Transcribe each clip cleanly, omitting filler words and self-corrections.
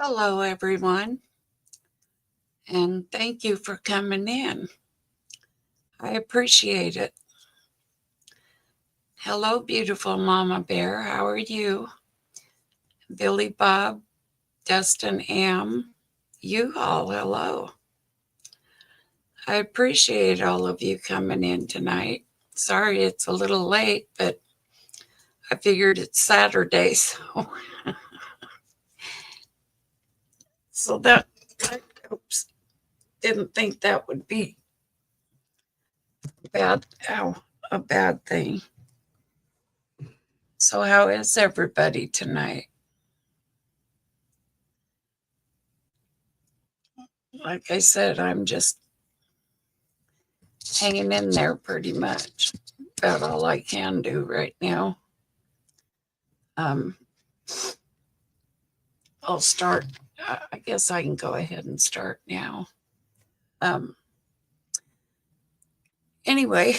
Hello, everyone, and thank you for coming in. I appreciate it. Hello, beautiful Mama Bear. How are you? Billy Bob, Dustin M. You all, hello. I appreciate all of you coming in tonight. Sorry it's a little late, but I figured it's Saturday, so that I oops, didn't think that would be bad. A bad thing. So, how is everybody tonight? Like I said, I'm just hanging in there pretty much. About all I can do right now. Um, I'll start. I guess I can go ahead and start now. Um, anyway,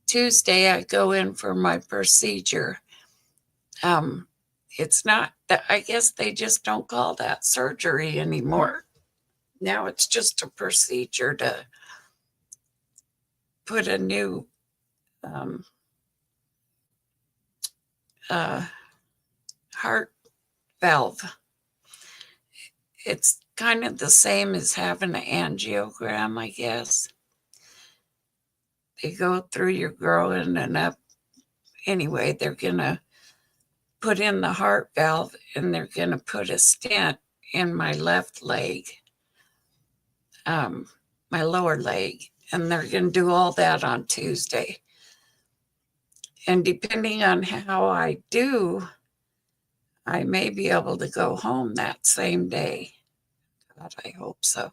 Tuesday I go in for my procedure. Um, it's not that, I guess they just don't call that surgery anymore. Now it's just a procedure to put a new um, uh, heart valve. It's kind of the same as having an angiogram, I guess. They go through your groin and up. Anyway, they're going to put in the heart valve and they're going to put a stent in my left leg, um, my lower leg. And they're going to do all that on Tuesday. And depending on how I do, I may be able to go home that same day. God, I hope so.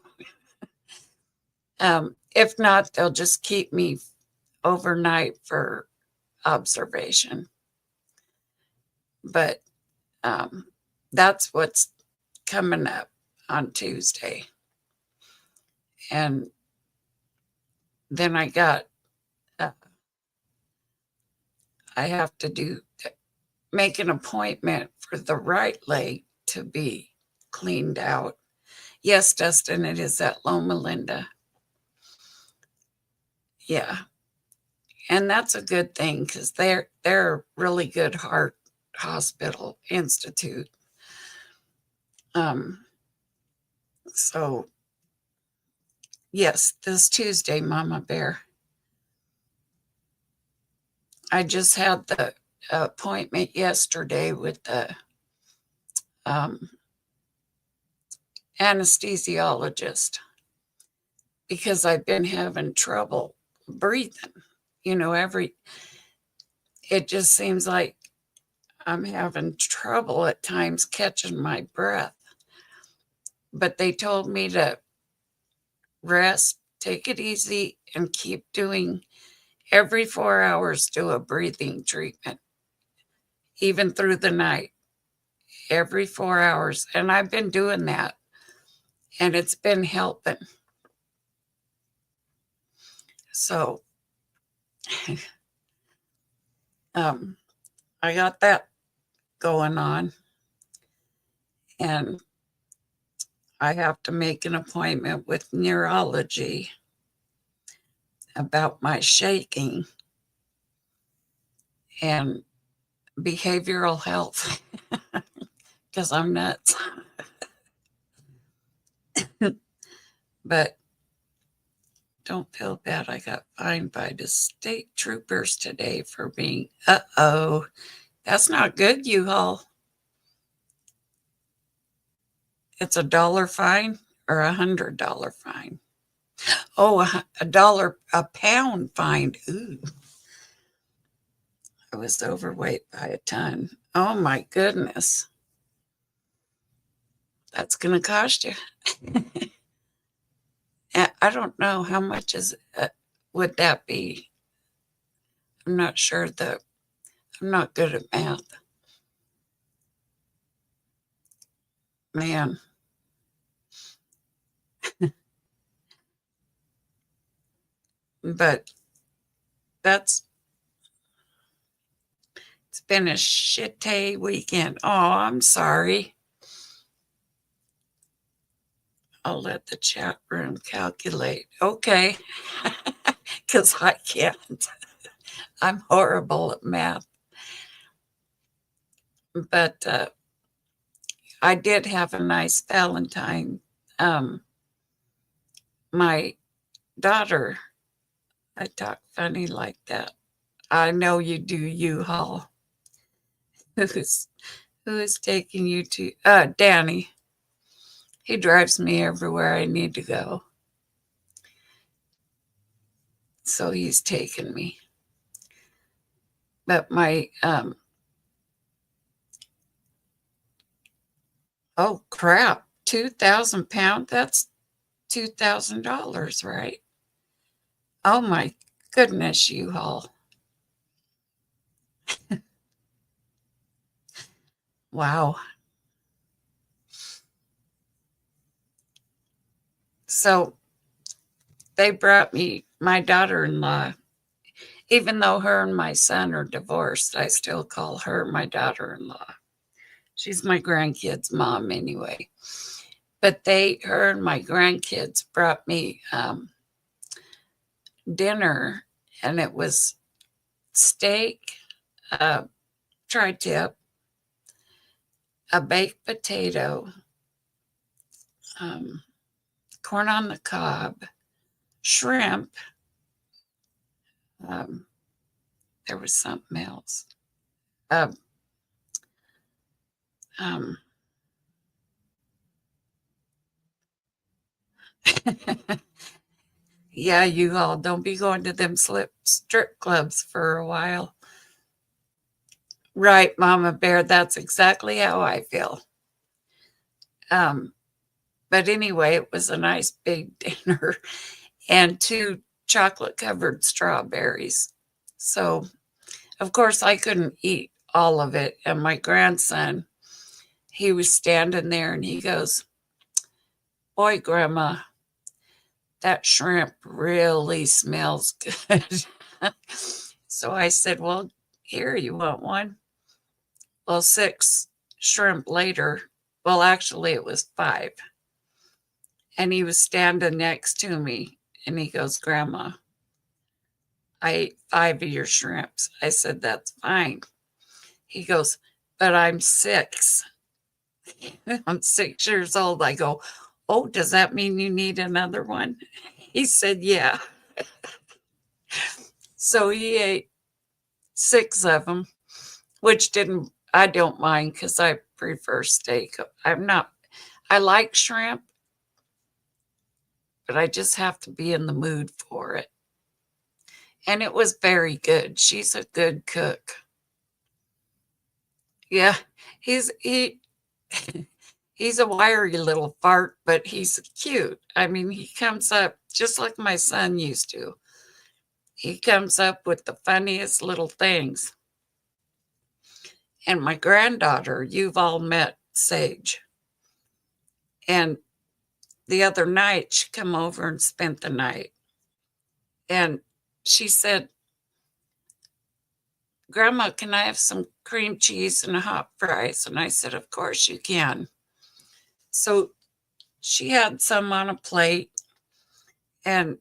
If not, they'll just keep me overnight for observation. But um, that's what's coming up on Tuesday. And then uh, I have to make an appointment for the right leg to be cleaned out. Yes, Dustin, it is at Loma Linda. Yeah. And that's a good thing because they're a really good heart hospital institute. Um, so yes, this Tuesday, Mama Bear. I just had the appointment yesterday with the um, anesthesiologist because I've been having trouble breathing. You know, it just seems like I'm having trouble at times catching my breath. But they told me to rest, take it easy, and keep doing every 4 hours, do a breathing treatment, even through the night, every 4 hours. And I've been doing that, and it's been helping. So um, I got that going on, and I have to make an appointment with neurology about my shaking and behavioral health because I'm nuts. But don't feel bad. I got fined by the state troopers today for being, that's not good, you all. It's $1 fine or $100 fine. Oh, $1 a pound fine. Ooh, I was overweight by a ton. Oh my goodness. That's going to cost you. I don't know how much would that be. I'm not sure I'm not good at math. Man, but that's it's been a shitty weekend. Oh, I'm sorry. I'll let the chat room calculate. Okay. Because I can't. I'm horrible at math. But I did have a nice Valentine. My daughter, I talk funny like that. I know you do, U-Haul. Who is taking you to Danny? He drives me everywhere I need to go. So he's taken me. But my oh crap, 2,000 pounds, that's $2,000, right? Oh my goodness, U-Haul. Wow. So they brought me my daughter-in-law. Even though her and my son are divorced, I still call her my daughter-in-law. She's my grandkids' mom anyway. But her and my grandkids brought me dinner, and it was steak, tri-tip, a baked potato, corn on the cob, shrimp. There was something else. Yeah, you all don't be going to them strip clubs for a while. Right, Mama Bear, that's exactly how I feel. But anyway, it was a nice big dinner and 2 chocolate covered strawberries. So, of course, I couldn't eat all of it. And my grandson, he was standing there and he goes, "Boy, Grandma, that shrimp really smells good." So I said, "Well, here, you want one?" Well, 6 shrimp later, well, actually, it was 5. And he was standing next to me and he goes, "Grandma, I ate 5 of your shrimps." I said, "That's fine." He goes, "But I'm 6." I'm 6 years old. I go, "Oh, does that mean you need another one?" He said, "Yeah." So he ate 6 of them, which I don't mind because I prefer steak. I like shrimp, but I just have to be in the mood for it. And it was very good. She's a good cook. Yeah, he he's a wiry little fart, but he's cute. I mean, he comes up just like my son used to. He comes up with the funniest little things. And my granddaughter, you've all met Sage. And the other night she come over and spent the night. And she said, "Grandma, can I have some cream cheese and hot fries?" And I said, "Of course you can." So she had some on a plate. And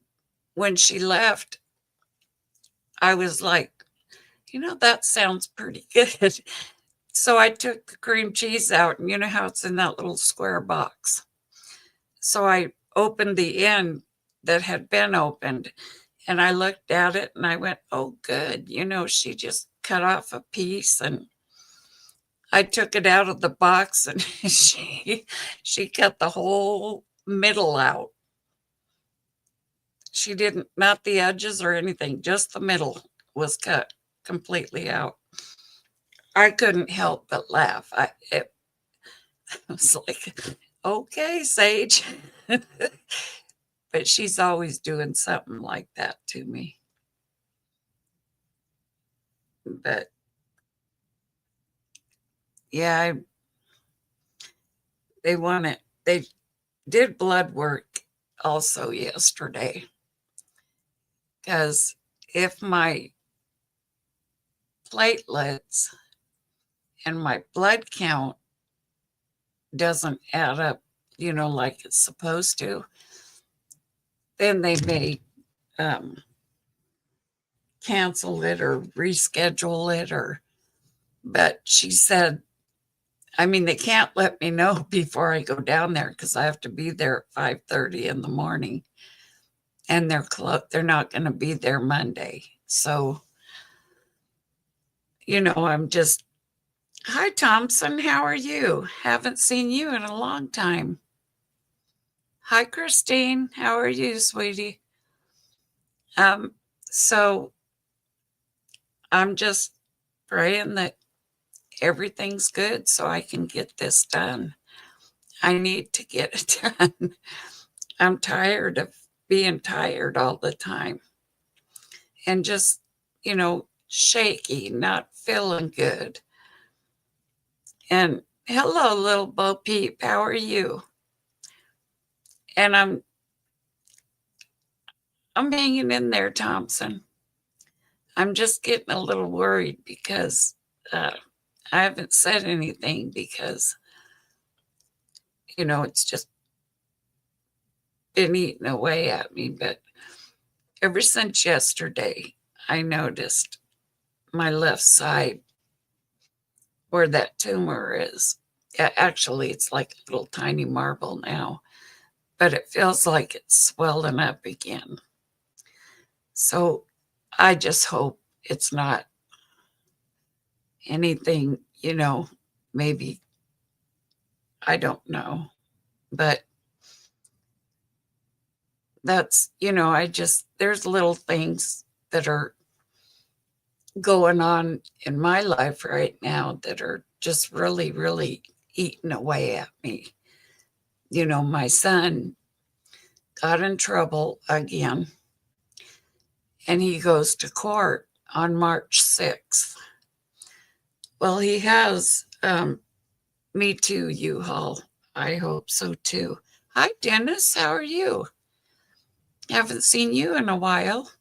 when she left, I was like, that sounds pretty good. So I took the cream cheese out, and you know how it's in that little square box. So I opened the end that had been opened, and I looked at it and I went, "Oh, good." She just cut off a piece, and I took it out of the box, and she cut the whole middle out. She didn't, not the edges or anything, just the middle was cut completely out. I couldn't help but laugh. It was like, "Okay, Sage." But she's always doing something like that to me. But yeah, they did blood work also yesterday, because if my platelets and my blood count doesn't add up, like it's supposed to, then they may um, cancel it or reschedule it. But she said, I mean, they can't let me know before I go down there because I have to be there at 5:30 in the morning, and they're not going to be there Monday. So, I'm just, hi, Thompson, how are you? Haven't seen you in a long time. Hi, Christine, how are you, sweetie? So I'm just praying that everything's good so I can get this done. I need to get it done. I'm tired of being tired all the time and just, shaky, not feeling good. And hello, little Bo Peep, how are you? And I'm hanging in there, Thompson. I'm just getting a little worried because I haven't said anything because, it's just been eating away at me. But ever since yesterday, I noticed my left side where that tumor is. Actually, it's like a little tiny marble now, but it feels like it's swelling up again. So I just hope it's not anything, maybe, I don't know. But that's, there's little things that are going on in my life right now that are just really, really eating away at me. My son got in trouble again, and he goes to court on March 6th. Well, he has Me Too U-Haul. I hope so too. Hi, Dennis. How are you? Haven't seen you in a while.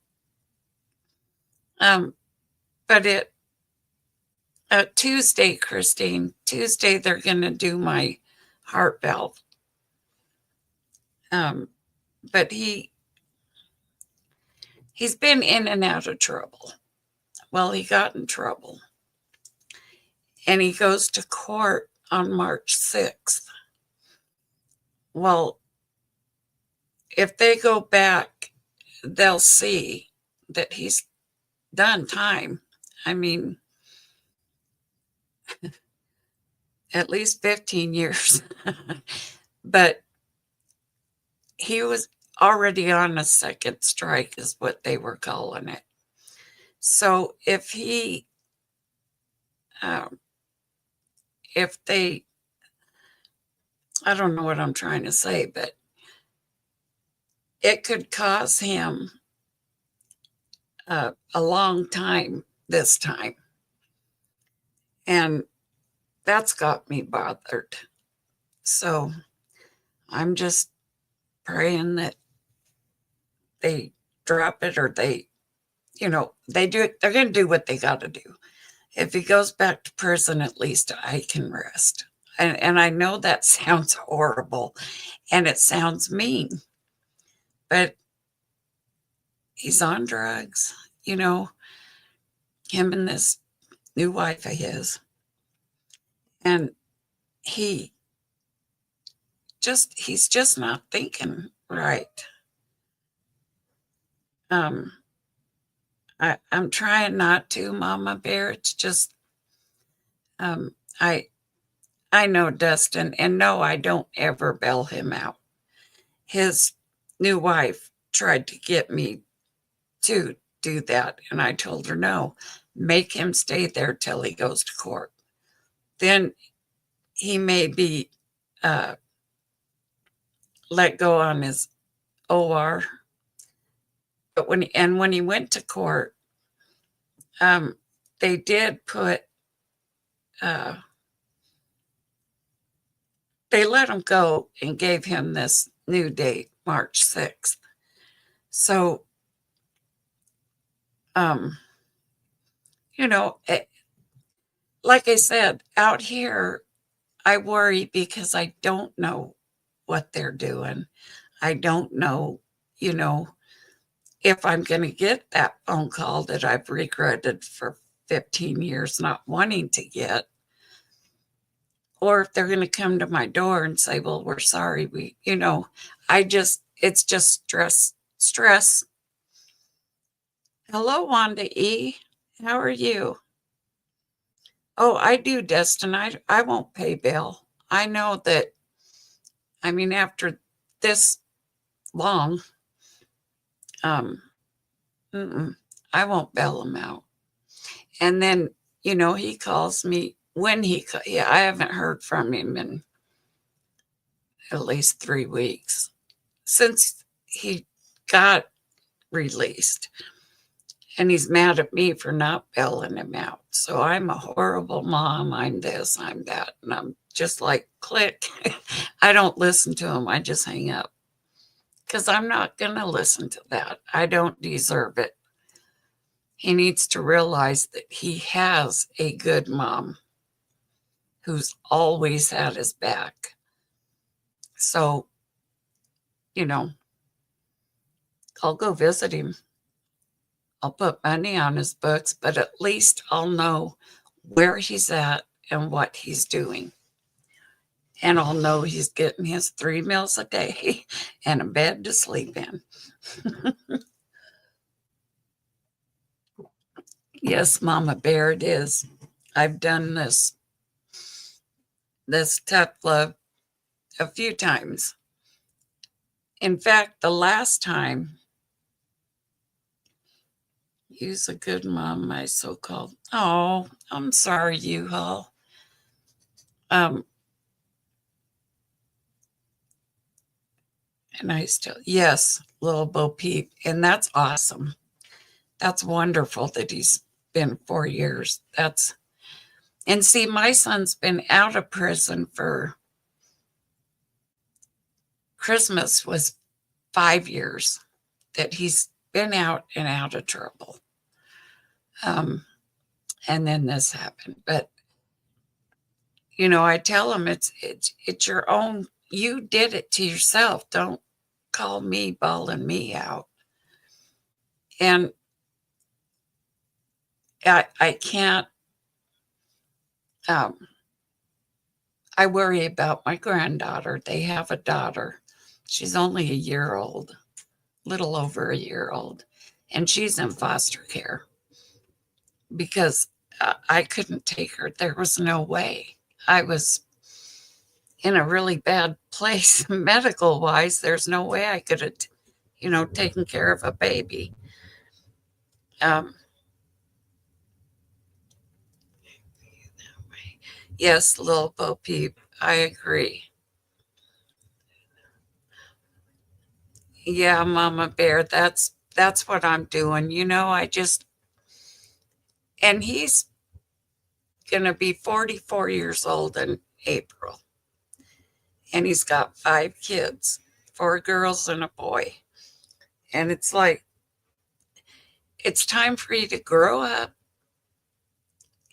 But Tuesday, Christine, Tuesday, they're going to do my heart valve. But he's been in and out of trouble. Well, he got in trouble, and he goes to court on March 6th. Well, if they go back, they'll see that he's done time. I mean, at least 15 years. But he was already on a second strike, is what they were calling it. So if they, I don't know what I'm trying to say, but it could cause him a long time this time. And that's got me bothered. So I'm just praying that they drop it, or they do it. They're going to do what they got to do. If he goes back to prison, at least I can rest. And I know that sounds horrible and it sounds mean, but he's on drugs, him and this new wife of his. And he's just not thinking right. I'm trying not to, Mama Bear. It's just, I know Dustin, and no, I don't ever bail him out. His new wife tried to get me to do that, and I told her no, make him stay there till he goes to court. Then he may be let go on his OR. But when he went to court, they did put they let him go and gave him this new date, March 6th. So, you know, like I said, out here, I worry because I don't know what they're doing. I don't know, you know, if I'm going to get that phone call that I've regretted for 15 years not wanting to get, or if they're going to come to my door and say, well, we're sorry. It's just stress. Hello, Wanda E. How are you? Oh, I do, Destin. I won't pay bail. I know that, I mean, after this long, um, I won't bail him out. And then, he calls me yeah, I haven't heard from him in at least 3 weeks since he got released. And he's mad at me for not bailing him out. So I'm a horrible mom. I'm this, I'm that. And I'm just like, click. I don't listen to him. I just hang up because I'm not going to listen to that. I don't deserve it. He needs to realize that he has a good mom who's always had his back. So, you know, I'll go visit him. I'll put money on his books, but at least I'll know where he's at and what he's doing. And I'll know he's getting his 3 meals a day and a bed to sleep in. Yes, Mama Bear, it is. I've done this tough love a few times. In fact, the last time, use a good mom, my so-called. Oh, I'm sorry, U-Haul. And I still, yes, little Bo Peep. And that's awesome. That's wonderful that he's been 4 years. And see, my son's been out of prison for Christmas was 5 years that he's been out and out of trouble. And then this happened. But, I tell him it's your own, you did it to yourself. Don't call me bawling me out. And I can't, I worry about my granddaughter. They have a daughter. She's only a year old, little over a year old, and she's in foster care because I couldn't take her. There was no way. I was in a really bad place medical wise. There's no way I could have, taken care of a baby. Yes, little Bo Peep, I agree. Yeah, Mama Bear, that's what I'm doing. And he's gonna be 44 years old in April. And he's got 5 kids, 4 girls and a boy. And it's like, it's time for you to grow up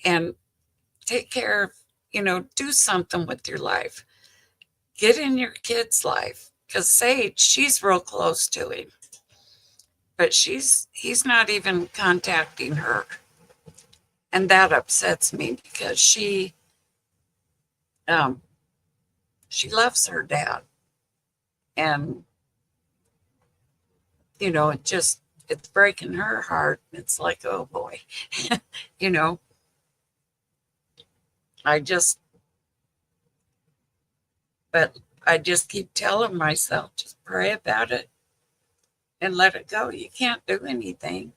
and take care of, do something with your life. Get in your kid's life. Because Sage, she's real close to him. But he's not even contacting her. And that upsets me because she loves her dad. And, it's breaking her heart. It's like, oh boy, you know, I just, but I just keep telling myself, just pray about it and let it go. You can't do anything,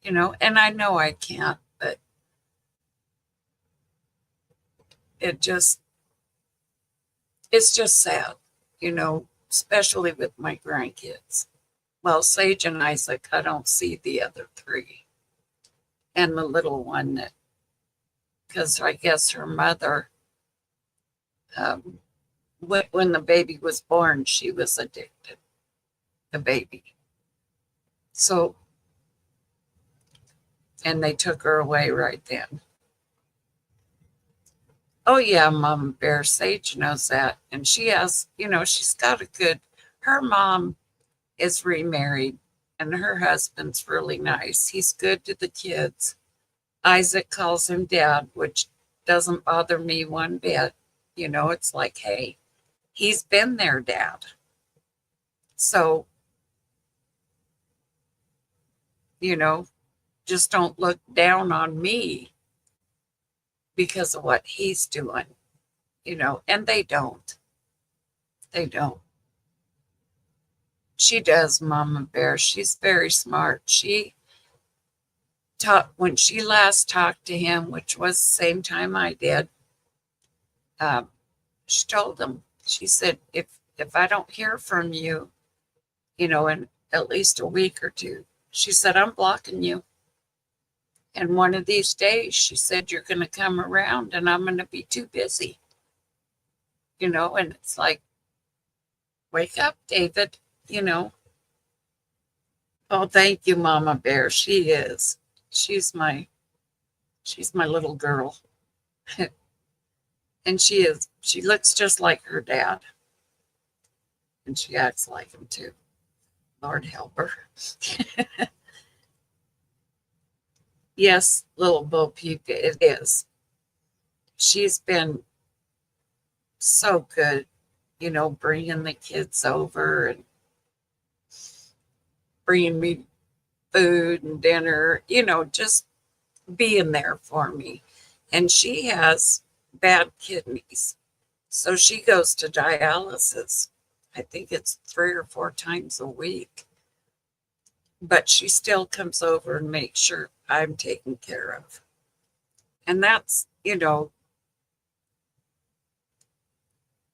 and I know I can't, but it just, it's just sad, especially with my grandkids. Well, Sage and Isaac, I don't see the other 3. And the little one because I guess her mother, when the baby was born, she was addicted, the baby. So, and they took her away right then. Oh yeah, Mama Bear, Sage knows that. And she has, she's got a good, her mom is remarried and her husband's really nice. He's good to the kids. Isaac calls him dad, which doesn't bother me one bit. It's like, hey, he's been there, dad. So, you know, just don't look down on me because of what he's doing, and they don't. They don't. She does, Mama Bear. She's very smart. She taught when she last talked to him, which was the same time I did. Um, she told him, she said, if I don't hear from you, in at least a week or two, she said, I'm blocking you. And one of these days, she said, you're going to come around and I'm going to be too busy, and it's like, wake up, David, you know. Oh, thank you, Mama Bear. She is. She's my she's my little girl. And she looks just like her dad. And she acts like him too. Lord help her. Yes, little Bo Peep, it is. She's been so good, bringing the kids over and bringing me food and dinner, just being there for me. And she has bad kidneys. So she goes to dialysis. I think it's 3 or 4 times a week. But she still comes over and makes sure I'm taken care of. And that's,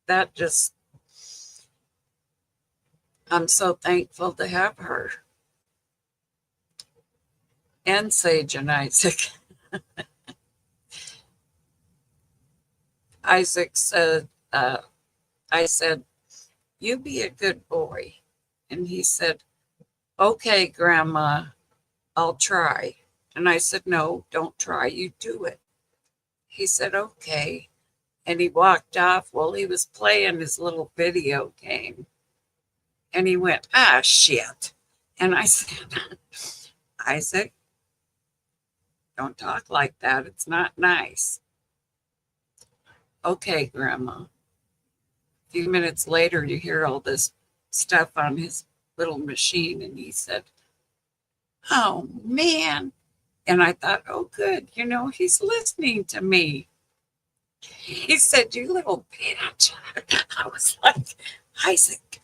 that just, I'm so thankful to have her. And Sage and Isaac. Isaac said, I said, you be a good boy. And he said, okay, Grandma, I'll try. And I said, no, don't try. You do it. He said, okay. And he walked off while he was playing his little video game. And he went, ah, shit. And I said, Isaac, don't talk like that. It's not nice. Okay, Grandma. A few minutes later, you hear all this stuff on his little machine. And he said, oh, man. And I thought, oh, good. He's listening to me. He said, you little bitch. I was like, Isaac,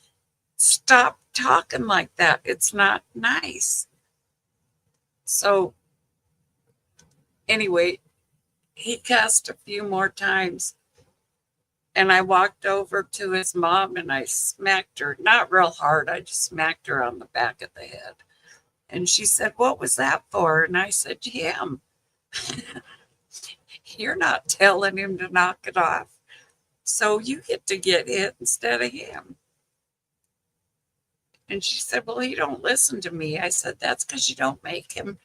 stop talking like that. It's not nice. So, anyway, he cussed a few more times. And I walked over to his mom and I smacked her, not real hard. I just smacked her on the back of the head. And she said, what was that for? And I said, him. You're not telling him to knock it off. So you get to get hit instead of him. And she said, well, he don't listen to me. I said, that's because you don't make him.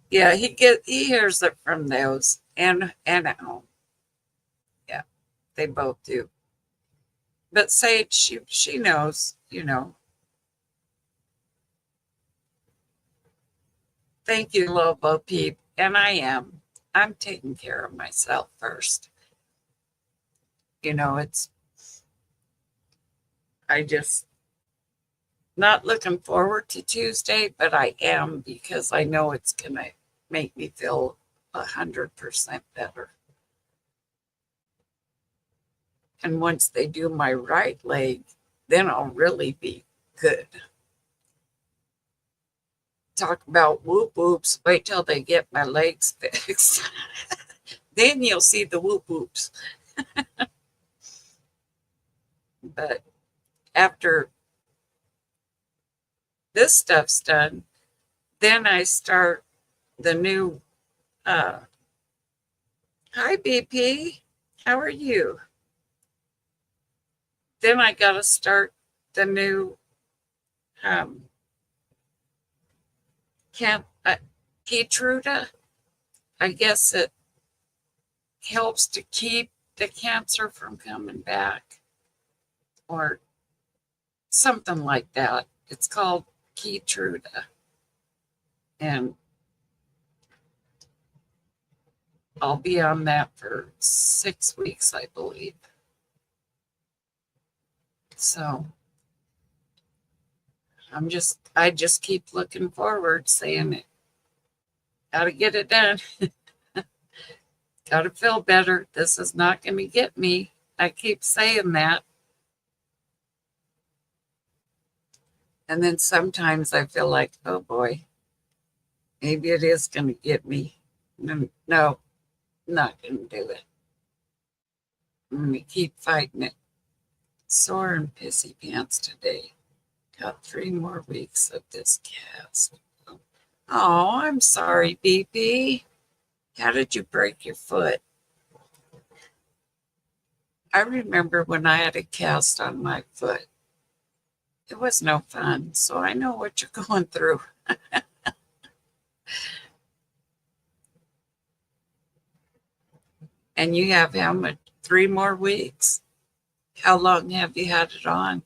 Yeah, he hears it from those and at home. Yeah, they both do. But Sage, she knows, Thank you, Lobo Peep. And I am. I'm taking care of myself first. I just not looking forward to Tuesday, but I am because I know it's going to make me feel 100% better. And once they do my right leg, then I'll really be good. Talk about whoop whoops. Wait till they get my legs fixed. Then you'll see the whoop whoops. But after this stuff's done, then I start the new hi BP, how are you? Then I gotta start the new Keytruda I guess it helps to keep the cancer from coming back or something like that. It's called Keytruda. And I'll be on that for 6 weeks, I believe. So I just keep looking forward, saying it. Gotta get it done. Gotta feel better. This is not going to get me. I keep saying that. And then sometimes I feel like, oh boy, maybe it is going to get me. No, not going to do it. I'm going to keep fighting it. Sore and pissy pants today. Got 3 more weeks of this cast. Oh, I'm sorry, BP. How did you break your foot? I remember when I had a cast on my foot. It was no fun, so I know what you're going through. And you have how much? 3 more weeks? How long have you had it on?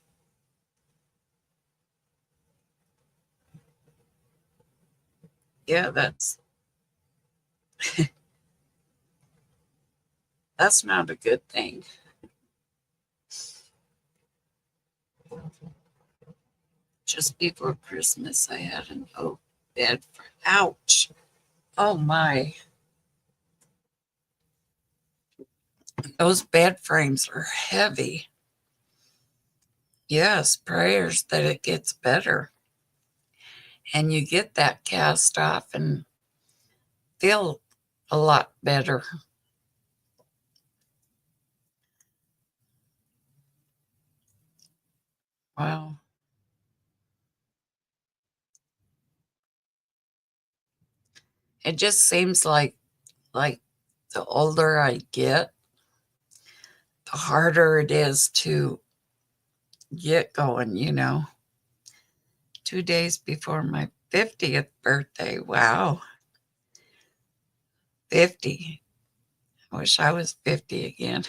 Yeah, that's not a good thing. Just before Christmas, I had an oak bed. Ouch. Oh my. Those bed frames are heavy. Yes, prayers that it gets better. And you get that cast off and feel a lot better. Wow. It just seems like the older I get, the harder it is to get going. 2 days before my 50th birthday. Wow. 50. I wish I was 50 again.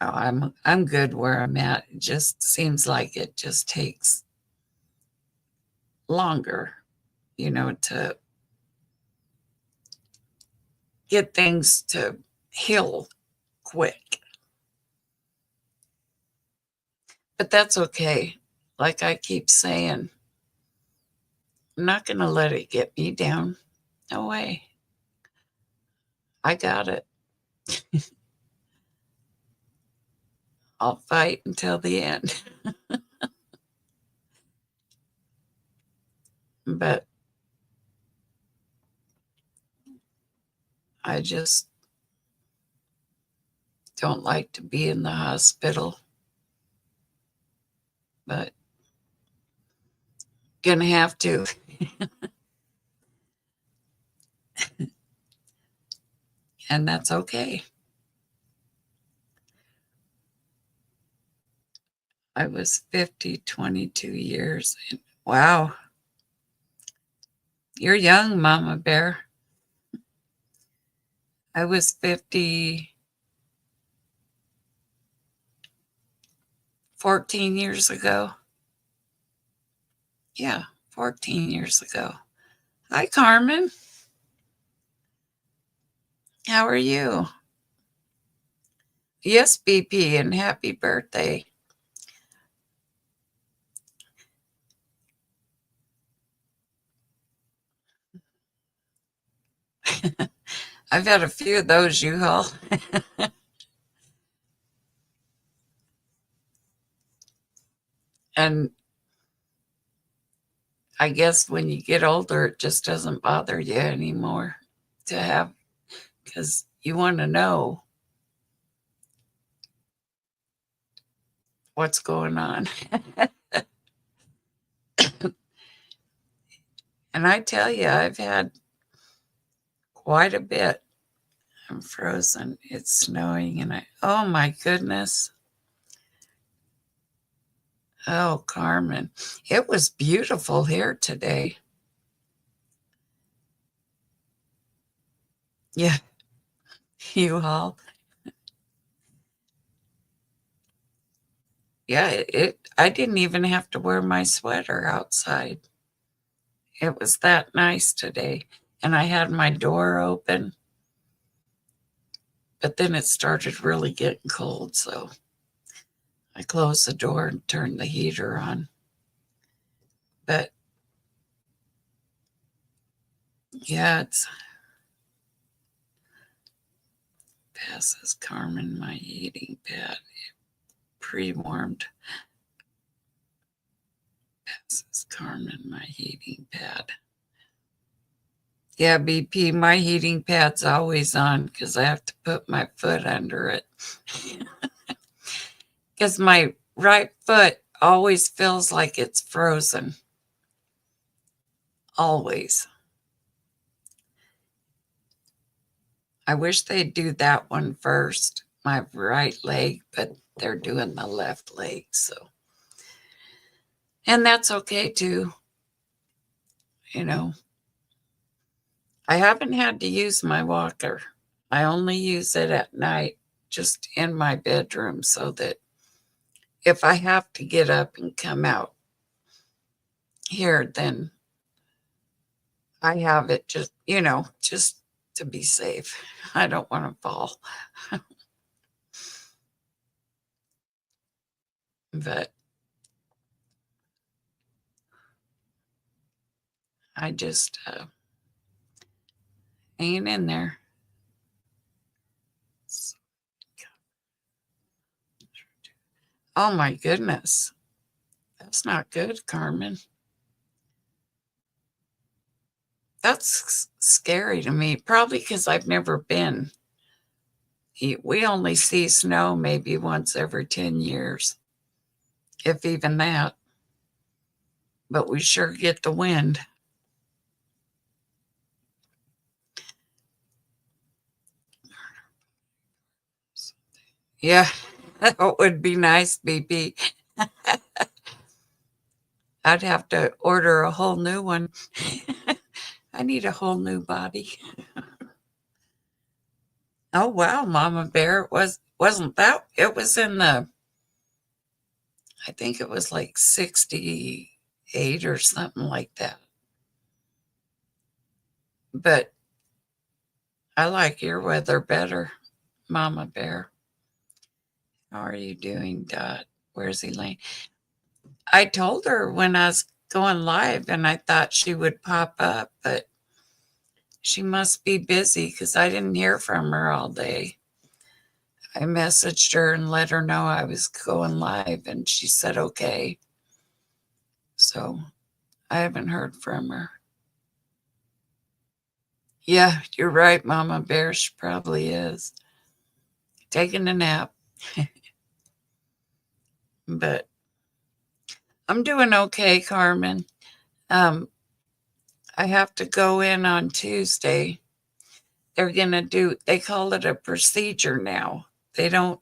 Oh, I'm good where I'm at. It just seems like it just takes longer, to get things to heal quick. But that's okay. Like I keep saying, I'm not going to let it get me down. No way. I got it. I'll fight until the end. But I just don't like to be in the hospital. But gonna have to. And that's okay. I was 50, 22 years. Wow. You're young, Mama Bear. I was 50, 14 years ago. Yeah, 14 years ago. Hi, Carmen. How are you? Yes, BP, and happy birthday. I've had a few of those, U-Haul. And I guess when you get older, it just doesn't bother you anymore to have, because you want to know what's going on. And I tell you, I've had quite a bit. I'm frozen. It's snowing, and oh my goodness. Oh, Carmen, it was beautiful here today. Yeah, U-Haul. Yeah, I didn't even have to wear my sweater outside. It was that nice today, and I had my door open, but then it started really getting cold, so I closed the door and turned the heater on. But yeah, it's passes Carmen my heating pad. Pre-warmed passes Carmen my heating pad. Yeah, BP, my heating pad's always on because I have to put my foot under it. Because my right foot always feels like it's frozen. Always. I wish they'd do that one first, my right leg, but they're doing the left leg, so. And that's okay too. You know, I haven't had to use my walker. I only use it at night, just in my bedroom, so that if I have to get up and come out here, then I have it just to be safe. I don't want to fall. But I just ain't in there. Oh my goodness. That's not good, Carmen. That's scary to me, probably because I've never been. We only see snow maybe once every 10 years, if even that. But we sure get the wind. Yeah, that would be nice, BP. I'd have to order a whole new one. I need a whole new body. Oh wow, Mama Bear, wasn't that it was in the I think it was like 68 or something like that. But I like your weather better, Mama Bear. How are you doing, Dot? Where's Elaine? I told her when I was going live and I thought she would pop up, but she must be busy because I didn't hear from her all day. I messaged her and let her know I was going live, and she said okay. So I haven't heard from her. Yeah, you're right, Mama Bear. She probably is taking a nap. But I'm doing okay, Carmen. Um, I have to go in on Tuesday. They're going to they call it a procedure now. They don't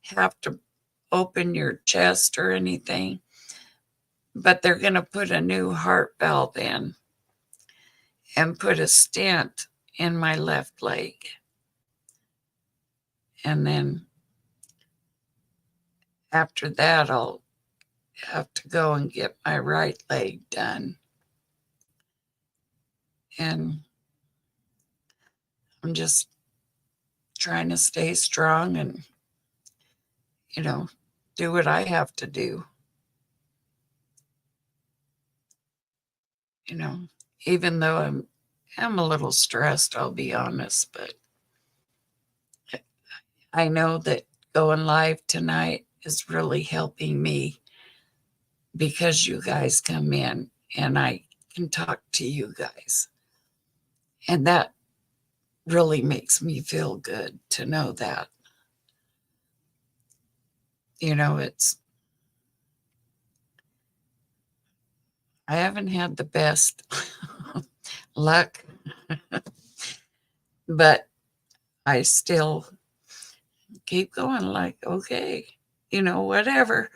have to open your chest or anything, but they're going to put a new heart valve in and put a stent in my left leg. And then after that, I'll have to go and get my right leg done. And I'm just trying to stay strong and, you know, do what I have to do. You know, even though I'm a little stressed, I'll be honest, but I know that going live tonight is really helping me because you guys come in and I can talk to you guys. And that really makes me feel good to know that. You know, I haven't had the best luck, but I still keep going like, okay, whatever.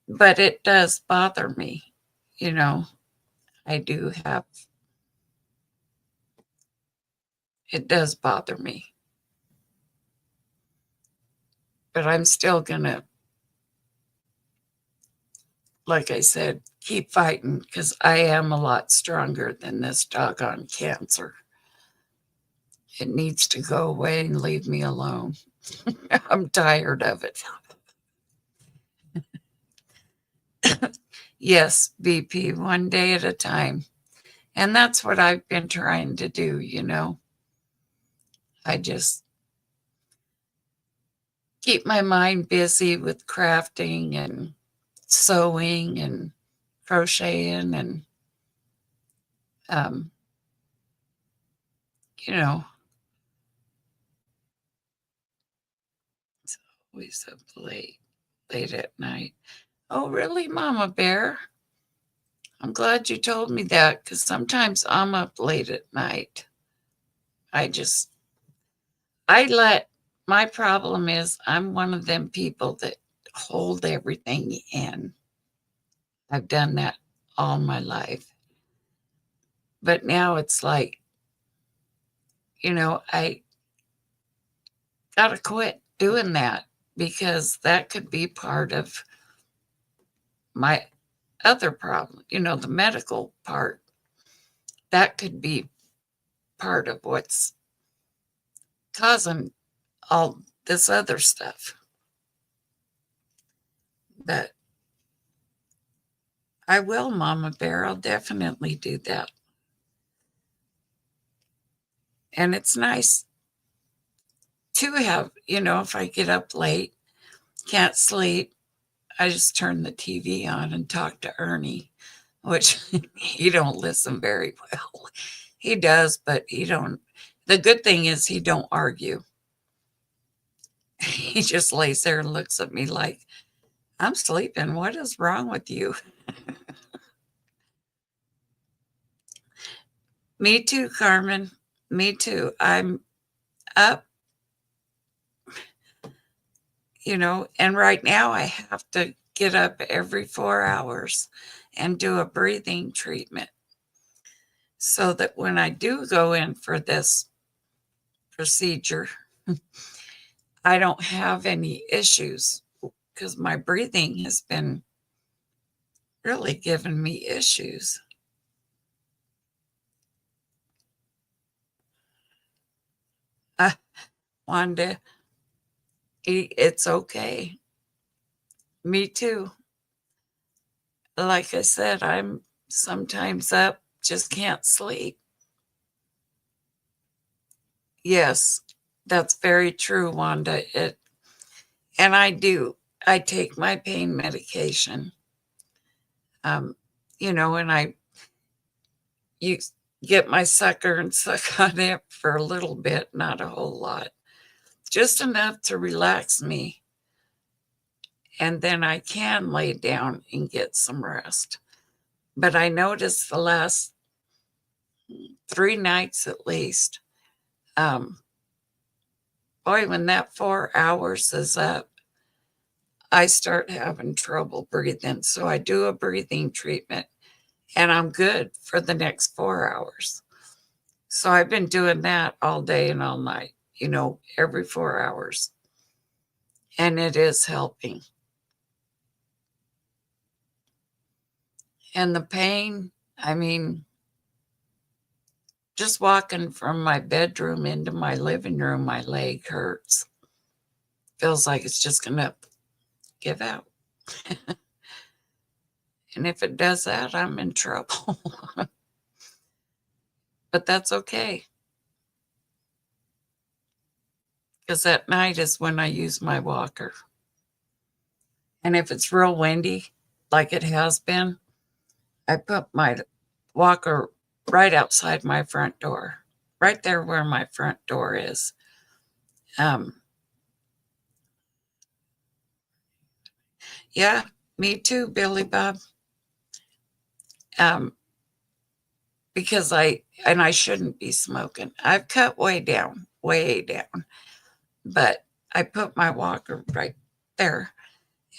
But it does bother me. You know, I do have It does bother me. But I'm still going to, like I said, keep fighting because I am a lot stronger than this doggone cancer. It needs to go away and leave me alone. I'm tired of it. Yes, BP, one day at a time. And that's what I've been trying to do. I just keep my mind busy with crafting and sewing and crocheting and, um, you know, it's always up late at night. Oh, really, Mama Bear? I'm glad you told me that because sometimes I'm up late at night. I just, my problem is I'm one of them people that hold everything in. I've done that all my life. But now it's like, I got to quit doing that because that could be part of my other problem, the medical part. That could be part of what's causing all this other stuff. But I will, Mama Bear. I'll definitely do that. And it's nice to have, if I get up late, can't sleep, I just turn the TV on and talk to Ernie, which he don't listen very well. He does, but he don't. The good thing is he don't argue. He just lays there and looks at me like, I'm sleeping. What is wrong with you? Me too, Carmen. Me too. I'm up, and right now I have to get up every 4 hours and do a breathing treatment so that when I do go in for this procedure, I don't have any issues because my breathing has been really giving me issues. Uh, Wanda, it's okay. Me too. Like I said, I'm sometimes up, just can't sleep. Yes, that's very true, Wanda. And I do. I take my pain medication. Um, and you get my sucker and suck on it for a little bit, not a whole lot, just enough to relax me. And then I can lay down and get some rest. But I noticed the last 3 nights at least, um, boy, when that 4 hours is up, I start having trouble breathing. So I do a breathing treatment and I'm good for the next 4 hours. So I've been doing that all day and all night, every 4 hours. And it is helping. And the pain, I mean, just walking from my bedroom into my living room, my leg hurts. Feels like it's just going to give out. And if it does that, I'm in trouble. But that's okay. Because at night is when I use my walker. And if it's real windy, like it has been, I put my walker right outside my front door, right there where my front door is. Yeah, me too, Billy Bob. Um, because I shouldn't be smoking. I've cut way down, but I put my walker right there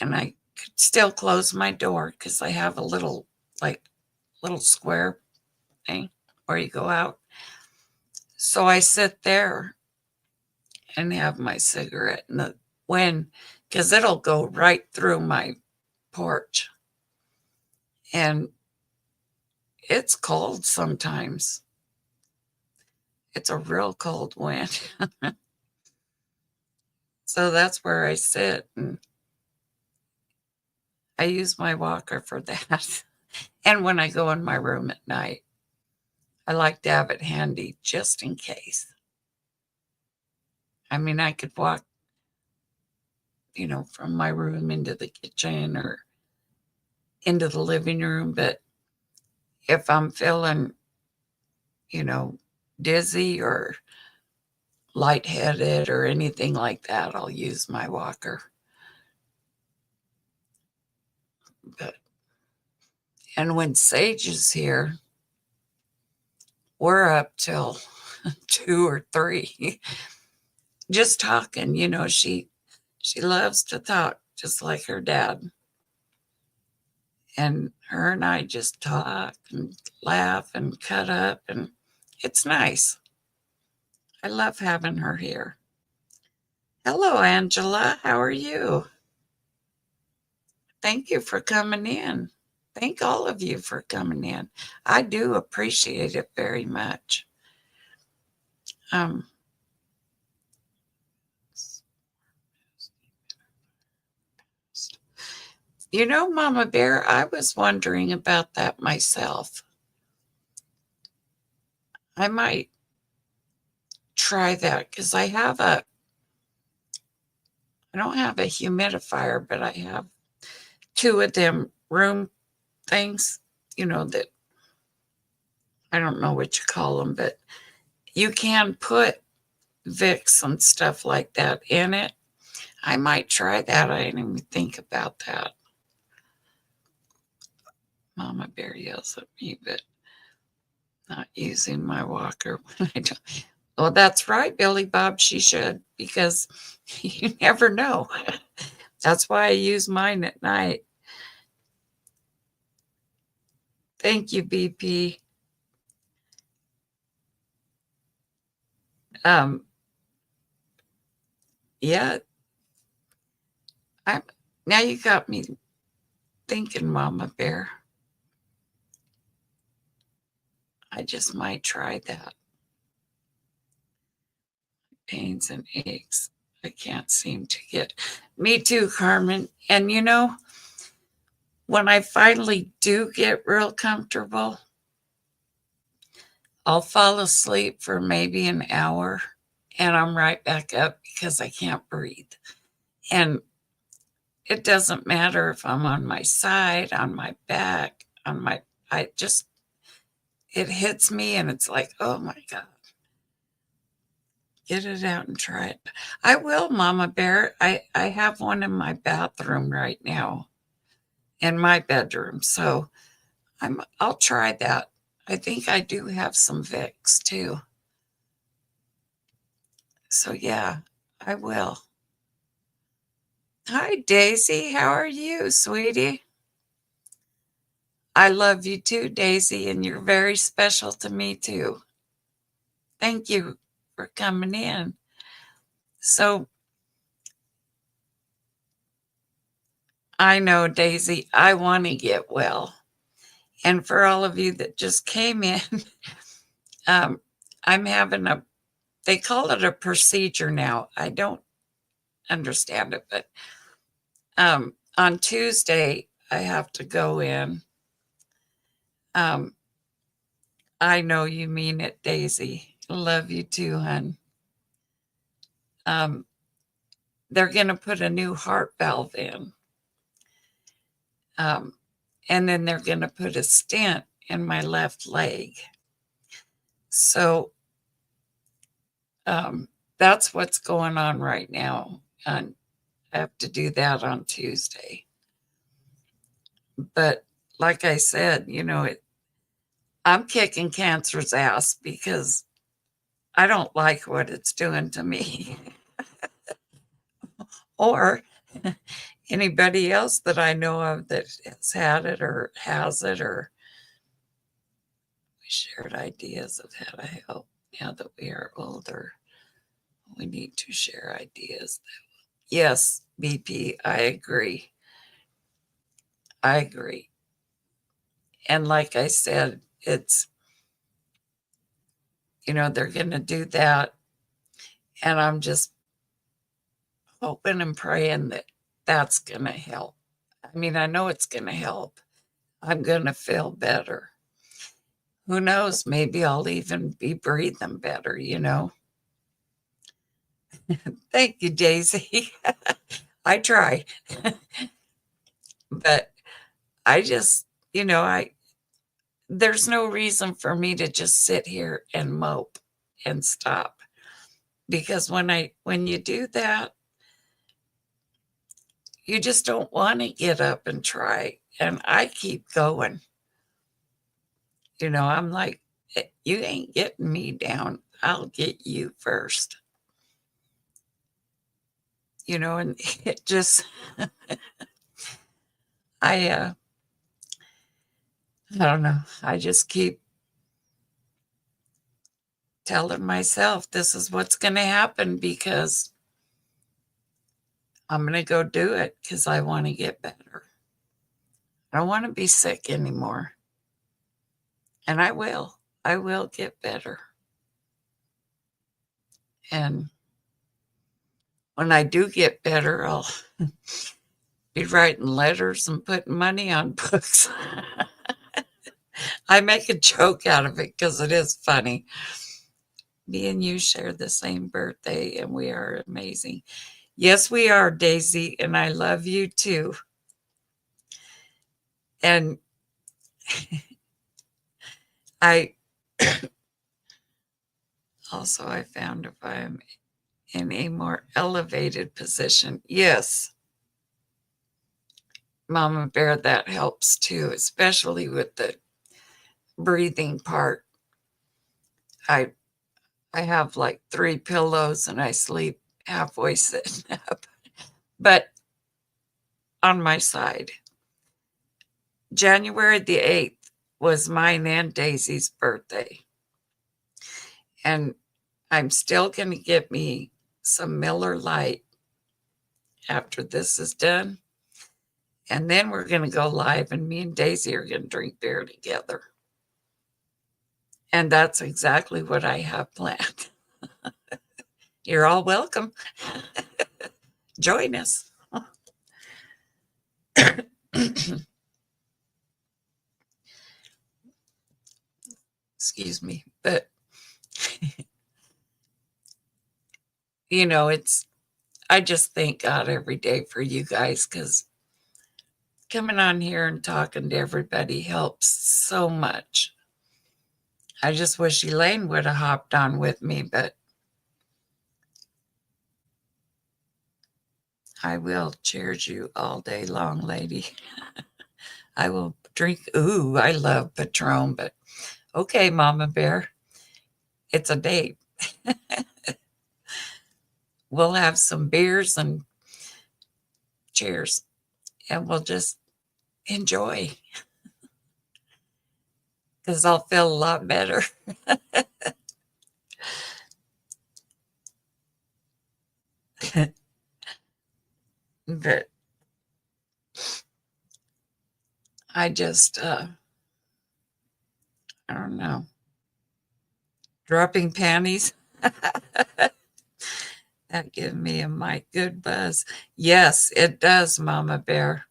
and I could still close my door because I have a like little square thing where you go out. So I sit there and have my cigarette in the wind because it'll go right through my porch. And it's cold sometimes. It's a real cold wind. So that's where I sit, and I use my walker for that. And when I go in my room at night, I like to have it handy just in case. I mean, I could walk, from my room into the kitchen or into the living room, but if I'm feeling, you know, dizzy or lightheaded or anything like that, I'll use my walker. But and when Sage is here, we're up till 2 or 3 just talking. She loves to talk just like her dad. And her and I just talk and laugh and cut up, and it's nice. I love having her here. Hello, Angela. How are you? Thank you for coming in. Thank all of you for coming in. I do appreciate it very much. Um, Mama Bear, I was wondering about that myself. I might try that because I don't have a humidifier, but I have 2 of them room things, that I don't know what you call them, but you can put Vicks and stuff like that in it. I might try that. I didn't even think about that. Mama Bear yells at me, but not using my walker when I don't. Well, that's right, Billy Bob. She should, because you never know. That's why I use mine at night. Thank you, BP. Um, yeah, I'm now you got me thinking, Mama Bear. I just might try that. Pains and aches. I can't seem to get. Me too, Carmen. And when I finally do get real comfortable, I'll fall asleep for maybe an hour and I'm right back up because I can't breathe. And it doesn't matter if I'm on my side, on my back, it hits me and it's like, oh my God, get it out and try it. I will, Mama Bear. I have one in my bathroom right now, in my bedroom. So I'll try that. I think I do have some Vicks too. So yeah, I will. Hi, Daisy. How are you, sweetie? I love you too, Daisy, and you're very special to me too. Thank you for coming in. So I know, Daisy, I want to get well. And for all of you that just came in, um, I'm having they call it a procedure now. I don't understand it, but on Tuesday, I have to go in. Um, I know you mean it, Daisy. Love you too, hon. Um, they're going to put a new heart valve in. Um, and then they're going to put a stent in my left leg. So that's what's going on right now. And I have to do that on Tuesday. But like I said, I'm kicking cancer's ass because I don't like what it's doing to me or anybody else that I know of that has had it or has it, or we shared ideas of how to help. Now that we are older, we need to share ideas. Yes, BP, I agree. I agree. And like I said, it's, they're going to do that. And I'm just hoping and praying that that's going to help. I mean, I know it's going to help. I'm going to feel better. Who knows? Maybe I'll even be breathing better. Thank you, Daisy. I try. But I just, there's no reason for me to just sit here and mope and stop. Because when you do that, you just don't want to get up and try. And I keep going. I'm like, you ain't getting me down. I'll get you first. And it just, I don't know. I just keep telling myself this is what's going to happen because I'm going to go do it because I want to get better. I don't want to be sick anymore. And I will. I will get better. And when I do get better, I'll be writing letters and putting money on books. I make a joke out of it because it is funny. Me and you share the same birthday, and we are amazing. Yes, we are, Daisy, and I love you too. And I found if I'm in a more elevated position, yes, Mama Bear, that helps too, especially with the breathing part. I have like 3 pillows and I sleep halfway sitting up, but on my side. January the 8th was mine and Daisy's birthday. And I'm still going to get me some Miller Lite after this is done. And then we're going to go live, and me and Daisy are going to drink beer together. And that's exactly what I have planned. You're all welcome. Join us. Excuse me. But, I just thank God every day for you guys because coming on here and talking to everybody helps so much. I just wish Elaine would have hopped on with me, but I will cheers you all day long, lady. I will drink. Ooh, I love Patron, but okay, Mama Bear, it's a date. We'll have some beers and cheers, and we'll just enjoy because I'll feel a lot better. But I just, I don't know, dropping panties. That gives me a mighty good buzz. Yes, it does, Mama Bear.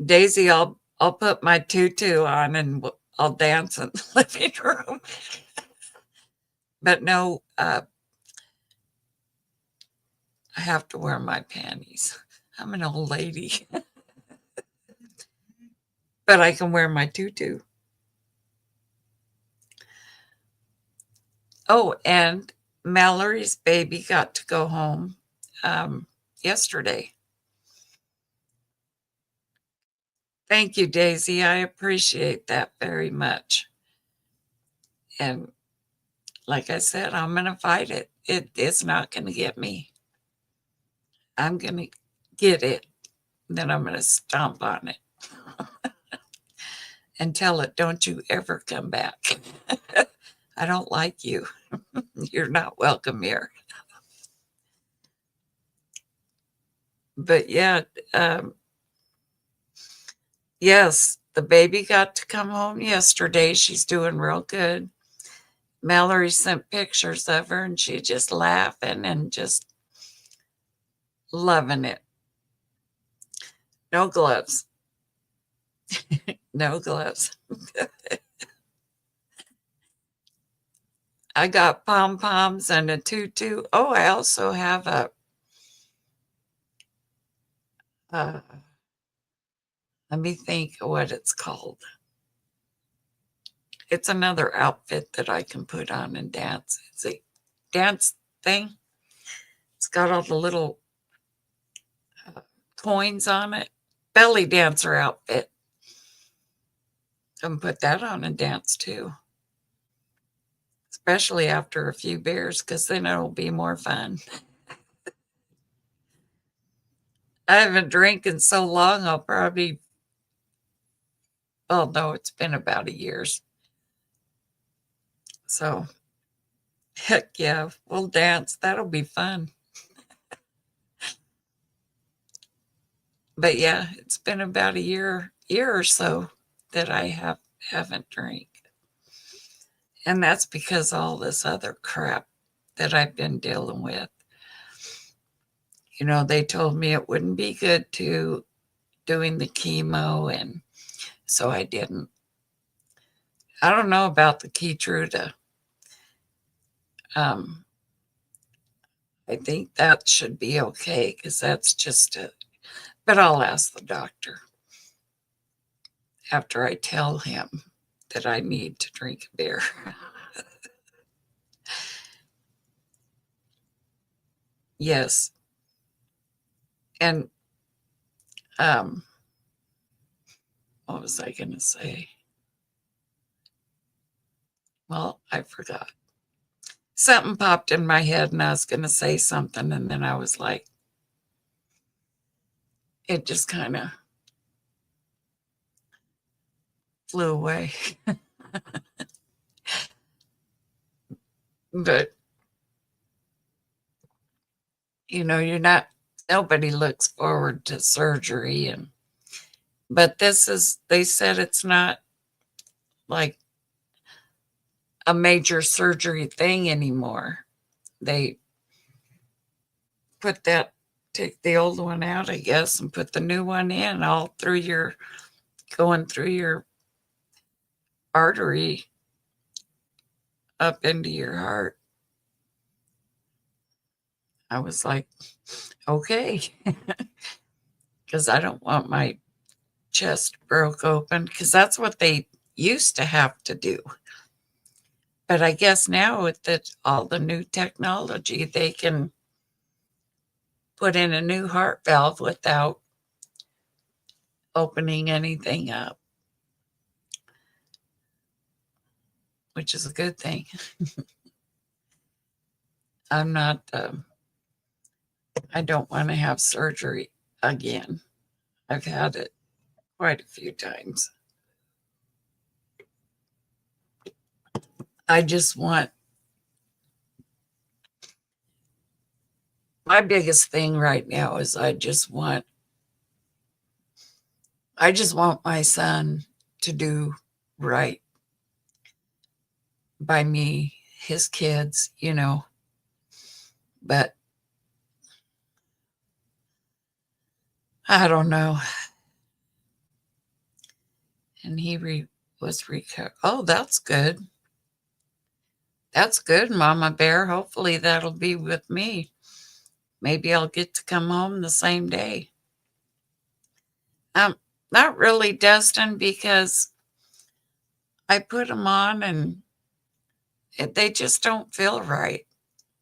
Daisy, I'll put my tutu on and I'll dance in the living room. But no, I have to wear my panties. I'm an old lady. But I can wear my tutu. Oh, and Mallory's baby got to go home yesterday. Thank you, Daisy. I appreciate that very much. And like I said, I'm going to fight it. It is not going to get me. I'm going to get it. Then I'm going to stomp on it and tell it, don't you ever come back. I don't like you. You're not welcome here. But yeah, um, yes, the baby got to come home yesterday. She's doing real good. Mallory sent pictures of her and she just laughing and just loving it. No gloves. No gloves. I got pom poms and a tutu. Oh, I also have uh, let me think what it's called. It's another outfit that I can put on and dance. It's a dance thing. It's got all the little uh, coins on it. Belly dancer outfit. I can put that on and dance too, especially after a few beers, because then it'll be more fun. I haven't drank in so long, I'll probably, well, no, it's been about a year. So, heck yeah, we'll dance. That'll be fun. But yeah, it's been about a year or so that I haven't drank. And that's because all this other crap that I've been dealing with. You know, they told me it wouldn't be good to doing the chemo, and so I didn't. I don't know about the Keytruda. Um, I think that should be okay because that's just a, but I'll ask the doctor after I tell him that I need to drink a beer. Yes. And um, what was I going to say? Well, I forgot. Something popped in my head and I was going to say something. And then I was like, it just kind of flew away. But, you know, nobody looks forward to surgery. But they said it's not like a major surgery thing anymore. They take the old one out, I guess, and put the new one in all going through your artery up into your heart. I was like, okay, because I don't want my chest broke open, because that's what they used to have to do. But I guess now with all the new technology, they can put in a new heart valve without opening anything up, which is a good thing. I'm not, I don't want to have surgery again. I've had it quite a few times. I just want, my biggest thing right now is I just want my son to do right by me, his kids, but I don't know. And was recovered. Oh, that's good. That's good, Mama Bear. Hopefully that'll be with me. Maybe I'll get to come home the same day. Not really, Dustin, because I put them on and they just don't feel right.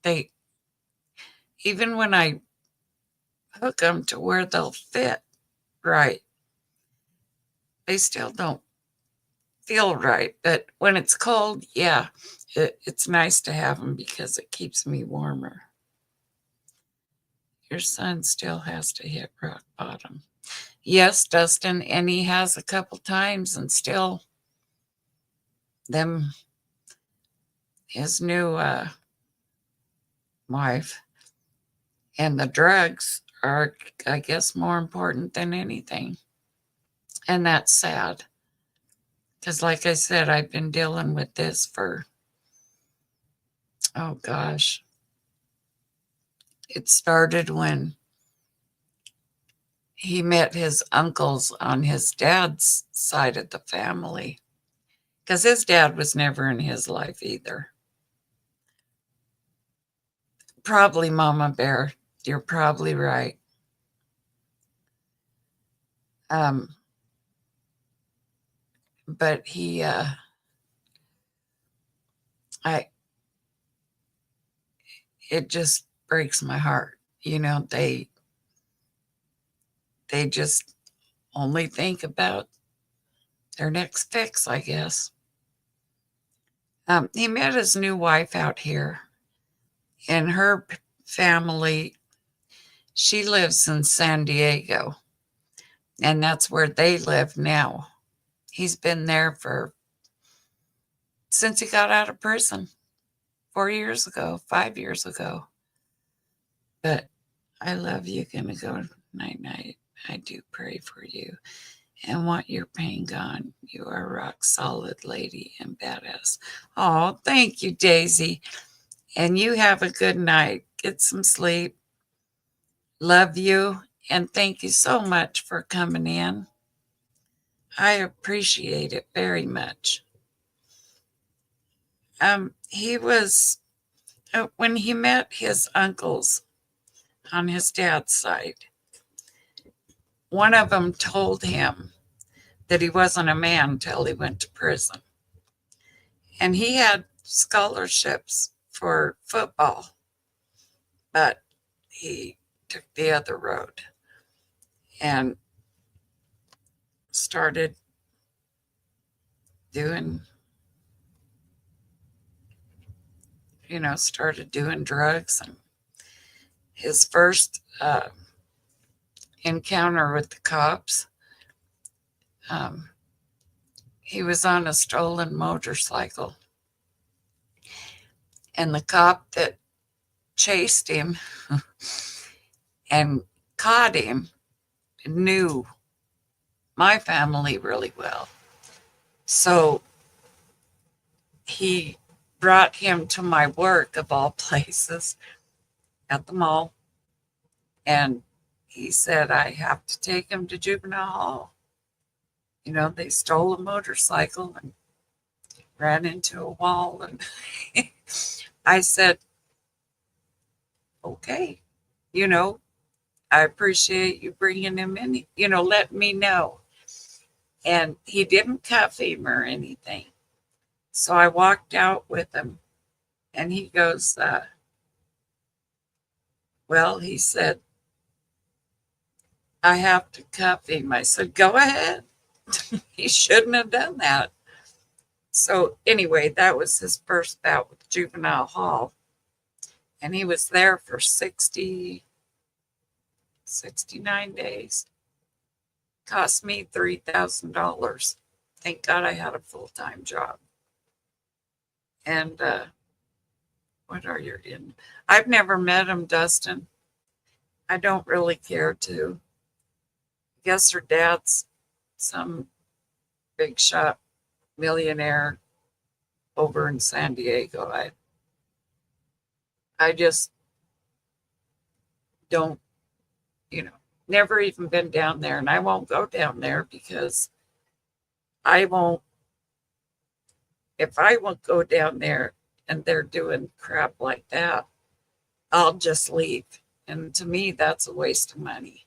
They Even when I hook them to where they'll fit right, they still don't feel right. But when it's cold, yeah, it's nice to have them because it keeps me warmer. Your son still has to hit rock bottom. Yes, Dustin, and he has a couple times, and still them his new wife. And the drugs are, I guess, more important than anything. And that's sad. Because, like I said, I've been dealing with this for, oh gosh, it started when he met his uncles on his dad's side of the family. Because his dad was never in his life either. Probably Mama Bear. You're probably right. But it just breaks my heart. They just only think about their next fix, I guess. He met his new wife out here, and her family, she lives in San Diego, and that's where they live now. He's been there since he got out of prison 4 years ago, 5 years ago. But I love you. Gonna go night night. I do pray for you and want your pain gone. You are a rock solid lady and badass. Oh, thank you, Daisy. And you have a good night. Get some sleep. Love you. And thank you so much for coming in. I appreciate it very much. He was, when he met his uncles on his dad's side, one of them told him that he wasn't a man until he went to prison. And he had scholarships for football, but he took the other road and started doing drugs. And his first encounter with the cops, he was on a stolen motorcycle, and the cop that chased him and caught him knew my family really well. So he brought him to my work, of all places, at the mall. And he said, I have to take him to juvenile hall. They stole a motorcycle and ran into a wall. And I said, okay, I appreciate you bringing him in, let me know. And he didn't cuff him or anything. So I walked out with him, and he goes, well, he said, I have to cuff him. I said, go ahead. He shouldn't have done that. So anyway, that was his first bout with juvenile hall. And he was there for 69 days. Cost me $3,000. Thank God I had a full-time job. And what are you in? I've never met him, Dustin. I don't really care to. I guess her dad's some big shot millionaire over in San Diego. I just don't, never even been down there, and I won't go down there because if I won't go down there and they're doing crap like that, I'll just leave. And to me, that's a waste of money.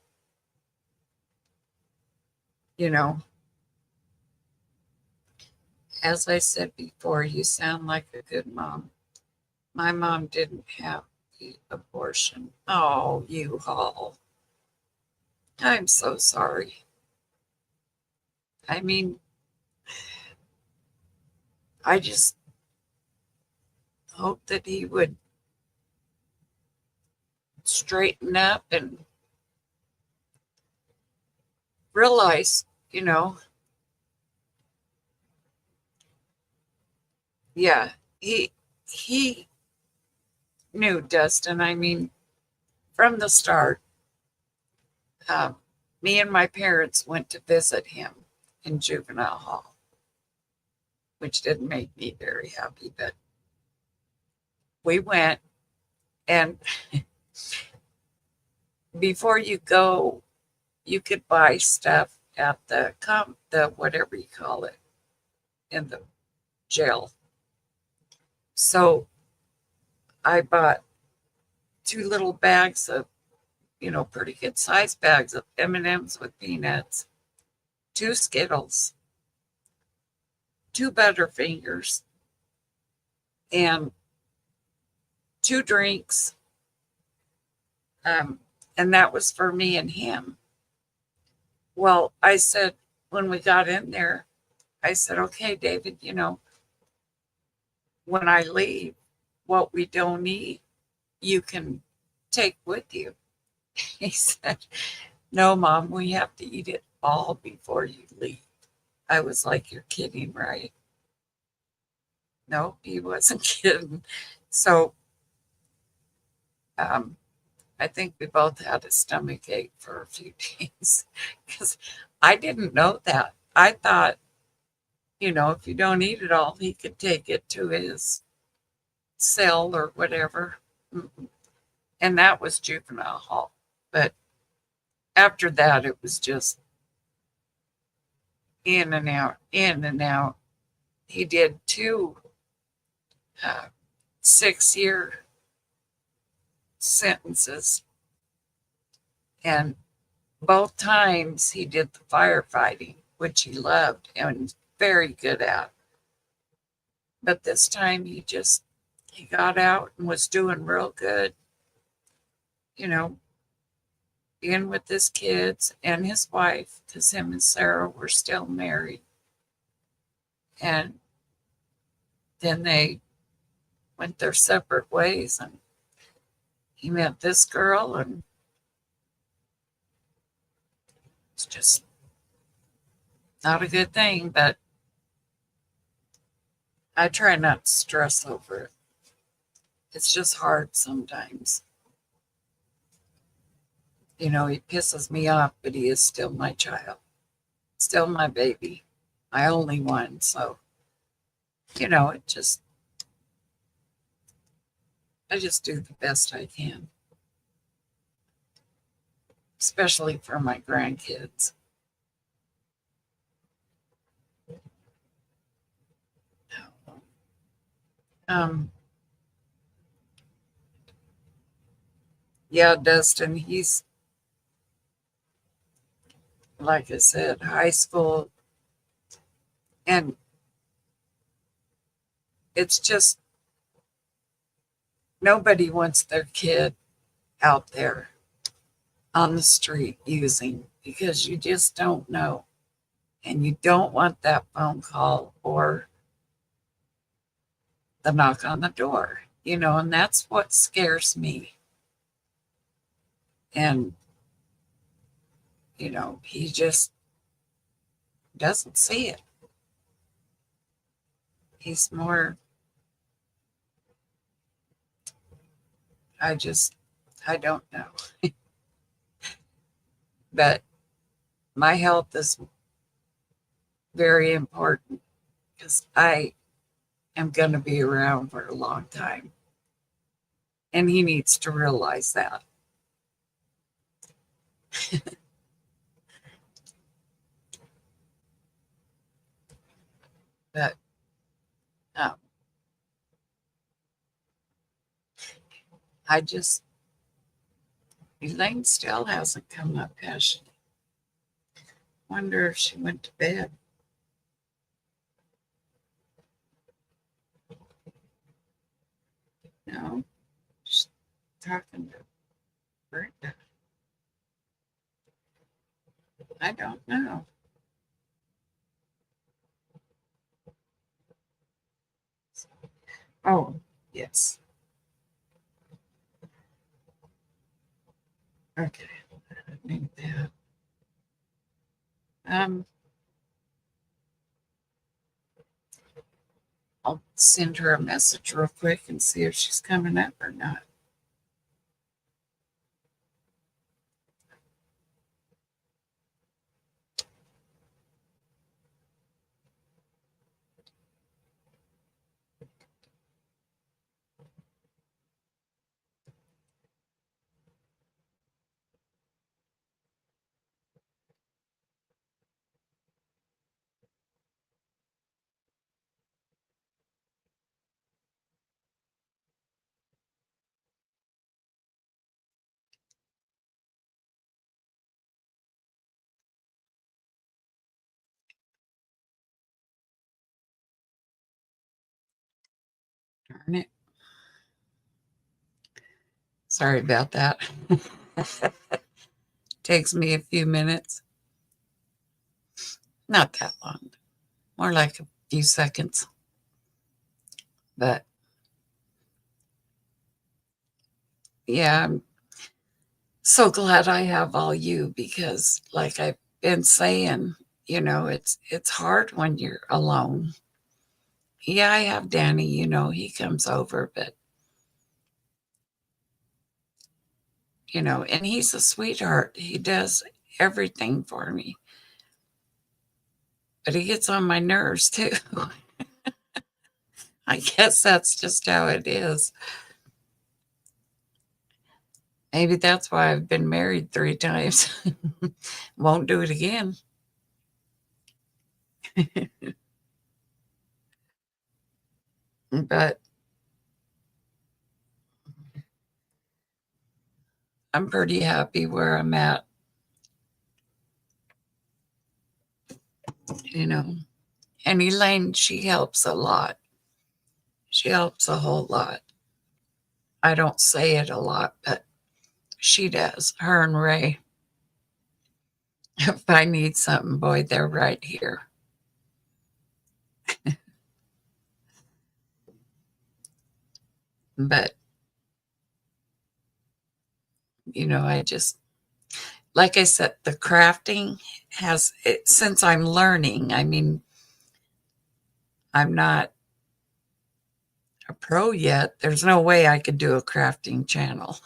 As I said before, you sound like a good mom. My mom didn't have the abortion. Oh, you all. I'm so sorry. I mean, I just hope that he would straighten up and realize, yeah, he knew Dustin. I mean, from the start, um, me and my parents went to visit him in juvenile hall, which didn't make me very happy, but we went. And before you go, you could buy stuff at the whatever you call it in the jail. So I bought two little bags of, pretty good sized bags of M&Ms with peanuts, two Skittles, two Butterfingers, and two drinks. And that was for me and him. Well, I said, when we got in there, I said, okay, David, when I leave, what we don't eat, you can take with you. He said, no, Mom, we have to eat it all before you leave. I was like, you're kidding, right? No, he wasn't kidding. So I think we both had a stomach ache for a few days because I didn't know that. I thought, if you don't eat it all, he could take it to his cell or whatever. And that was juvenile hall. But after that, it was just in and out, in and out. He did two 6-year sentences. And both times he did the firefighting, which he loved and very good at. But this time he got out and was doing real good, being with his kids and his wife, because him and Sarah were still married. And then they went their separate ways, and he met this girl, and it's just not a good thing, but I try not to stress over it. It's just hard sometimes. He pisses me off, but he is still my child, still my baby, my only one. So, I just do the best I can, especially for my grandkids. Yeah, Dustin, he's, like I said, high school, and it's just nobody wants their kid out there on the street using, because you just don't know. And you don't want that phone call or the knock on the door, and that's what scares me. And, he just doesn't see it. He's more, I don't know. But my health is very important because I am going to be around for a long time. And he needs to realize that. But um, Elaine still hasn't come up, has she? Wonder if she went to bed. No, she's talking to Brenda. I don't know. Oh, yes. Okay. I need that. I'll send her a message real quick and see if she's coming up or not. Darn it. Sorry about that. Takes me a few minutes. Not that long. More like a few seconds. But yeah, I'm so glad I have all you because like I've been saying, it's hard when you're alone. Yeah, I have Danny, he comes over, but and he's a sweetheart. He does everything for me. But he gets on my nerves too. I guess that's just how it is. Maybe that's why I've been married 3 times. Won't do it again. But I'm pretty happy where I'm at, you know. And Elaine, she helps a lot. She helps a whole lot. I don't say it a lot, but she does. Her and Ray. If I need something, boy, they're right here. But, I just, like I said, the crafting since I'm learning, I mean, I'm not a pro yet. There's no way I could do a crafting channel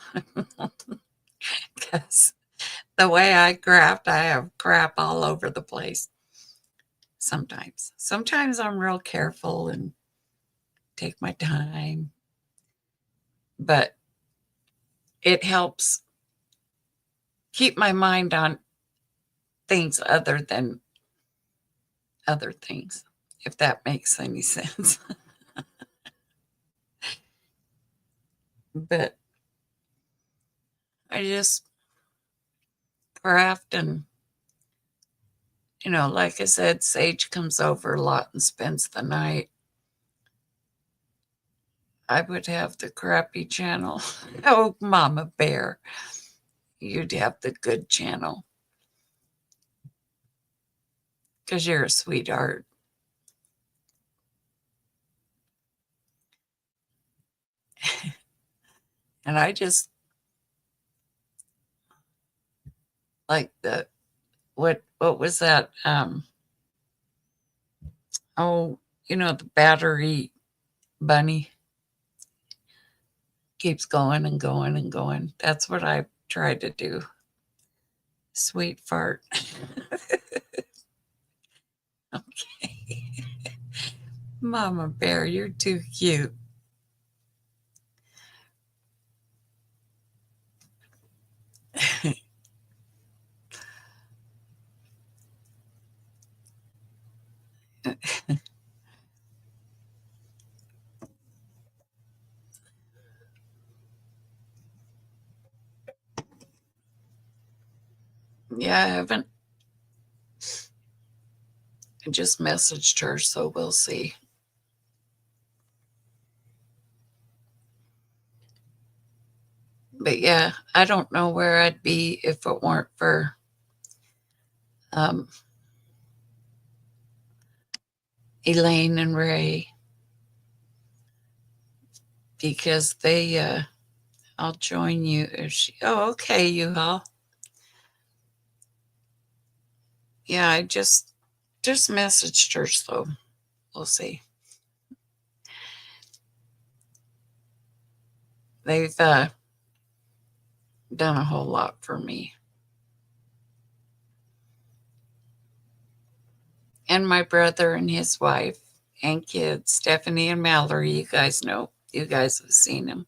because the way I craft, I have crap all over the place sometimes. Sometimes I'm real careful and take my time, but it helps keep my mind on things other than other things, if that makes any sense. But I just craft and, like I said, Sage comes over a lot and spends the night. I would have the crappy channel. Oh, Mama Bear, you'd have the good channel because you're a sweetheart. And I just like what was that? Oh, the battery bunny keeps going and going and going. That's what I tried to do. Sweet fart. Okay. Mama Bear, you're too cute. Yeah, I haven't. I just messaged her, so we'll see. But yeah, I don't know where I'd be if it weren't for um, Elaine and Ray because I'll join you if she. Oh, okay, you all. Yeah, I just messaged her, so we'll see. They've done a whole lot for me. And my brother and his wife and kids, Stephanie and Mallory, you guys know, you guys have seen them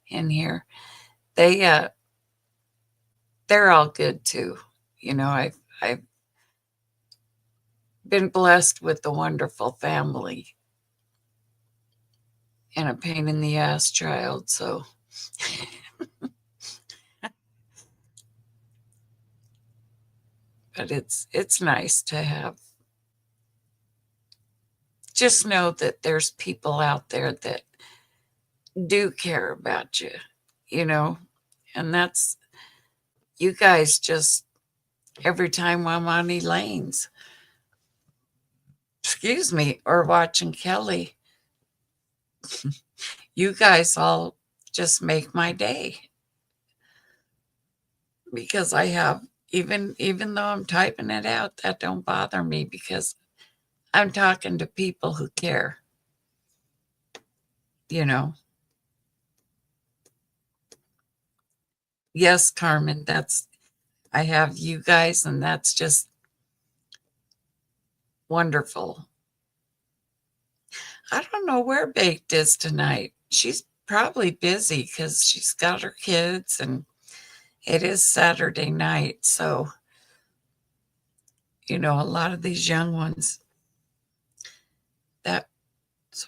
in here. They they're all good too. You know, I've been blessed with a wonderful family and a pain in the ass child, so but it's nice to have, just know that there's people out there that do care about you, you know, and that's, you guys just, every time I'm on Elaine's, excuse me, or watching Kelly, you guys all just make my day, because I have, even though I'm typing it out, that don't bother me because I'm talking to people who care, you know. Yes, Carmen, that's, I have you guys, and that's just wonderful. I don't know where Baked is tonight. She's probably busy because she's got her kids and it is Saturday night. So, you know, a lot of these young ones, that's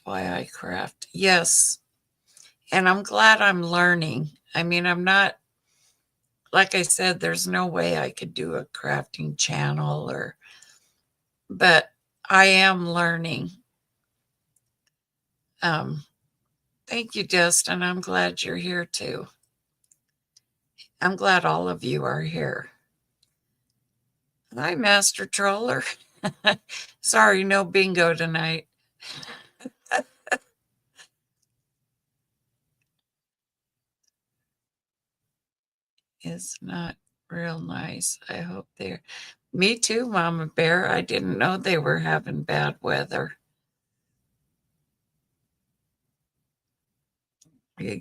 why I craft. Yes. And I'm glad I'm learning. I mean, I'm not, like I said, there's no way I could do a crafting channel or, but I am learning. Um, Thank you, Dustin. I'm glad you're here too. I'm glad all of you are here. Hi, Master Troller. Sorry, no bingo tonight. It's not real nice. I hope they're. Me too, Mama Bear. I didn't know they were having bad weather. I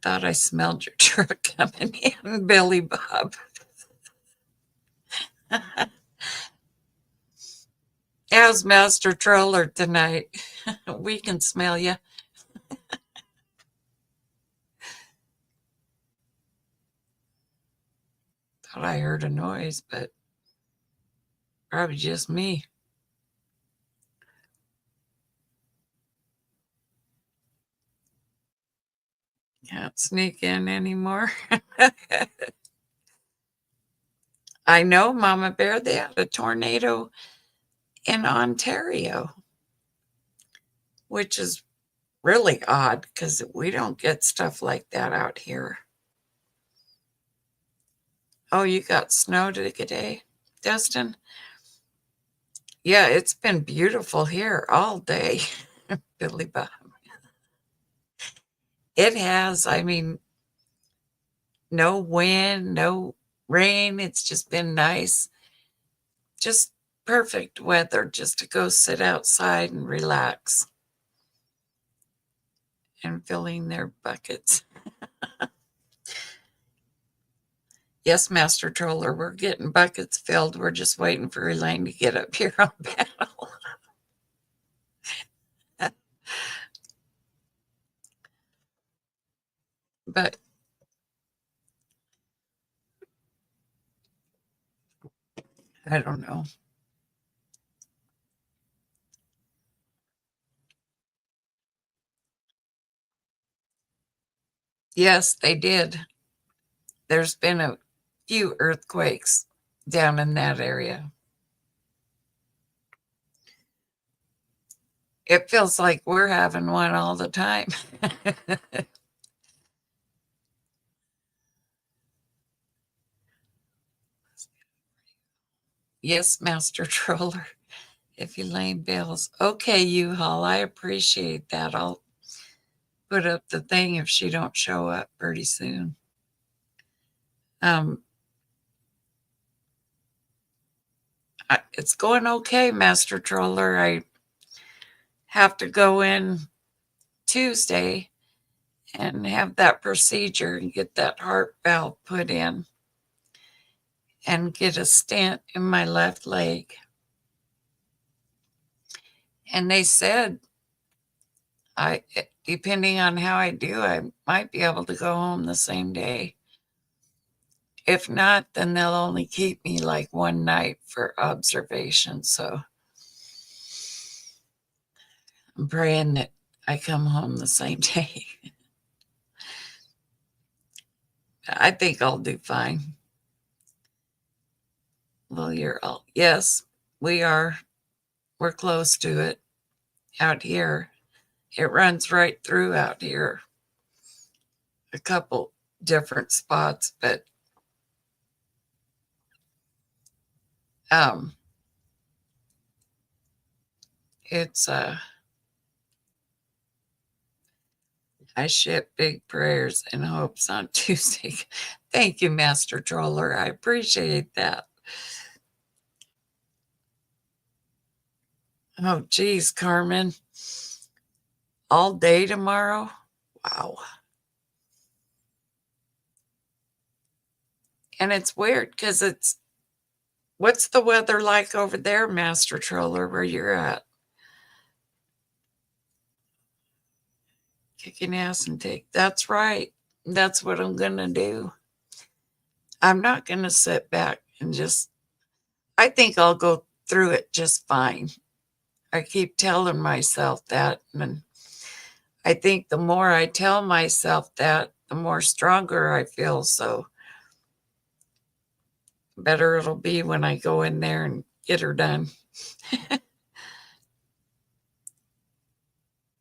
thought I smelled your truck coming in, Billy Bob. How's Master Troller tonight? We can smell you. Thought I heard a noise, but probably just me. Can't sneak in anymore. I know, Mama Bear, they had a tornado in Ontario, which is really odd because we don't get stuff like that out here. Oh, you got snow today, Dustin? Yeah, it's been beautiful here all day, Billy Bob. It has. I mean, no wind, no rain. It's just been nice. Just perfect weather just to go sit outside and relax and filling their buckets. Yes, Master Troller, we're getting buckets filled. We're just waiting for Elaine to get up here on panel. But I don't know. Yes, they did. There's been a few earthquakes down in that area. It feels like we're having one all the time. Yes, Master Troller. If Elaine bails. Okay, U-Haul, I appreciate that. I'll put up the thing if she don't show up pretty soon. Um, it's going okay, Master Troller. I have to go in Tuesday and have that procedure and get that heart valve put in and get a stent in my left leg. And they said, depending on how I do, I might be able to go home the same day. If not, then they'll only keep me like one night for observation. So I'm praying that I come home the same day. I think I'll do fine. Well, yes, we are. We're close to it out here. It runs right through out here. A couple different spots, but it's I ship big prayers and hopes on Tuesday. Thank you, Master Troller. I appreciate that. Oh, geez, Carmen. All day tomorrow? Wow. And it's weird because what's the weather like over there, Master Troller, where you're at? Kicking ass and that's right. That's what I'm going to do. I'm not going to sit back and I think I'll go through it just fine. I keep telling myself that. And I think the more I tell myself that, the more stronger I feel. So better it'll be when I go in there and get her done.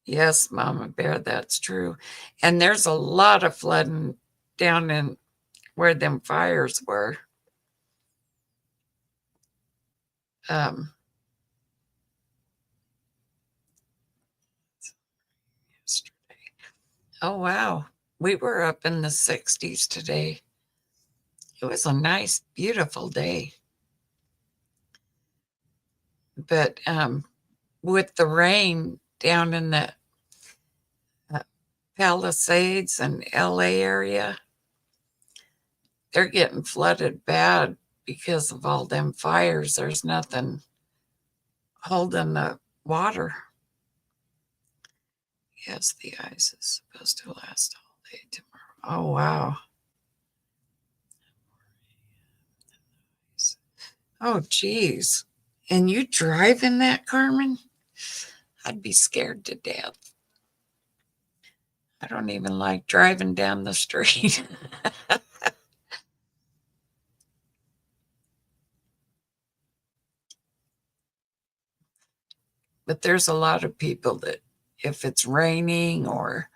Yes, Mama Bear, that's true. And there's a lot of flooding down in where them fires were. Yesterday. Oh, wow. We were up in the 60s today. It was a nice, beautiful day. But with the rain down in the Palisades and LA area, they're getting flooded bad because of all them fires. There's nothing holding the water. Yes, the ice is supposed to last all day tomorrow. Oh, wow. Oh, geez. And you driving that, Carmen? I'd be scared to death. I don't even like driving down the street. But there's a lot of people that if it's raining or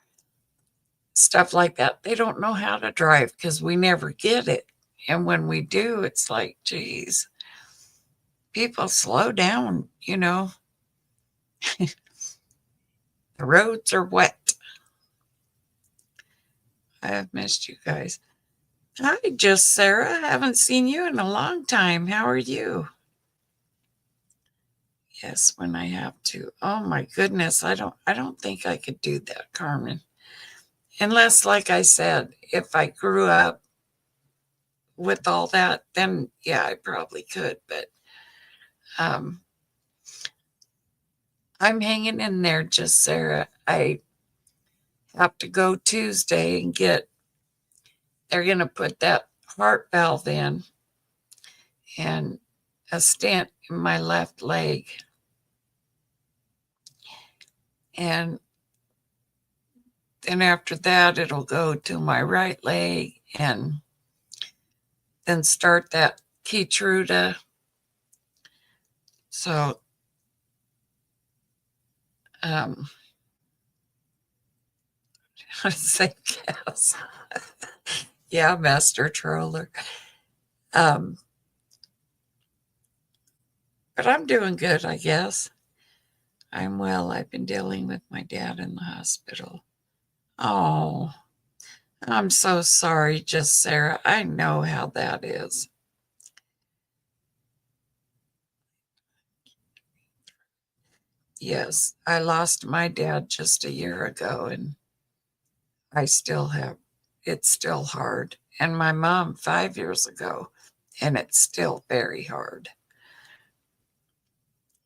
stuff like that, they don't know how to drive because we never get it. And when we do, it's like, geez, people slow down, The roads are wet. I have missed you guys. Hi, just Sarah. Haven't seen you in a long time. How are you? Yes, when I have to. Oh my goodness, I don't think I could do that, Carmen. Unless, like I said, if I grew up with all that, then yeah, I probably could. But I'm hanging in there, just Sarah. I have to go Tuesday and they're going to put that heart valve in and a stent in my left leg. And then after that, it'll go to my right leg and then start that Keytruda. So, say yes. Yeah, Master Troller. But I'm doing good, I guess. I'm well. I've been dealing with my dad in the hospital. Oh, I'm so sorry, just Sarah. I know how that is. Yes, I lost my dad just a year ago, and I still have it's still hard. And my mom 5 years ago, and it's still very hard.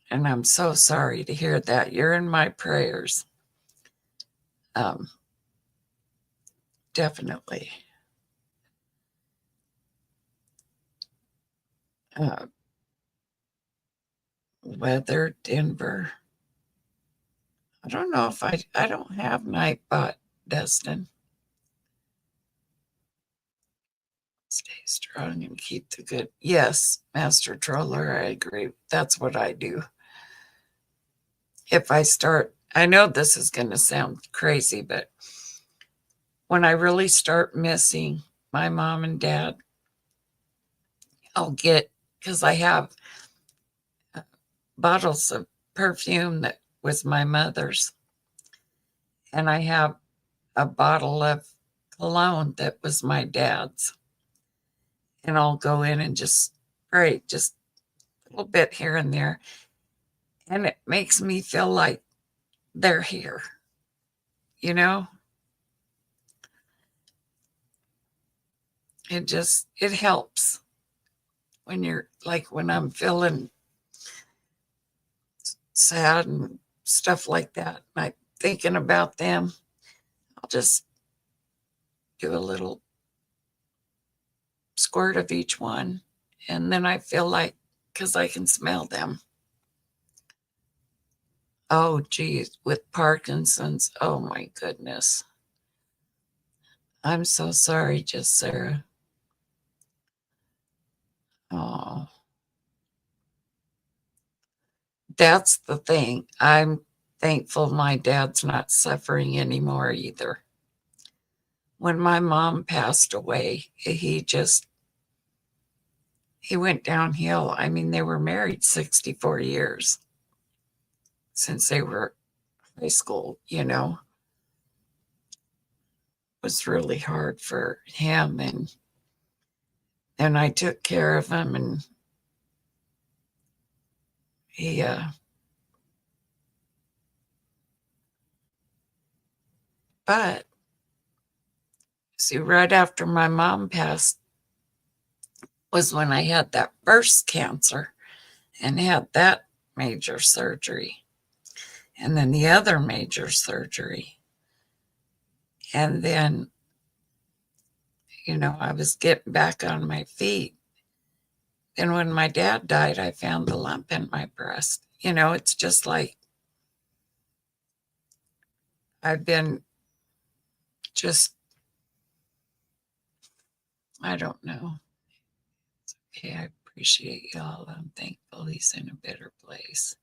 And I'm so sorry to hear that. You're in my prayers. Um, definitely. Uh, weather, Denver. I don't know if I don't have Nightbot, Destin. Stay strong and keep the good. Yes, Master Troller, I agree. That's what I do. If I start, I know this is going to sound crazy, but when I really start missing my mom and dad, I'll get, because I have uh, bottles of perfume that was my mother's, and I have a bottle of cologne that was my dad's. And I'll go in and just spray just a little bit here and there. And it makes me feel like they're here, you know? It helps when you're like when I'm feeling sad and stuff like that. And I'm thinking about them. I'll just do a little squirt of each one. And then I feel like, because I can smell them. Oh, geez, with Parkinson's. Oh, my goodness. I'm so sorry, just Sarah. Oh, that's the thing. I'm thankful my dad's not suffering anymore either. When my mom passed away, he went downhill. I mean, they were married 64 years since they were high school, you know. It was really hard for him, and I took care of him, and he but see, right after my mom passed was when I had that first cancer and had that major surgery, and then the other major surgery. And then, I was getting back on my feet. And when my dad died, I found the lump in my breast. It's just like I've been just, I don't know. Okay, I appreciate y'all. I'm thankful he's in a better place.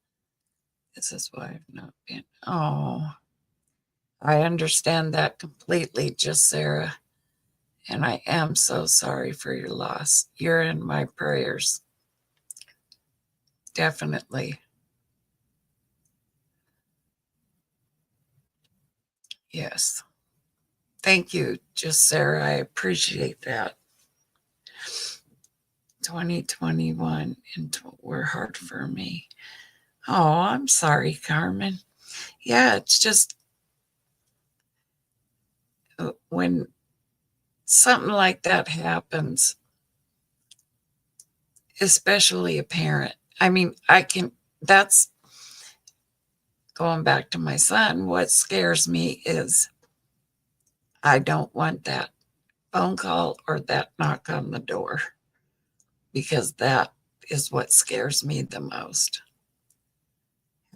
This is why I've not been. Oh, I understand that completely, just Sarah. And I am so sorry for your loss. You're in my prayers. Definitely. Yes. Thank you, just Sarah. I appreciate that. 2021 and were hard for me. Oh, I'm sorry, Carmen. Yeah, it's just when something like that happens, especially a parent. I mean, that's going back to my son. What scares me is I don't want that phone call or that knock on the door because that is what scares me the most.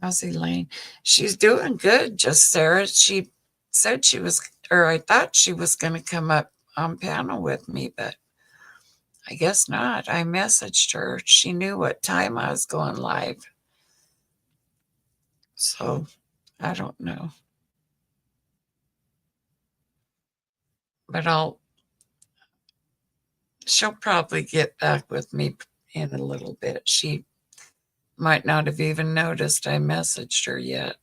How's Elaine? She's doing good, just Sarah. She said she was, or I thought she was going to come up on panel with me, but I guess not. I messaged her. She knew what time I was going live. So I don't know. But she'll probably get back with me in a little bit. She might not have even noticed I messaged her yet.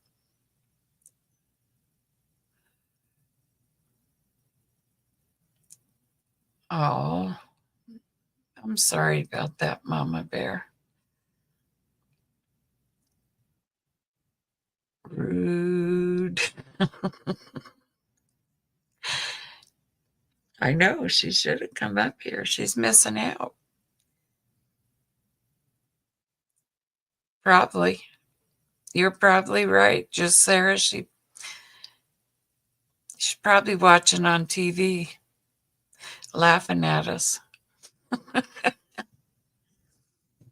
Oh, I'm sorry about that, Mama Bear. Rude. I know, she should have come up here. She's missing out. Probably. You're probably right. Just Sarah, she's probably watching on TV, laughing at us.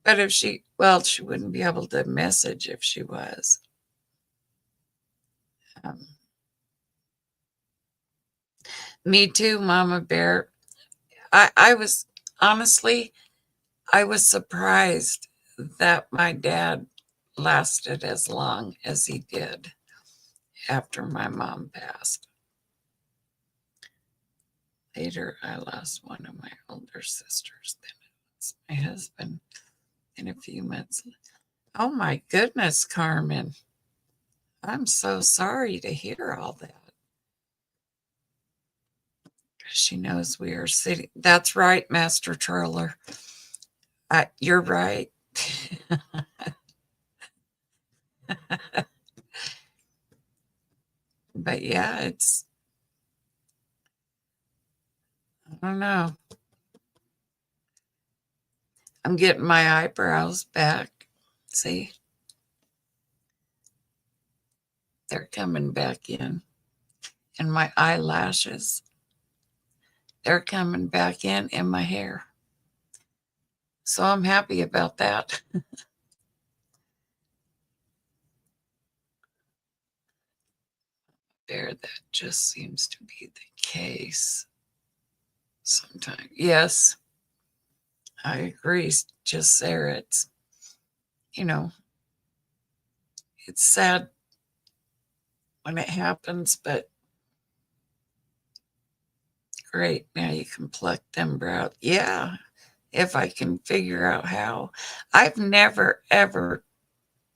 But if she wouldn't be able to message if she was. Um, Me too, Mama Bear. I was honestly, I was surprised that my dad lasted as long as he did after my mom passed. Later, I lost one of my older sisters. Then it was my husband in a few months. Oh my goodness, Carmen. I'm so sorry to hear all that. She knows we are sitting. That's right, Master Troller. You're right. But yeah, I don't know. I'm getting my eyebrows back. See, they're coming back in. And my eyelashes, they're coming back in my hair. So I'm happy about that. There, that just seems to be the case sometimes. Yes, I agree. Just Sarah, you know, it's sad when it happens, but great. Now you can pluck them brows. Yeah, if I can figure out how. I've never, ever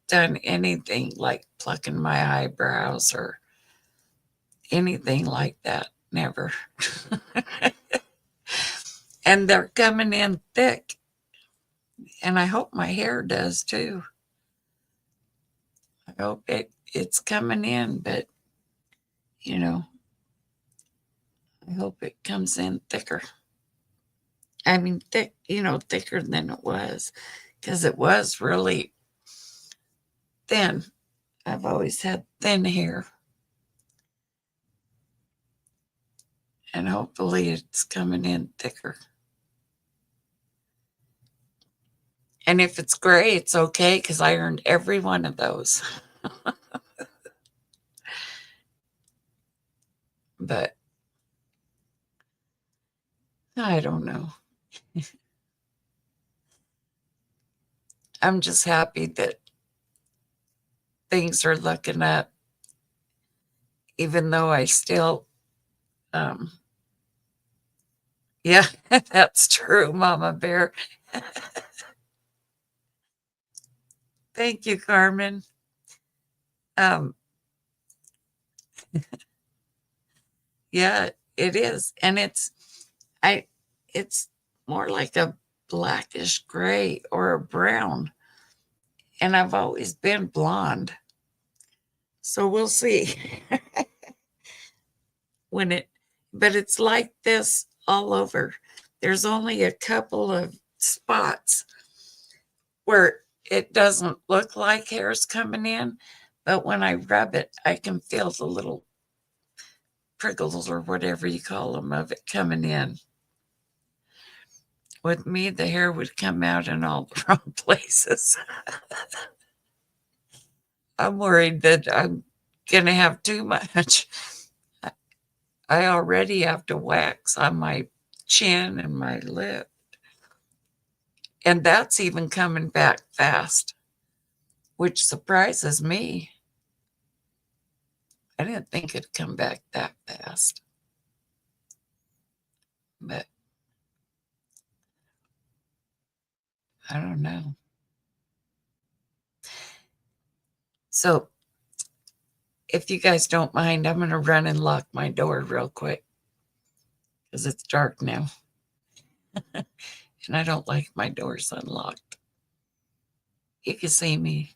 done anything like plucking my eyebrows or anything like that. Never. And they're coming in thick. And I hope my hair does too. I hope it's coming in, but you know, I hope it comes in thicker. I mean, thick, thicker than it was, because it was really thin. I've always had thin hair, and hopefully it's coming in thicker. And if it's gray, it's okay because I earned every one of those. But I don't know. I'm just happy that things are looking up, even though I still, um, yeah, that's true, Mama Bear. Thank you, Carmen. Um, yeah, it is, and I, it's more like a blackish gray or a brown, and I've always been blonde, so we'll see when but it's like this all over. There's only a couple of spots where it doesn't look like hair's coming in, but when I rub it, I can feel the little prickles or whatever you call them of it coming in. With me, the hair would come out in all the wrong places. I'm worried that I'm going to have too much. I already have to wax on my chin and my lip. And that's even coming back fast, which surprises me. I didn't think it'd come back that fast. But I don't know. So if you guys don't mind, I'm going to run and lock my door real quick because it's dark now. And I don't like my doors unlocked. You can see me.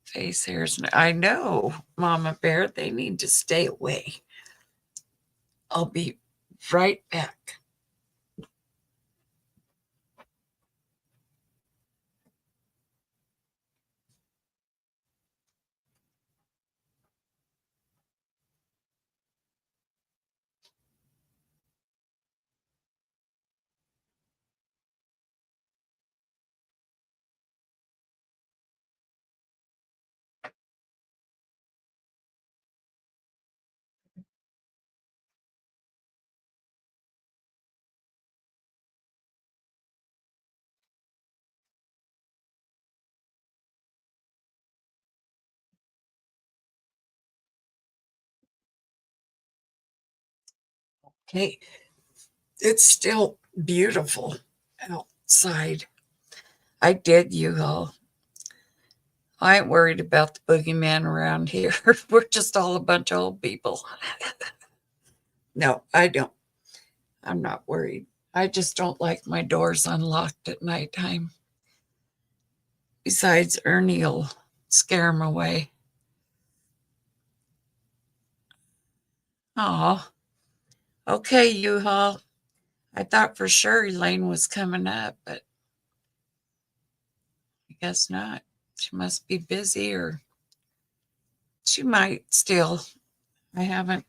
face hairs. I know, Mama Bear, they need to stay away. I'll be right back. Okay, it's still beautiful outside. I did, you all. I ain't worried about the boogeyman around here. We're just all a bunch of old people. No, I don't. I'm not worried. I just don't like my doors unlocked at nighttime. Besides, Ernie'll scare him away. Aw. Okay, U-Haul. I thought for sure Elaine was coming up, but I guess not. She must be busy, or she might still. I haven't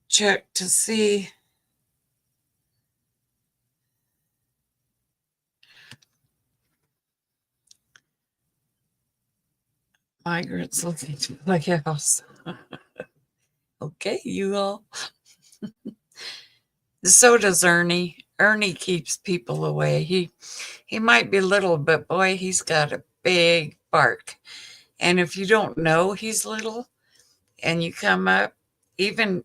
checked to see. Migrants looking to the house. Okay, you all. So does Ernie. Ernie keeps people away. He might be little, but boy, he's got a big bark. And if you don't know he's little and you come up, even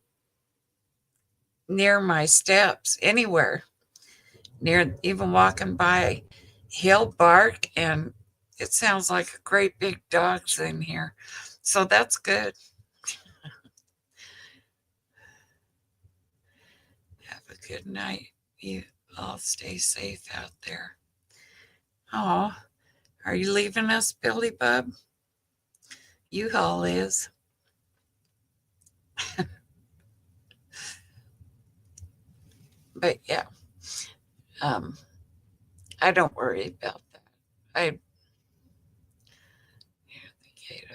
near my steps, anywhere, near even walking by, he'll bark, and it sounds like a great big dog's in here. So that's good. Have a good night. You all stay safe out there. Oh, are you leaving us, Billy Bub? U-Haul is. But yeah, um, I don't worry about that. I hear the gate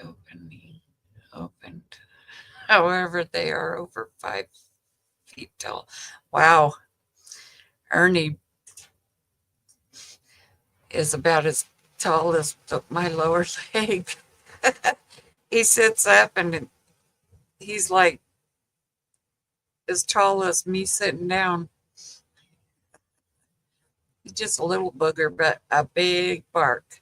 opened. However, they are over 5 feet tall. Wow, Ernie is about as tall as my lower leg. He sits up and he's like as tall as me sitting down. He's just a little booger, but a big bark.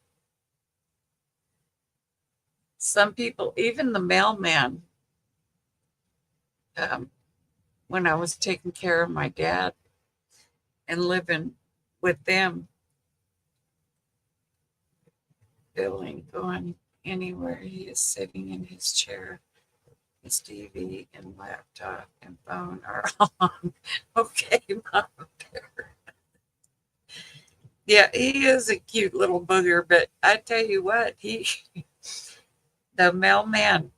Some people, even the mailman, um, when I was taking care of my dad and living with them, Bill ain't going anywhere. He is sitting in his chair. His TV and laptop and phone are on. Okay, Mama Bear. Yeah, he is a cute little booger, but I tell you what, the mailman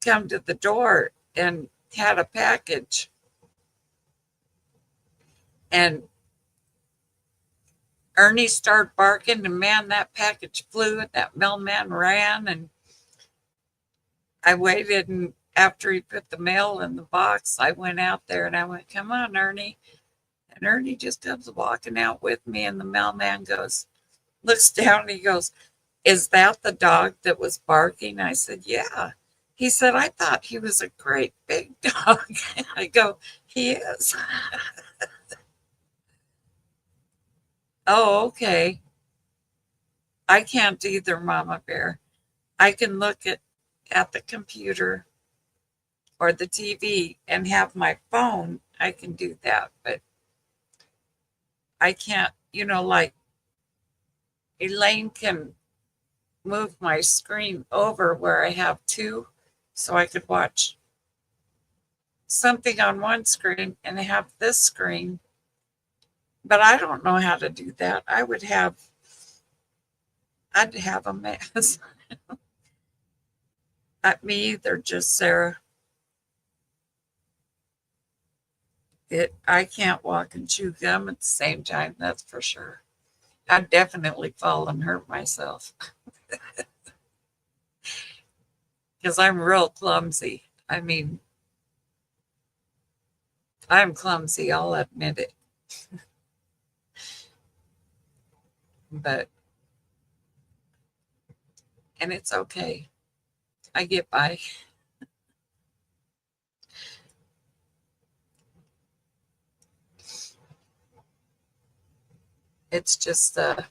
come to the door and had a package, and Ernie started barking, and man, that package flew, and that mailman ran, and I waited, and after he put the mail in the box, I went out there and I went, "Come on, Ernie." And Ernie just comes walking out with me, and the mailman looks down, and he goes, "Is that the dog that was barking?" I said, "Yeah." He said, "I thought he was a great big dog." I go, "He is." Oh, okay. I can't either, Mama Bear. I can look at the computer or the TV and have my phone. I can do that, but I can't, like Elaine can move my screen over where I have two, so I could watch something on one screen and have this screen. But I don't know how to do that. I would have I'd have a mess. Not me either, just Sarah. I can't walk and chew gum at the same time, that's for sure. I'd definitely fall and hurt myself because I'm real clumsy. I mean, I'm clumsy, I'll admit it. But, and it's okay. I get by. It's just, I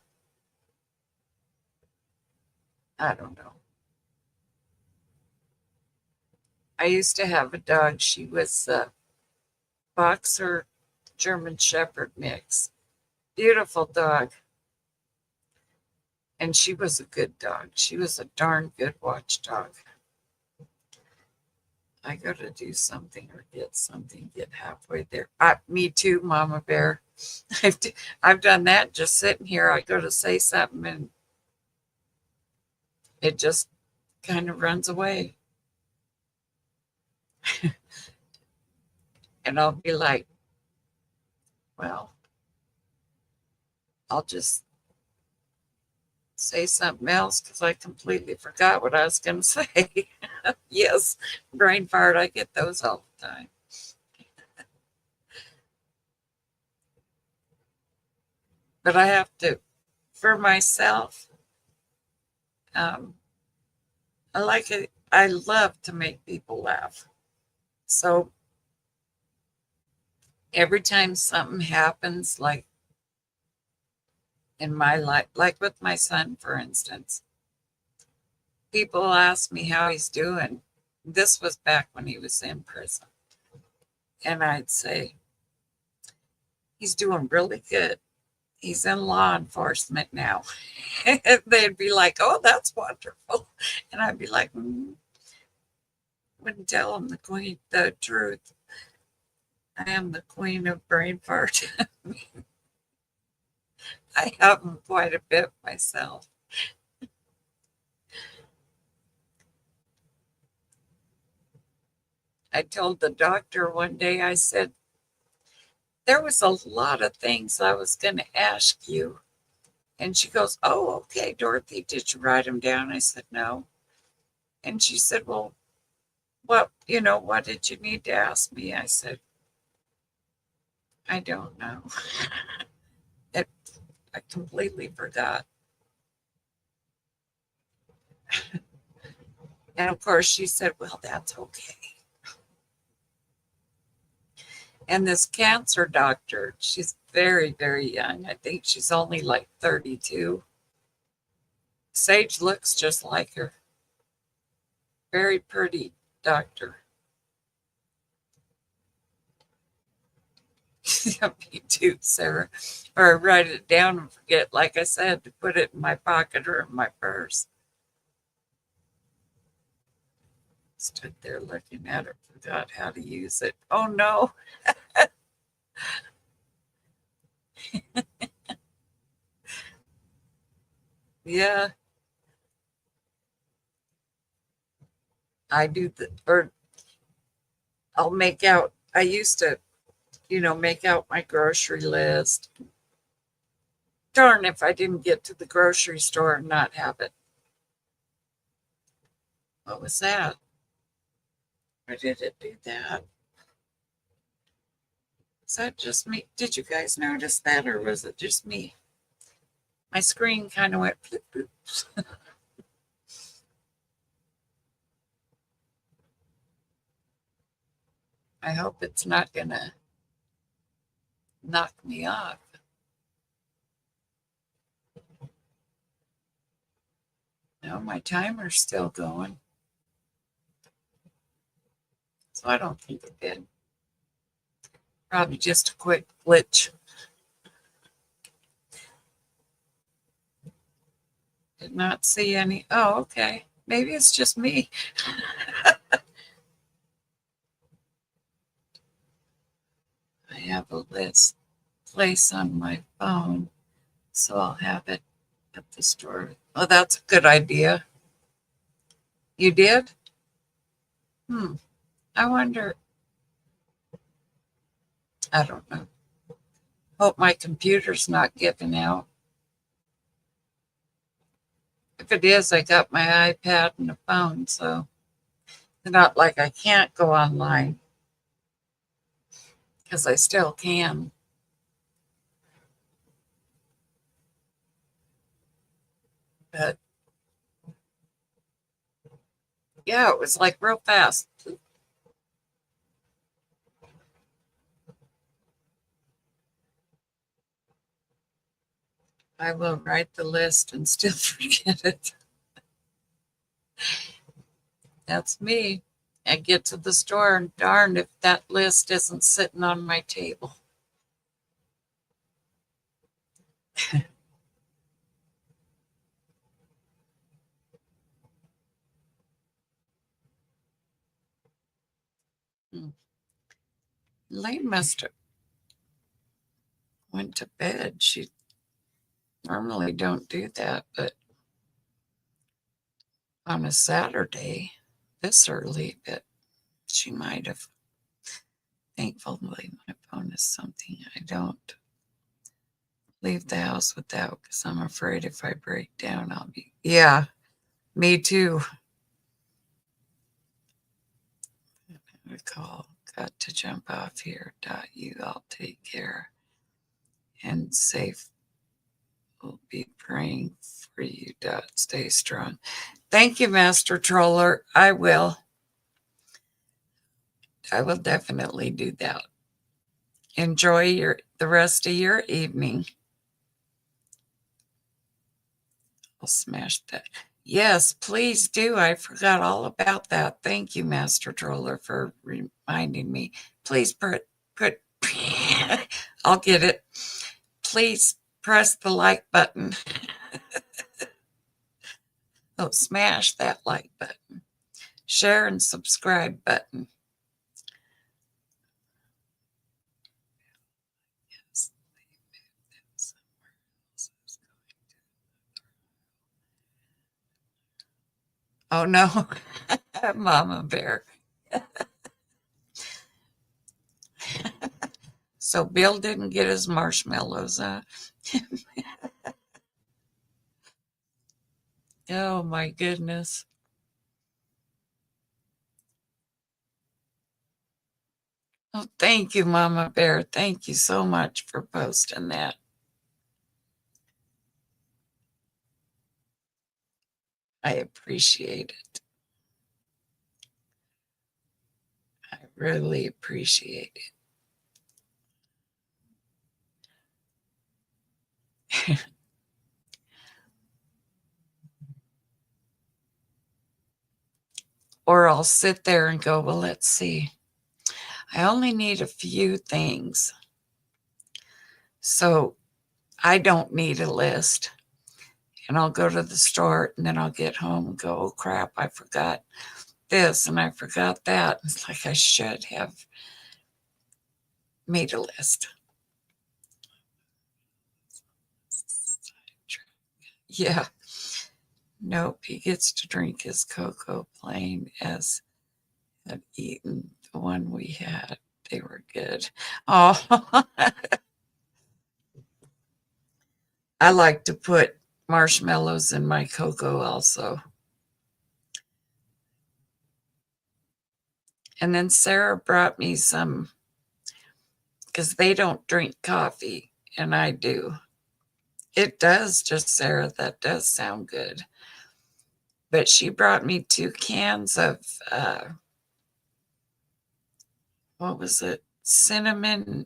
don't know. I used to have a dog. She was a boxer German Shepherd mix. Beautiful dog. And she was a good dog. She was a darn good watchdog. I got to do something or get something, get halfway there. Me too, Mama Bear. I've done that just sitting here. I go to say something and it just kind of runs away. And I'll be like, well, I'll just say something else because I completely forgot what I was going to say. Yes, brain fart. I get those all the time. But I have to, for myself, um, I like it. I love to make people laugh. So every time something happens, like in my life, like with my son, for instance, people ask me how he's doing. This was back when he was in prison. And I'd say, he's doing really good. He's in law enforcement now. They'd be like, oh, that's wonderful. And I'd be like, wouldn't tell him the truth. I am the queen of brain fart. I have them quite a bit myself. I told the doctor one day, I said, there was a lot of things I was going to ask you. And she goes, oh, okay, Dorothy, did you write them down? I said, no. And she said, well, what did you need to ask me? I said, I don't know. I completely forgot. And of course, she said, well, that's okay. And this cancer doctor, she's very, very young. I think she's only like 32. Sage looks just like her. Very pretty doctor. Me too, Sarah. Or I write it down and forget, like I said, to put it in my pocket or in my purse. Stood there looking at it, forgot how to use it. Oh no. Yeah, I do or I'll make out, I used to, make out my grocery list. Darn if I didn't get to the grocery store and not have it. What was that? Why did it do that? Is that just me? Did you guys notice that, or was it just me? My screen kind of went flip, bloop. I hope it's not going to knock me off. No, my timer's still going. So I don't think it did. Probably just a quick glitch. Did not see any. Oh, okay. Maybe it's just me. I have a place on my phone, so I'll have it at the store Well, that's a good idea. You did? Hmm. I wonder. I don't know. Hope my computer's not giving out. If it is, I got my iPad and a phone, so it's not like I can't go online because I still can. But yeah, it was like real fast. I will write the list and still forget it. That's me. I get to the store and darn if that list isn't sitting on my table. Hmm. Elaine must have went to bed. She normally don't do that, but on a Saturday this early, but she might have. Thankfully, my phone is something I don't leave the house without because I'm afraid if I break down, I'll be. Yeah, me too. Recall, got to jump off here. You all take care and safe. We'll be praying for you. Stay strong. Thank you, Master Troller. I will. I will definitely do that. Enjoy the rest of your evening. I'll smash that. Yes, please do. I forgot all about that. Thank you, Master Troller, for reminding me. Please put I'll get it. Please press the like button. Oh, smash that like button. Share and subscribe button. Yes. Oh no, Mama Bear. So Bill didn't get his marshmallows, huh? Oh my goodness. Oh, thank you, Mama Bear. Thank you so much for posting that. I appreciate it. I really appreciate it. Or I'll sit there and go, well, let's see. I only need a few things. So I don't need a list. And I'll go to the store and then I'll get home and go, oh crap, I forgot this and I forgot that. It's like I should have made a list. Yeah. Nope. He gets to drink his cocoa plain as had eaten the one we had. They were good. Oh, I like to put marshmallows in my cocoa also. And then Sarah brought me some because they don't drink coffee and I do. It does, just Sarah, that does sound good. But she brought me 2 cans of, what was it? Cinnamon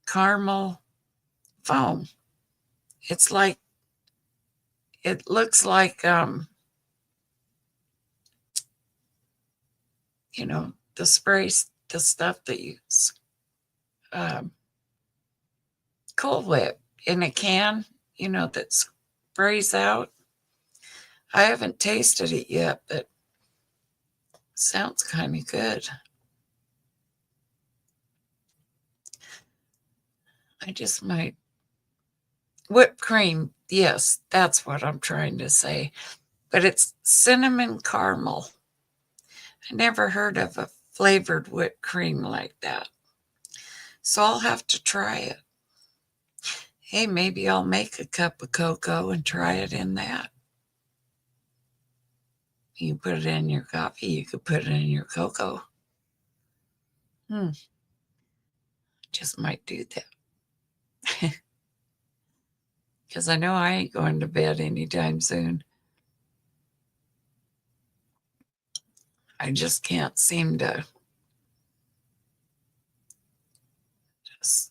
caramel foam. It's like, it looks like, the sprays, the stuff that you um, Cool Whip in a can, that sprays out. I haven't tasted it yet, but sounds kind of good. I just might. Whipped cream. Yes, that's what I'm trying to say. But it's cinnamon caramel. I never heard of a flavored whipped cream like that. So I'll have to try it. Hey, maybe I'll make a cup of cocoa and try it in that. You put it in your coffee, you could put it in your cocoa. Just might do that. Because I know I ain't going to bed anytime soon. I just can't seem to.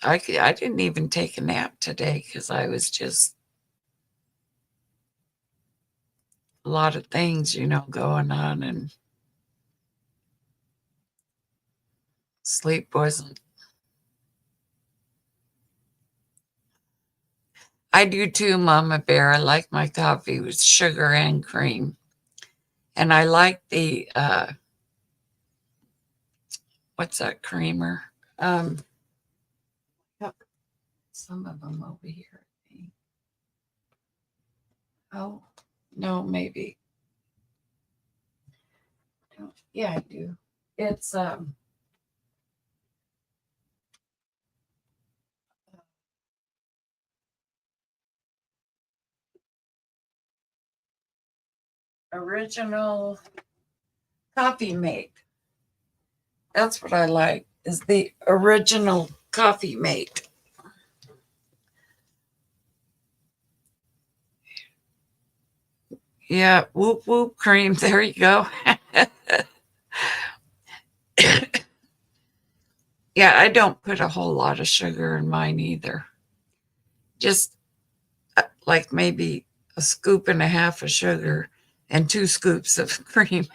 I didn't even take a nap today because I was just a lot of things, going on, and sleep wasn't. I do too, Mama Bear. I like my coffee with sugar and cream. And I like the, what's that creamer? Yep, some of them over here. Oh, no, maybe. Yeah, I do. It's, original coffee mate. That's what I like, is the original coffee mate. Yeah, whoop whoop cream. There you go. Yeah, I don't put a whole lot of sugar in mine either. Just like maybe a scoop and a half of sugar and 2 scoops of cream.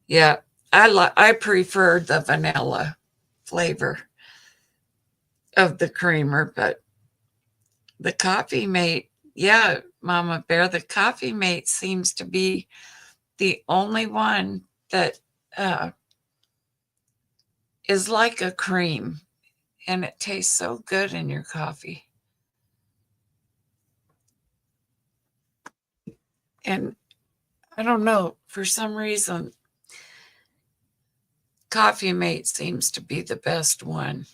Yeah, I prefer the vanilla flavor of the creamer, but the coffee mate, yeah, Mama Bear, the coffee mate seems to be the only one that uh, is like a cream, and it tastes so good in your coffee. And I don't know, for some reason, Coffee Mate seems to be the best one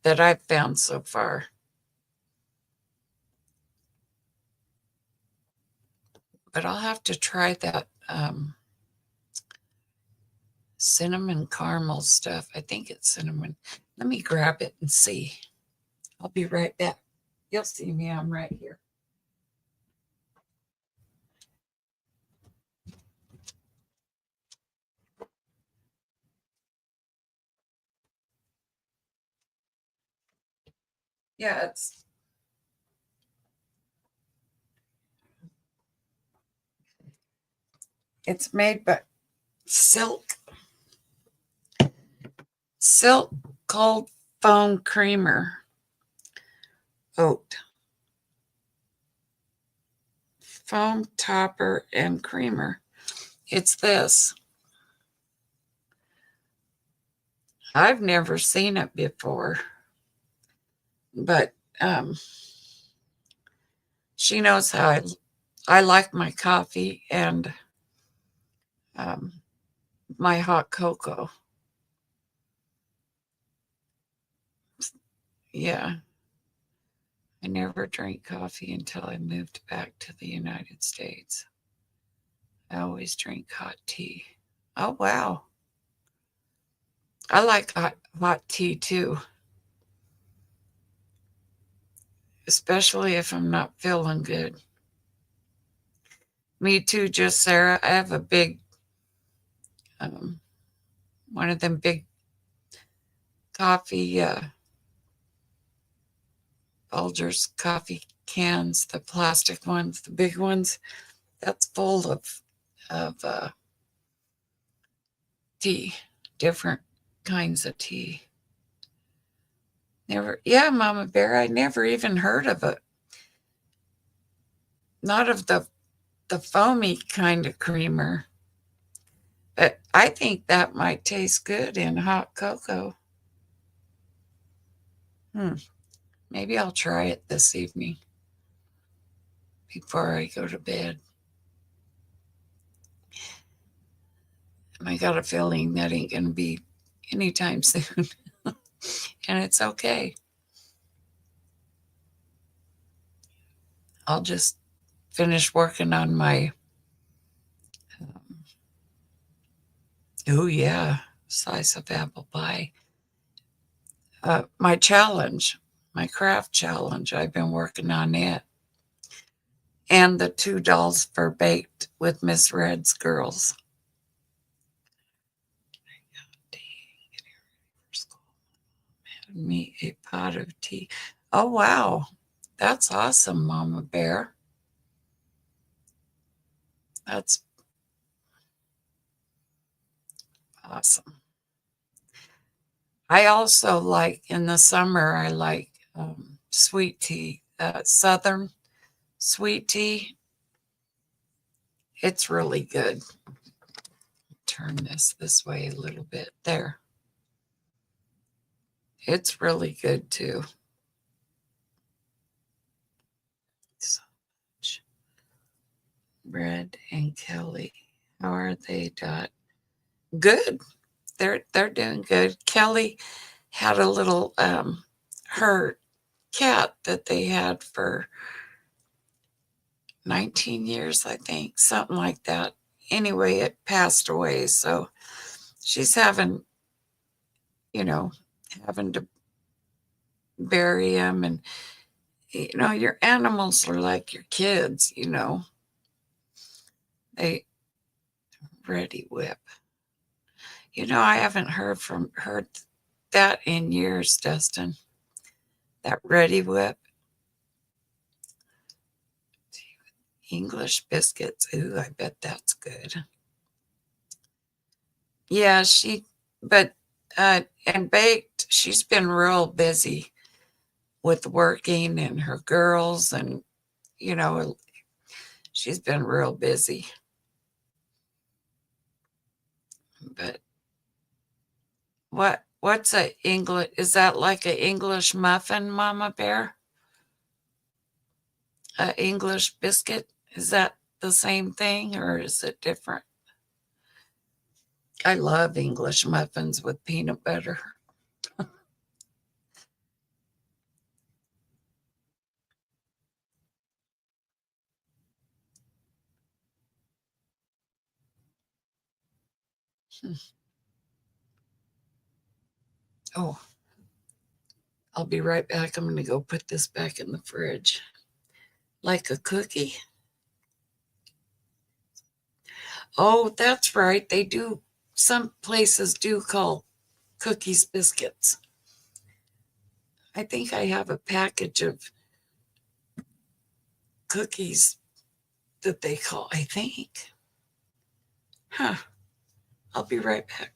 that I've found so far. But I'll have to try that cinnamon caramel stuff. I think it's cinnamon. Let me grab it and see. I'll be right back. You'll see me. I'm right here. Yeah, it's made by Silk Cold Foam Creamer Oat Foam Topper and Creamer. It's this. I've never seen it before, but she knows how I like my coffee and um, my hot cocoa. Yeah, I never drank coffee until I moved back to the United States. I always drink hot tea. Oh, wow. I like hot tea too, especially if I'm not feeling good. Me too, just Sarah. I have a big, um, one of them big coffee, Folgers coffee cans, the plastic ones, the big ones. That's full of tea, different kinds of tea. Never, yeah, Mama Bear. I never even heard of it. Not of the foamy kind of creamer, I think that might taste good in hot cocoa. Hmm. Maybe I'll try it this evening before I go to bed. And I got a feeling that ain't going to be anytime soon. And it's okay. I'll just finish working on my, oh, yeah, slice of apple pie. My challenge, my craft challenge, I've been working on it. And the 2 dolls for baked with Miss Red's girls. Me a pot of tea. Oh, wow. That's awesome, Mama Bear. That's awesome. I also like in the summer, I like sweet tea, Southern sweet tea. It's really good. Turn this way a little bit. There. It's really good too. So much. Red and Kelly. How are they, Dot? Good. They're doing good. Kelly had a little her cat that they had for 19 years, I think, something like that. Anyway, it passed away, so she's having, you know, having to bury him. And your animals are like your kids. They Ready Whip. I haven't heard that in years, Dustin. That Ready Whip. English biscuits. Ooh, I bet that's good. Yeah, but and baked, she's been real busy with working and her girls, and you know she's been real busy. But what's a English, is that like a English muffin, Mama Bear? A English biscuit, is that the same thing or is it different? I love English muffins with peanut butter. Oh, I'll be right back. I'm going to go put this back in the fridge. Like a cookie? Oh, that's right. They do. Some places do call cookies biscuits. I think I have a package of cookies that they call, I think. Huh. I'll be right back.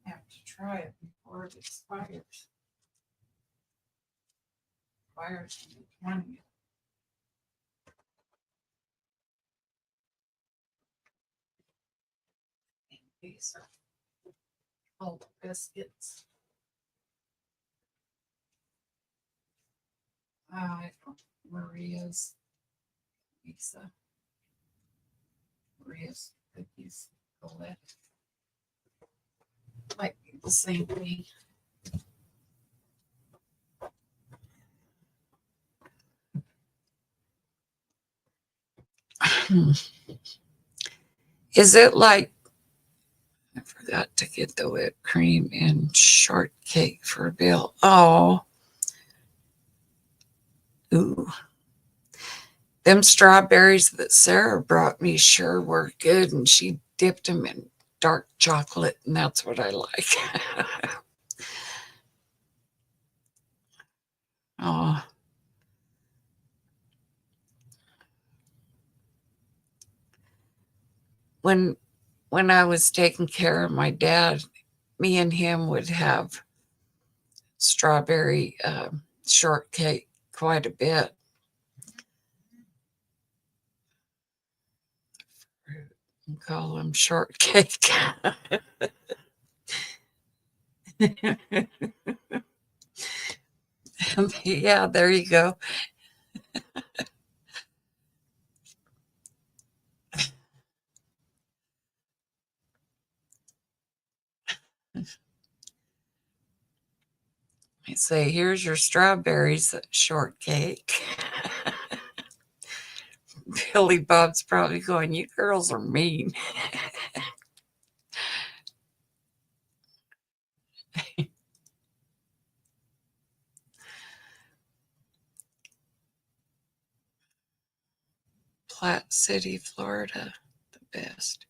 I have to try it before it expires. Expires on the 20th. These are all biscuits. Maria's pizza. Maria's cookies. Colette. Might be the same thing. Is it like, I forgot to get the whipped cream and shortcake for Bill. Oh, ooh. Them strawberries that Sarah brought me sure were good, and she dipped them in dark chocolate, and that's what I like. Oh, when I was taking care of my dad, me and him would have strawberry shortcake quite a bit. and call them shortcake. Yeah, there you go. I say, here's your strawberries shortcake. Billy Bob's probably going, you girls are mean. Platte City, Florida, the best.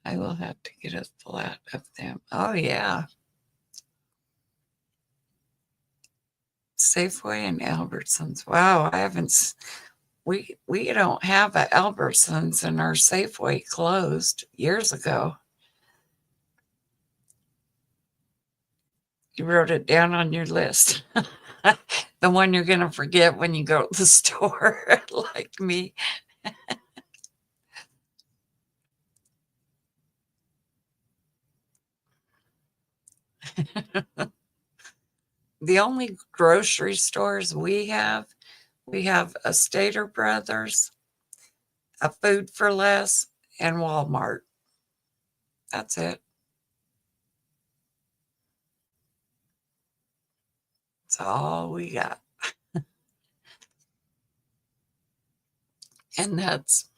I will have to get a flat of them. Oh, yeah. Safeway and Albertsons. Wow, I haven't. We don't have a Albertsons, and our Safeway closed years ago. You wrote it down on your list. The one you're going to forget when you go to the store, like me. The only grocery stores we have a Stater Brothers, a Food for Less, and Walmart. That's it. That's all we got. And that's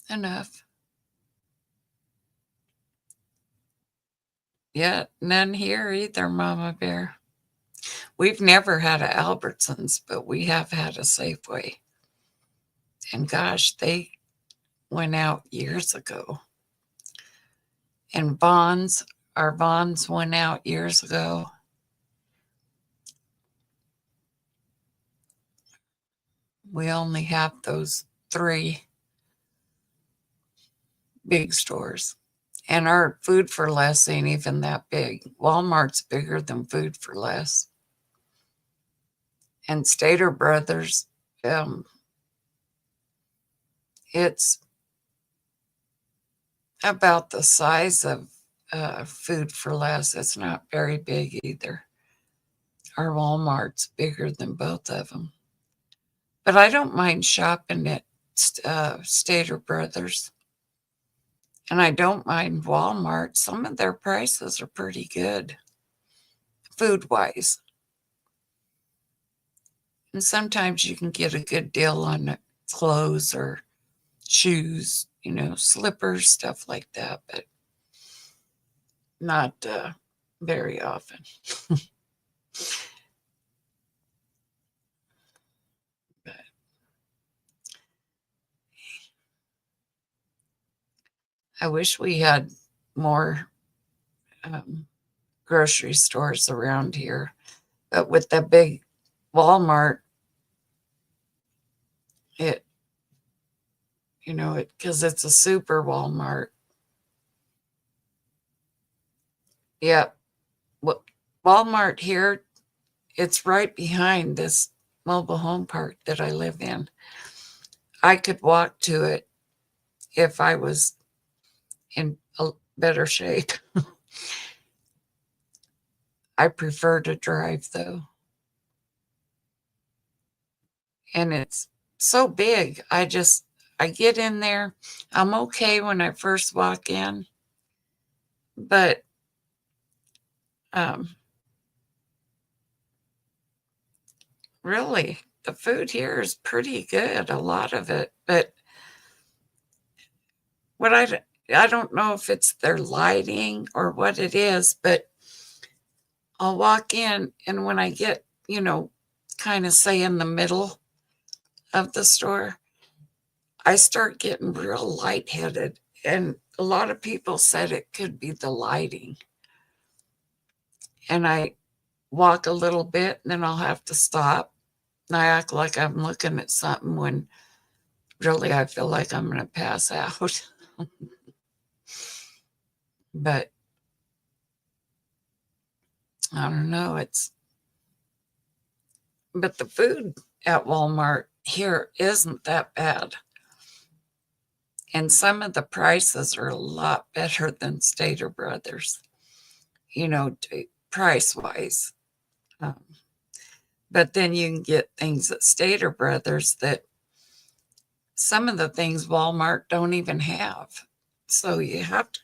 enough. Yeah, none here either, Mama Bear. We've never had a Albertsons, but we have had a Safeway. And gosh, they went out years ago. And Bonds, our Bonds went out years ago. We only have those three big stores. And our Food for Less ain't even that big. Walmart's bigger than Food for Less. And Stater Brothers, um, it's about the size of Food for Less. It's not very big either. Our Walmart's bigger than both of them. But I don't mind shopping at Stater Brothers. And I don't mind Walmart. Some of their prices are pretty good, food wise. And sometimes you can get a good deal on clothes or shoes, slippers, stuff like that, but not very often. But I wish we had more um, grocery stores around here. But with the big Walmart, it, because it's a super Walmart. Yep. Walmart here, it's right behind this mobile home park that I live in. I could walk to it if I was in a better shape. I prefer to drive though. And it's so big. I get in there. I'm okay when I first walk in, but um, really, the food here is pretty good, a lot of it. But what I don't know if it's their lighting or what it is, but I'll walk in, and when I get, kind of say in the middle of the store, I start getting real lightheaded. And a lot of people said it could be the lighting. And I walk a little bit, and then I'll have to stop. And I act like I'm looking at something when really I feel like I'm going to pass out. But I don't know. But the food at Walmart here isn't that bad. And some of the prices are a lot better than Stater Brothers, price wise. Um, but then you can get things at Stater Brothers that some of the things Walmart don't even have. So you have to,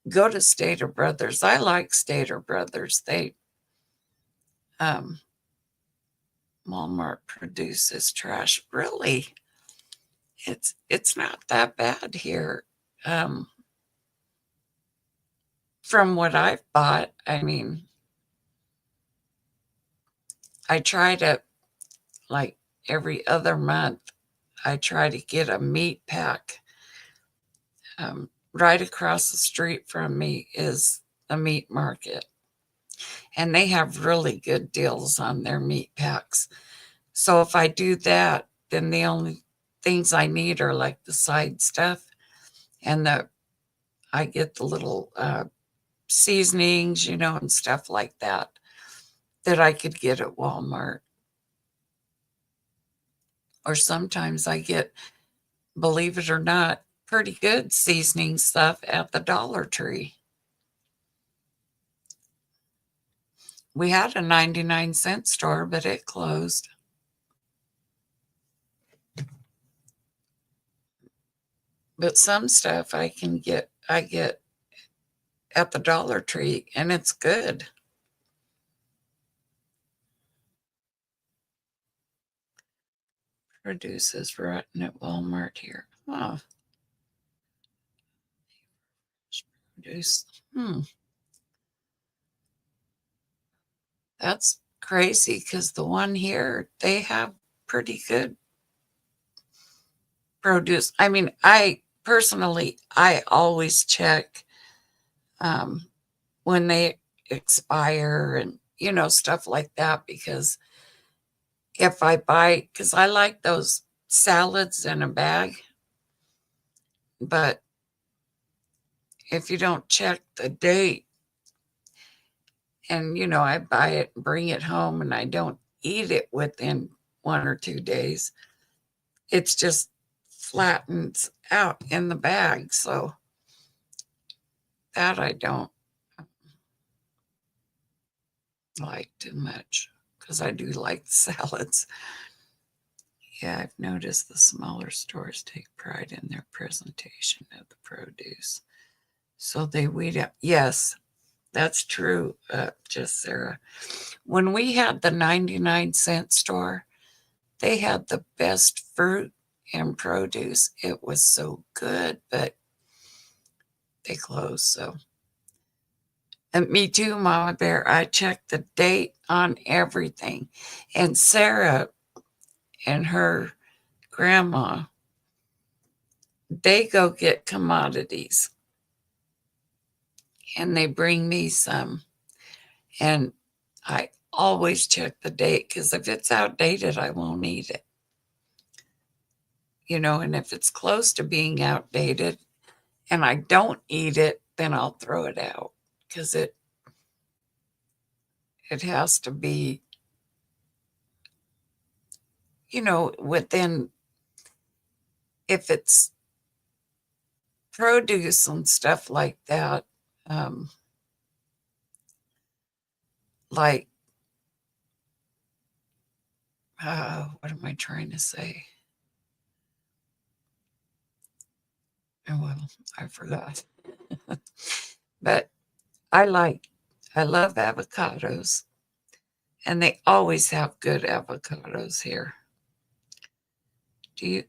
go to Stater Brothers. I like Stater Brothers. Um, Walmart produces trash. Really, it's not that bad here. Um, from what I've bought, I mean, I try to, like, every other month, I try to get a meat pack. Right across the street from me is a meat market, and they have really good deals on their meat packs. So if I do that, then the only things I need are like the side stuff, and I get the little seasonings, and stuff like that I could get at Walmart. Or sometimes I get, believe it or not, pretty good seasoning stuff at the Dollar Tree. We had a 99-cent store, but it closed. But some stuff I get at the Dollar Tree, and it's good. Produce is rotten at Walmart here. Oh, produce. That's crazy because the one here, they have pretty good produce. I mean, I always check um, when they expire and, stuff like that, because if I buy, because I like those salads in a bag, but if you don't check the date and, I buy it, bring it home, and I don't eat it within 1 or 2 days, it's just flattens out in the bag. So that I don't like too much because I do like the salads. Yeah, I've noticed the smaller stores take pride in their presentation of the produce. So they weed out. Yes, that's true, just Sarah. When we had the 99-cent store, they had the best fruit and produce. It was so good, but they closed. So, and me too, Mama Bear. I checked the date on everything. And Sarah and her grandma, they go get commodities and they bring me some. And I always check the date because if it's outdated, I won't eat it. And if it's close to being outdated and I don't eat it, then I'll throw it out because it has to be, within, if it's produce and stuff like that, um, like, what am I trying to say? Oh, well, I forgot. But I love avocados, and they always have good avocados here. Do you?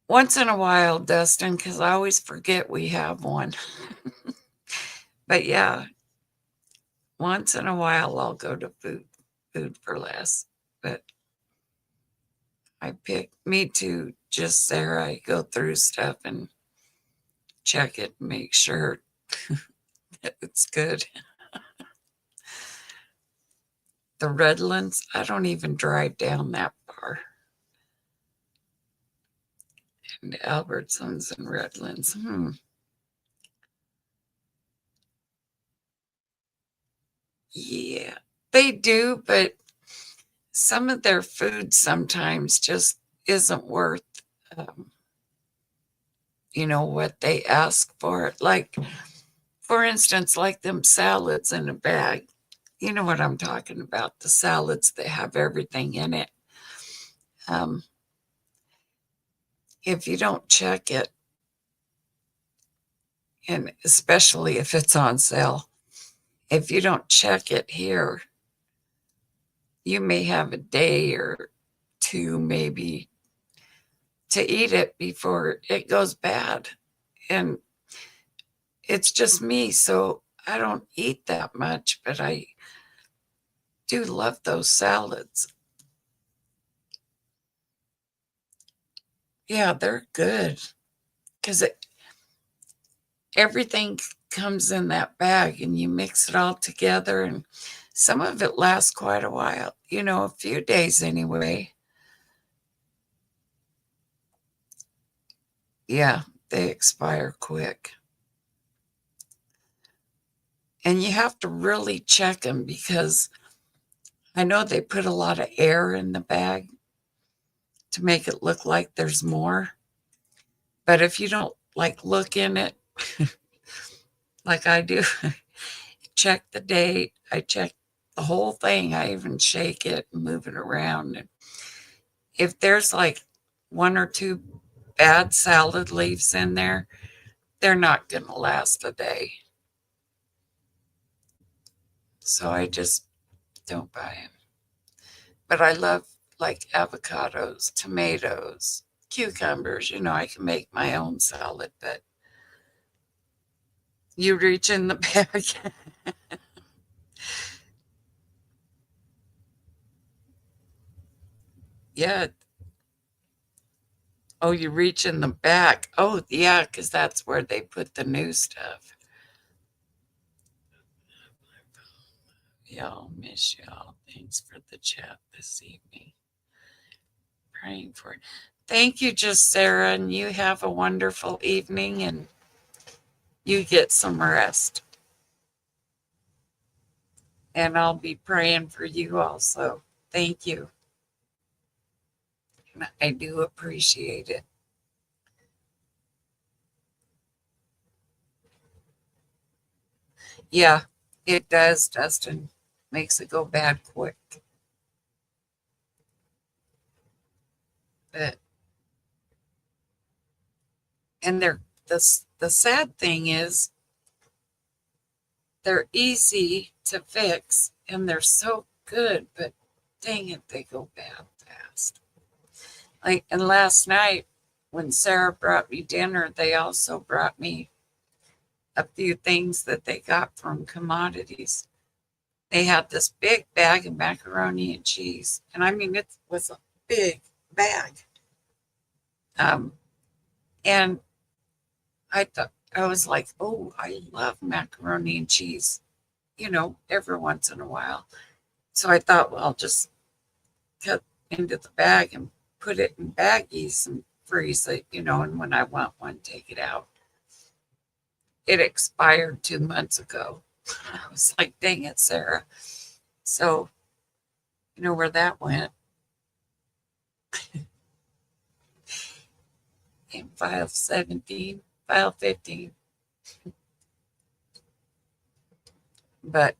Once in a while, Dustin, because I always forget we have one. But yeah, once in a while I'll go to food for less. But me too, just Sarah. I go through stuff and check it and make sure that it's good. The Redlands, I don't even drive down that far. And Albertsons and Redlands. Yeah, they do, but some of their food sometimes just isn't worth um, what they ask for. Like, for instance, like them salads in a bag. You know what I'm talking about, the salads that have everything in it. Um, if you don't check it, and especially if it's on sale, if you don't check it here, you may have a day or two maybe to eat it before it goes bad. And it's just me, so I don't eat that much, but I do love those salads. Yeah, they're good because everything comes in that bag and you mix it all together, and some of it lasts quite a while, a few days anyway. Yeah, they expire quick. And you have to really check them because I know they put a lot of air in the bag to make it look like there's more. But if you don't like look in it like I do, check the date. I check the whole thing. I even shake it and move it around. And if there's like one or two bad salad leaves in there, they're not going to last a day. So I just don't buy them. But I love like avocados, tomatoes, cucumbers. I can make my own salad, but you reach in the bag. Yeah. Oh, you reach in the back. Oh, yeah, because that's where they put the new stuff. Y'all, miss y'all. Thanks for the chat this evening. Praying for it. Thank you, just Sarah, and you have a wonderful evening and you get some rest. And I'll be praying for you also. Thank you. I do appreciate it. Yeah, it does, Dustin. Makes it go bad quick. But and the sad thing is they're easy to fix and they're so good, but dang it, they go bad fast. Like, and last night when Sarah brought me dinner, they also brought me a few things that they got from commodities. They had this big bag of macaroni and cheese. And I mean, it was a big bag. Um, and I was like, oh, I love macaroni and cheese, every once in a while. So I thought, well, I'll just cut into the bag and put it in baggies and freeze it, and when I want one, take it out. It expired 2 months ago. I was like, dang it, Sarah. So, you know where that went? In file 17, file 15. But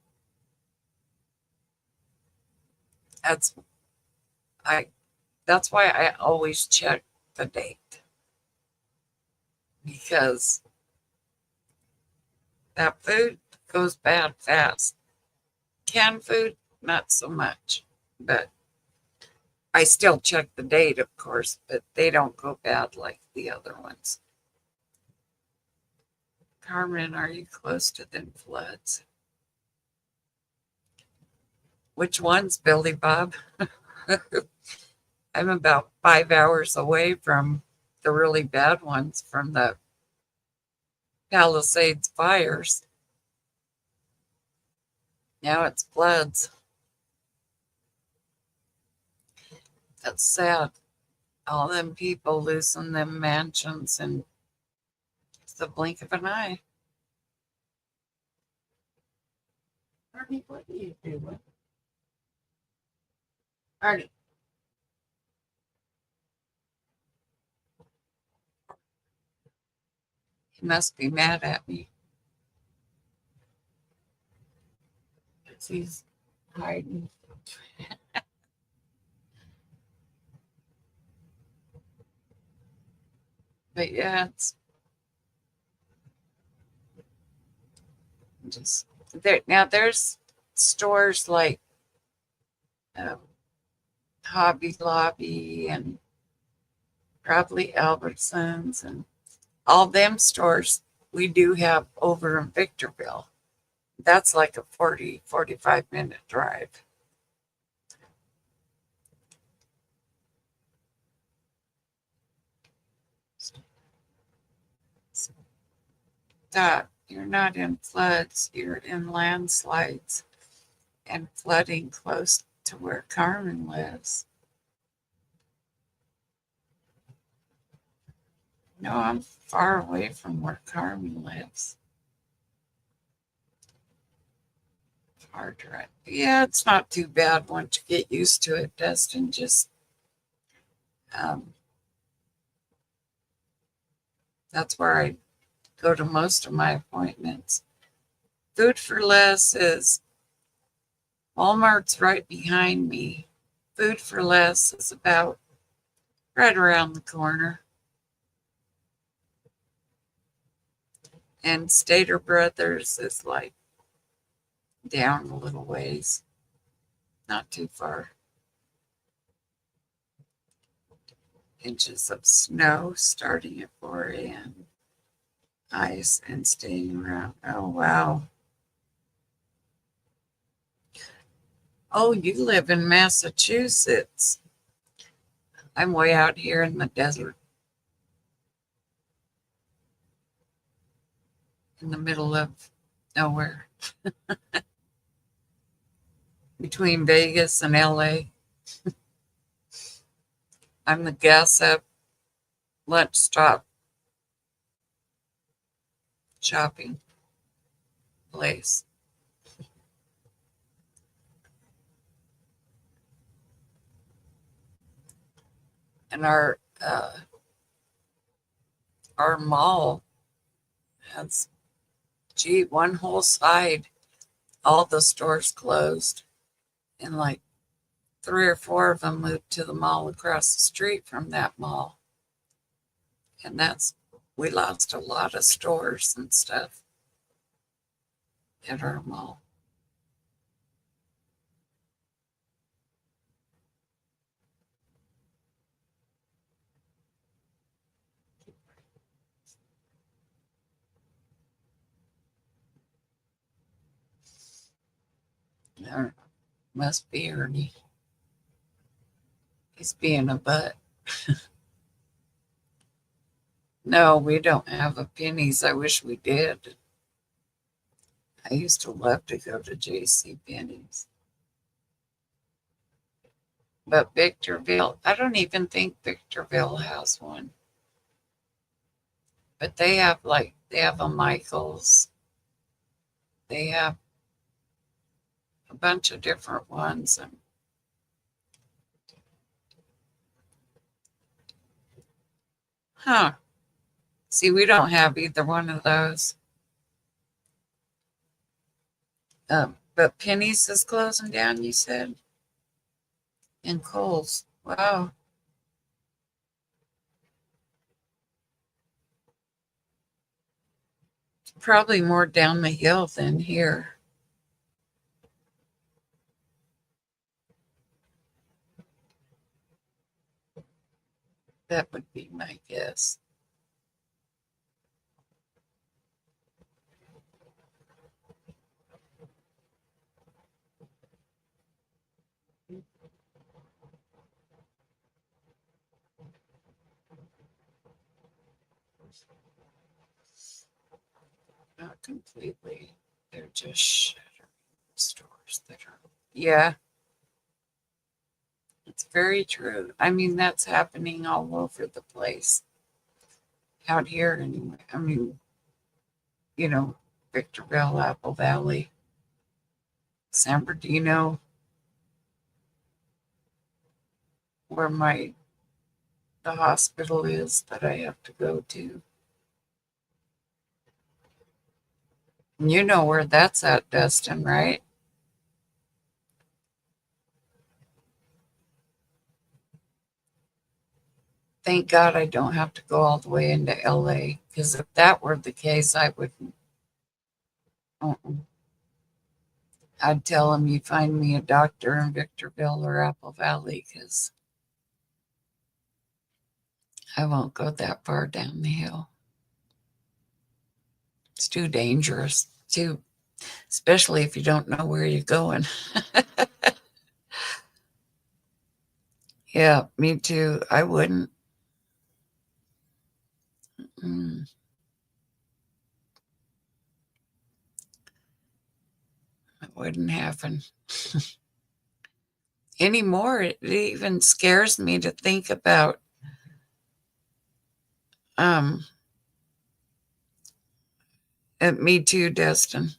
that's I that's why I always check the date, because that food goes bad fast. Canned food, not so much. But I still check the date, of course, but they don't go bad like the other ones. Carmen, are you close to them floods? Which ones, Billy Bob? I'm about 5 hours away from the really bad ones from the Palisades fires. Now it's floods. That's sad. All them people losing them mansions in the blink of an eye. Arnie, what are you doing? Arnie. He must be mad at me. 'Cause he's hiding. But yeah, it's just there. Now there's stores like um, Hobby Lobby and probably Albertsons and all them stores we do have over in Victorville. That's like a 45 minute drive. That you're not in floods, you're in landslides and flooding close to where Carmen lives. No, I'm far away from where Carmen lives. Hard to ride. Yeah, it's not too bad once you get used to it, Dustin. Just um, that's where I go to most of my appointments. Food for Less is Walmart's right behind me. Food for Less is about right around the corner. And Stater Brothers is like down a little ways, not too far. Inches of snow starting at 4 a.m. Ice and staying around. Oh, wow. Oh, you live in Massachusetts. I'm way out here in the desert, in the middle of nowhere, between Vegas and LA. I'm the gas up lunch stop shopping place. And our mall has, gee, one whole side, all the stores closed, and like 3 or 4 of them moved to the mall across the street from that mall. And we lost a lot of stores and stuff at our mall. There must be Ernie. He's being a butt. No, we don't have a Penny's. I wish we did. I used to love to go to J.C. Penney's. But Victorville, I don't even think Victorville has one. But they have a Michael's. They have a bunch of different ones. And huh. See, we don't have either one of those. But Penny's is closing down, you said? And Kohl's. Wow. Probably more down the hill than here. That would be my guess. Not completely. They're just shuttering stores that are. Yeah, it's very true. I mean, that's happening all over the place. Out here, anyway. I mean, you know, Victorville, Apple Valley, San Bernardino, where the hospital is that I have to go to. You know where that's at, Dustin, right? Thank God I don't have to go all the way into LA, because if that were the case, I would. Uh-uh. I'd tell him you find me a doctor in Victorville or Apple Valley, because I won't go that far down the hill. It's too dangerous, too, especially if you don't know where you're going. Yeah, me too. I wouldn't. Mm, it wouldn't happen anymore. It even scares me to think about. Um, Me too, Destin.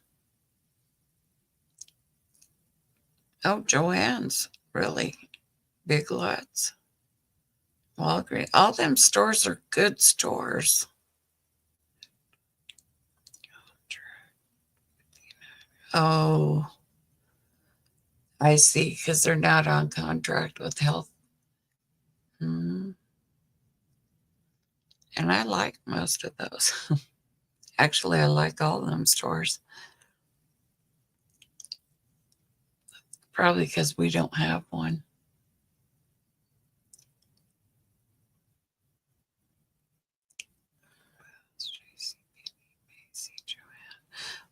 Oh, Joanne's, really. Big Lots, Walgreens. All them stores are good stores. Oh, I see, because they're not on contract with Health. Mm. And I like most of those. Actually, I like all of them stores. Probably because we don't have one.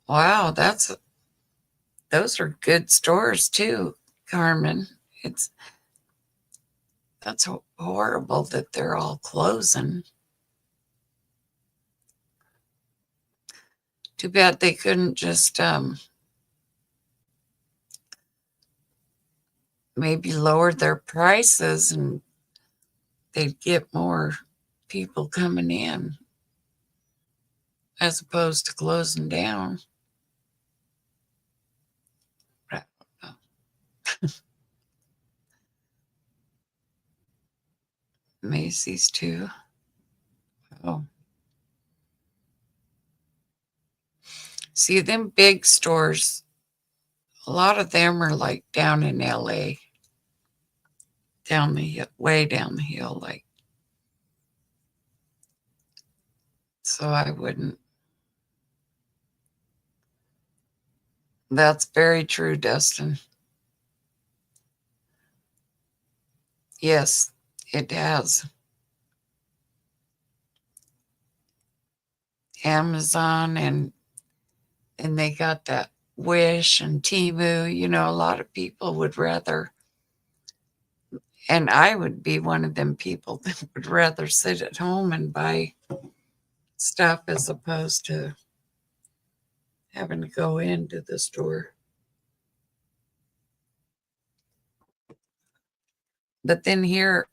Wow, those are good stores too, Carmen. It's that's horrible that they're all closing. Too bad they couldn't just maybe lower their prices and they'd get more people coming in as opposed to closing down. I don't know. Macy's too. Oh, see them big stores. A lot of them are like down in LA, down the way down the hill, like. So I wouldn't. That's very true, Dustin. Yes, it has. Amazon and they got that Wish and Temu. A lot of people would rather, and I would be one of them people that would rather sit at home and buy stuff as opposed to having to go into the store. But then here,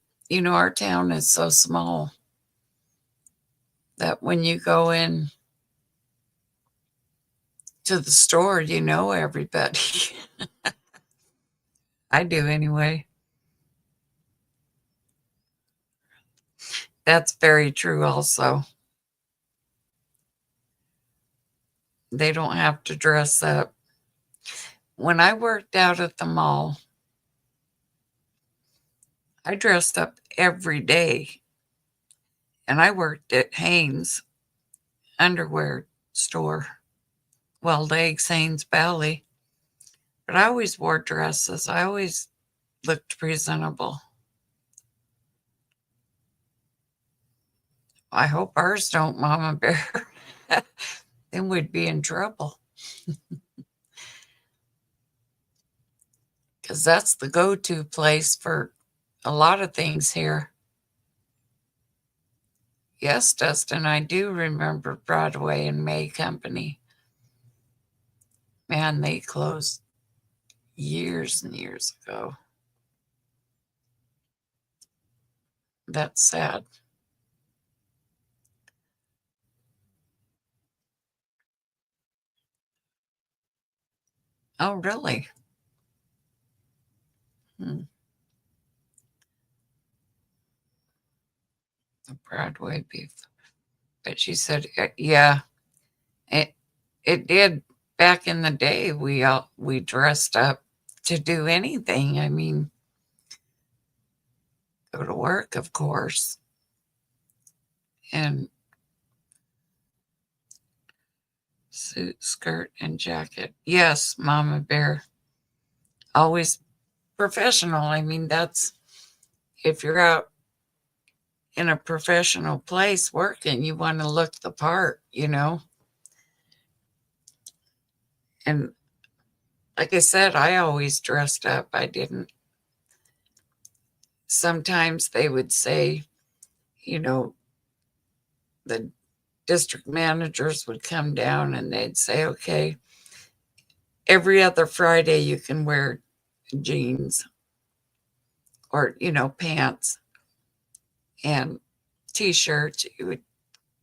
our town is so small that when you go in to the store, you know everybody. I do anyway. That's very true also. They don't have to dress up. When I worked out at the mall, I dressed up every day and I worked at Hanes underwear store. Well, Legs, Hanes, Valley. But I always wore dresses. I always looked presentable. I hope ours don't, Mama Bear. Then we'd be in trouble. Because that's the go-to place for a lot of things here. Yes, Dustin, I do remember Broadway and May Company. Man, they closed years and years ago. That's sad. Oh, really? Hmm. The Broadway beef. But she said, yeah, it, it did back in the day, we dressed up to do anything. I mean, go to work, of course, and suit, skirt, and jacket. Yes, Mama Bear, always professional. I mean, that's if you're out in a professional place working, you want to look the part, you know? And like I said, I always dressed up. I didn't. Sometimes they would say, you know, the district managers would come down and they'd say, okay, every other Friday you can wear jeans or, pants and t-shirts,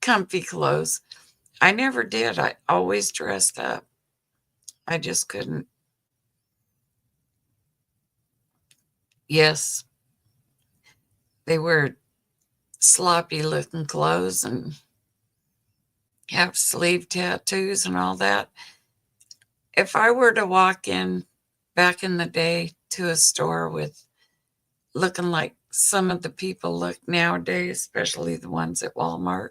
comfy clothes. I never did. I always dressed up. I just couldn't. Yes, they wear sloppy looking clothes and have sleeve tattoos and all that. If I were to walk in back in the day to a store with looking like some of the people look nowadays, especially the ones at Walmart,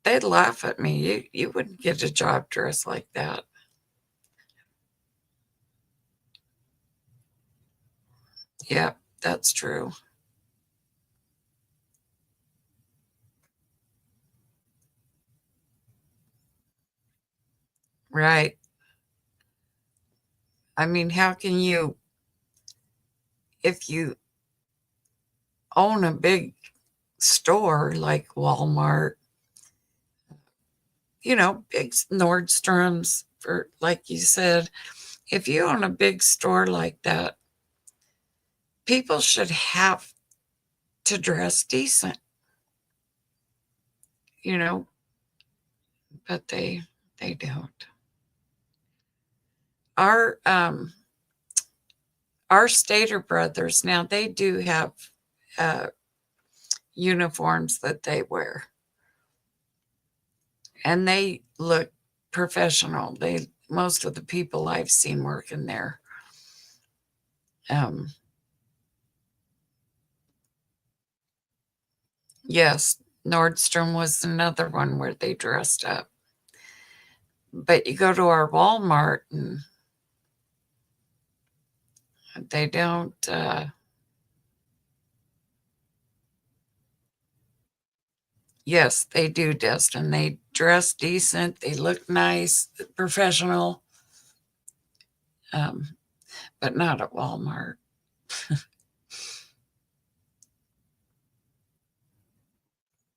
they'd laugh at me. You wouldn't get a job dressed like that. Yep, that's true. Right. I mean, how can you, if you own a big store like Walmart, big Nordstrom's, for like you said, if you own a big store like that, people should have to dress decent, you know, but they don't. Our our Stater brothers now they do have uh, uniforms that they wear, and they look professional. They most of the people I've seen working there. Um, yes, Nordstrom was another one where they dressed up. But you go to our Walmart and they don't. Yes, they do, Destin. They dress decent. They look nice, professional, um, but not at Walmart.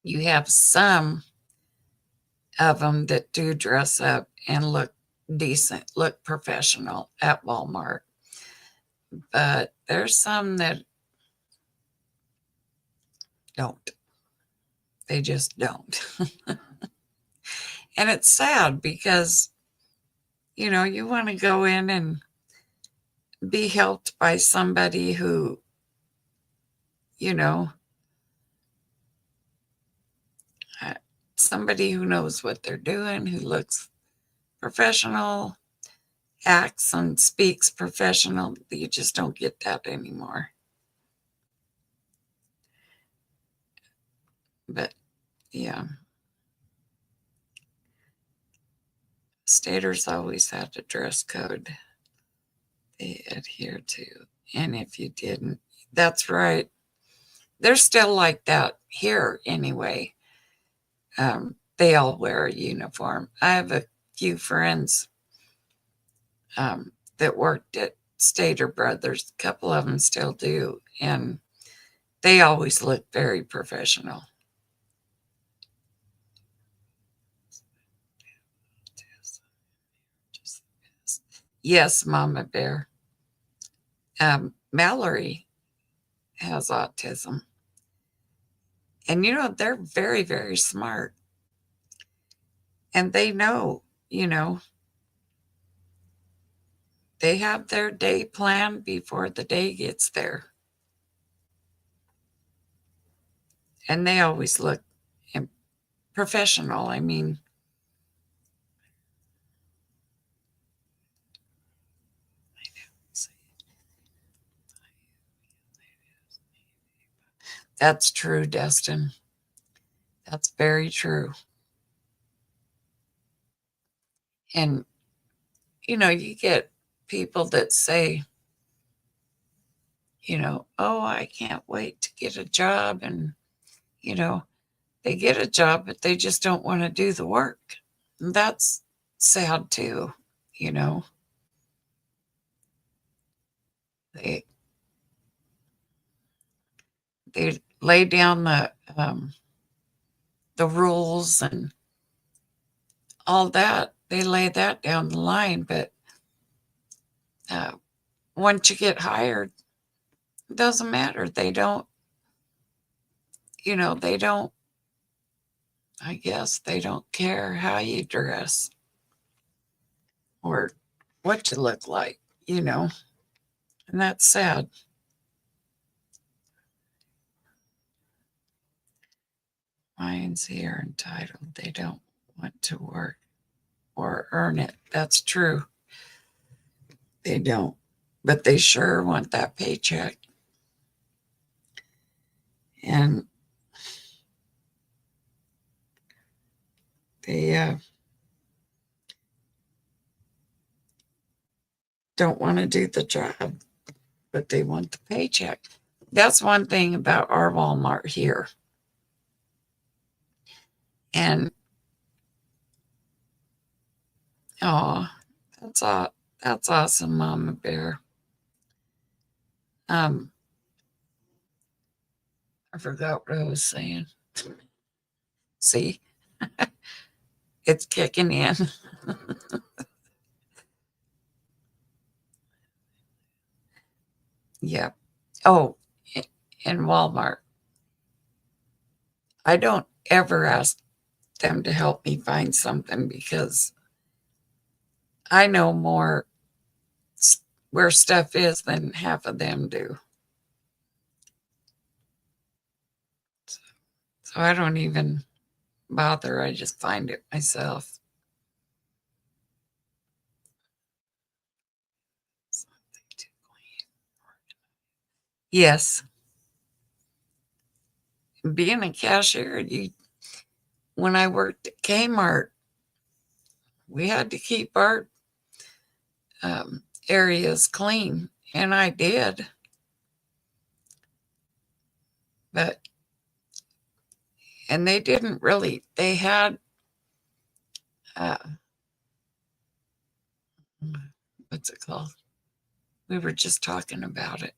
You have some of them that do dress up and look decent, look professional at Walmart, but there's some that don't. They just don't. And it's sad because, you want to go in and be helped by somebody who, you know, uh, somebody who knows what they're doing, who looks professional, acts and speaks professional. You just don't get that anymore. But yeah, staters always had a dress code they adhere to. And if you didn't, that's right. They're still like that here anyway. They all wear a uniform. I have a few friends that worked at Stater Brothers. A couple of them still do. And they always look very professional. Yes, Mama Bear. Mallory has autism. And, they're very, very smart. And they know, you know, they have their day planned before the day gets there. And they always look professional. I mean, That's true, Destin. That's very true. And, you get people that say, oh, I can't wait to get a job. And, you know, they get a job, but they just don't want to do the work. And that's sad too, you know. They they lay down the rules and all that. They lay that down the line, but uh, once you get hired, it doesn't matter. They don't, they don't. I guess they don't care how you dress or what you look like, and that's sad. Lions here entitled. They don't want to work or earn it. That's true. They don't. But they sure want that paycheck. And they don't want to do the job, but they want the paycheck. That's one thing about our Walmart here. And oh, that's awesome, Mama Bear. I forgot what I was saying. See, it's kicking in. Yeah. Oh, in Walmart, I don't ever ask them to help me find something because I know more where stuff is than half of them do. So I don't even bother. I just find it myself. Yes. Being a cashier, when I worked at Kmart, we had to keep our areas clean, and I did. But and they didn't really. They had uh, what's it called? We were just talking about it.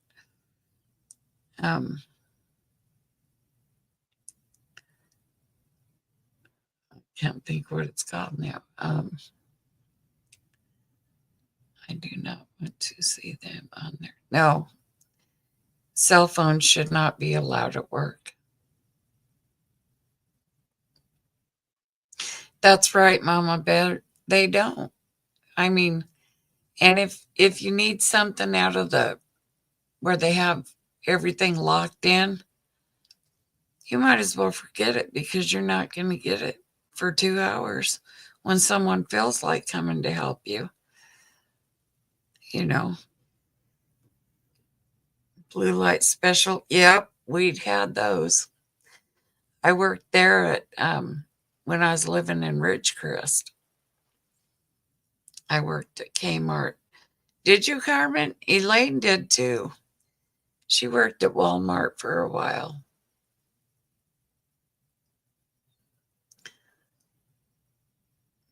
Can't think what it's called now. I do not want to see them on there. No, cell phones should not be allowed at work. That's right, Mama Bear. They don't. I mean, and if you need something out of the where they have everything locked in, you might as well forget it because you're not going to get it for 2 hours when someone feels like coming to help you. You know, blue light special. Yep, we'd had those. I worked there when I was living in Ridgecrest. I worked at Kmart. Did you, Carmen? Elaine did too. She worked at Walmart for a while.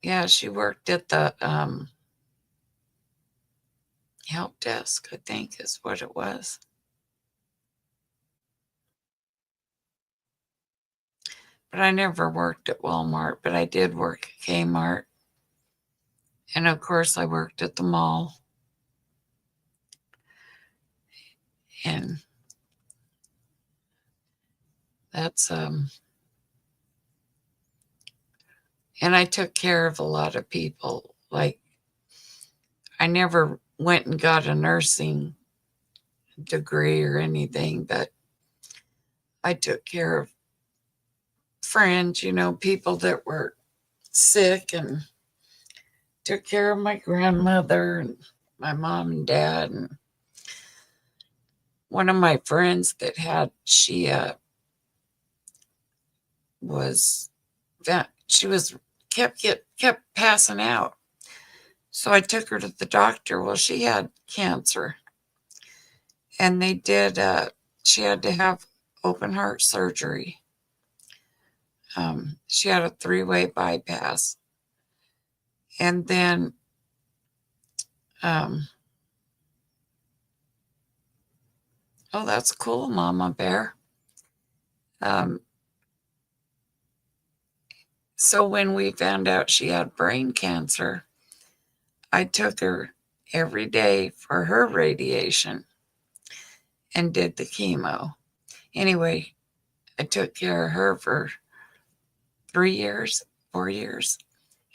Yeah, she worked at the help desk, I think is what it was. But I never worked at Walmart, but I did work at Kmart. And of course, I worked at the mall. And that's and I took care of a lot of people. Like I never went and got a nursing degree or anything, but I took care of friends, people that were sick, and took care of my grandmother and my mom and dad. And one of my friends that had, she was that she was kept passing out. So I took her to the doctor. Well, she had cancer, and they did. She had to have open heart surgery. She had a 3-way bypass, and then um, oh, that's cool, Mama Bear. Um, so when we found out she had brain cancer, I took her every day for her radiation and did the chemo. Anyway, I took care of her for 3 years, 4 years,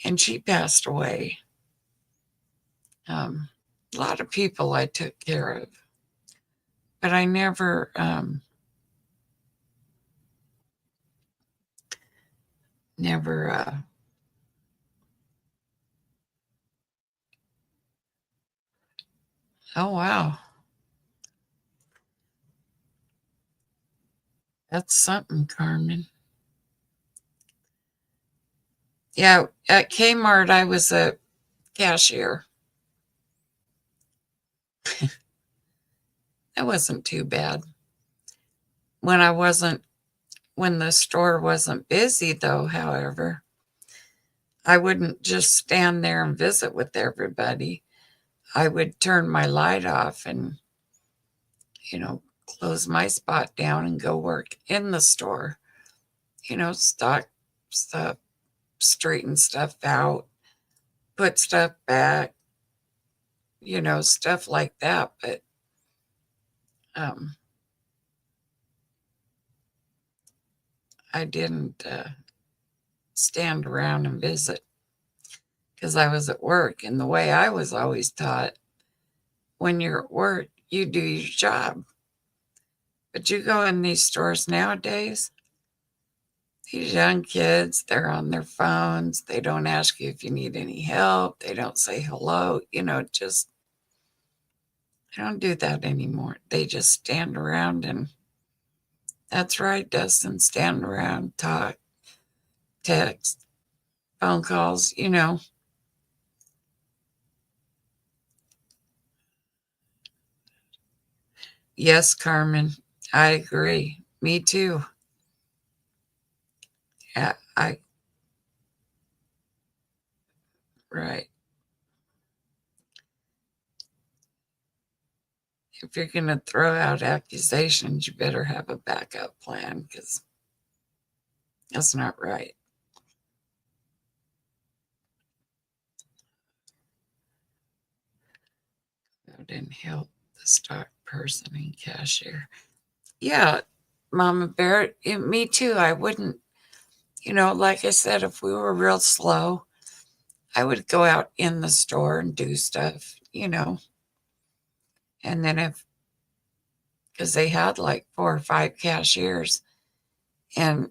and she passed away. A lot of people I took care of, but I never. Oh wow, that's something, Carmen. Yeah, at Kmart I was a cashier. That wasn't too bad. When I wasn't, when the store wasn't busy, though, however, I wouldn't just stand there and visit with everybody. I would turn my light off and, close my spot down and go work in the store, stock stuff, straighten stuff out, put stuff back, stuff like that. But um, I didn't stand around and visit because I was at work. And the way I was always taught, when you're at work, you do your job. But you go in these stores nowadays, these young kids, they're on their phones. They don't ask you if you need any help. They don't say hello. Just, they don't do that anymore. They just stand around and, that's right, Dustin, stand around, talk, text, phone calls. Yes, Carmen, I agree. Me too. Yeah, right. If you're going to throw out accusations, you better have a backup plan because that's not right. That didn't help the stock person and cashier. Yeah, Mama Bear, me too. I wouldn't, like I said, if we were real slow, I would go out in the store and do stuff. And then because they had like 4 or 5 cashiers, and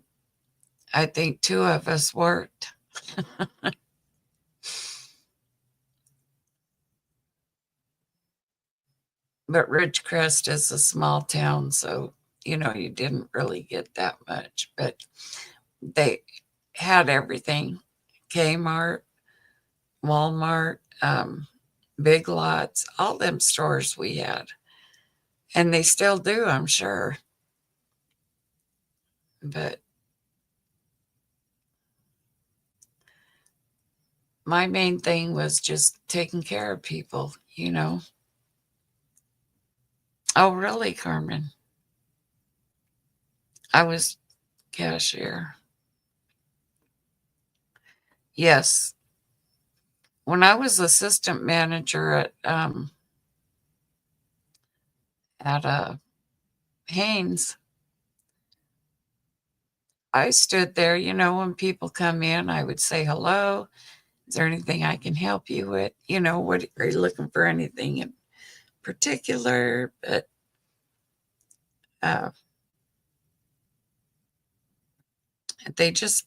I think 2 of us worked. But Ridgecrest is a small town, so, you didn't really get that much. But they had everything: Kmart, Walmart, Big Lots, all them stores we had. And they still do, I'm sure. But my main thing was just taking care of people. Oh, really, Carmen? I was cashier. Yes. When I was assistant manager at Haynes, I stood there, when people come in, I would say hello. Is there anything I can help you with? What are you looking for, anything in particular? But uh, they just,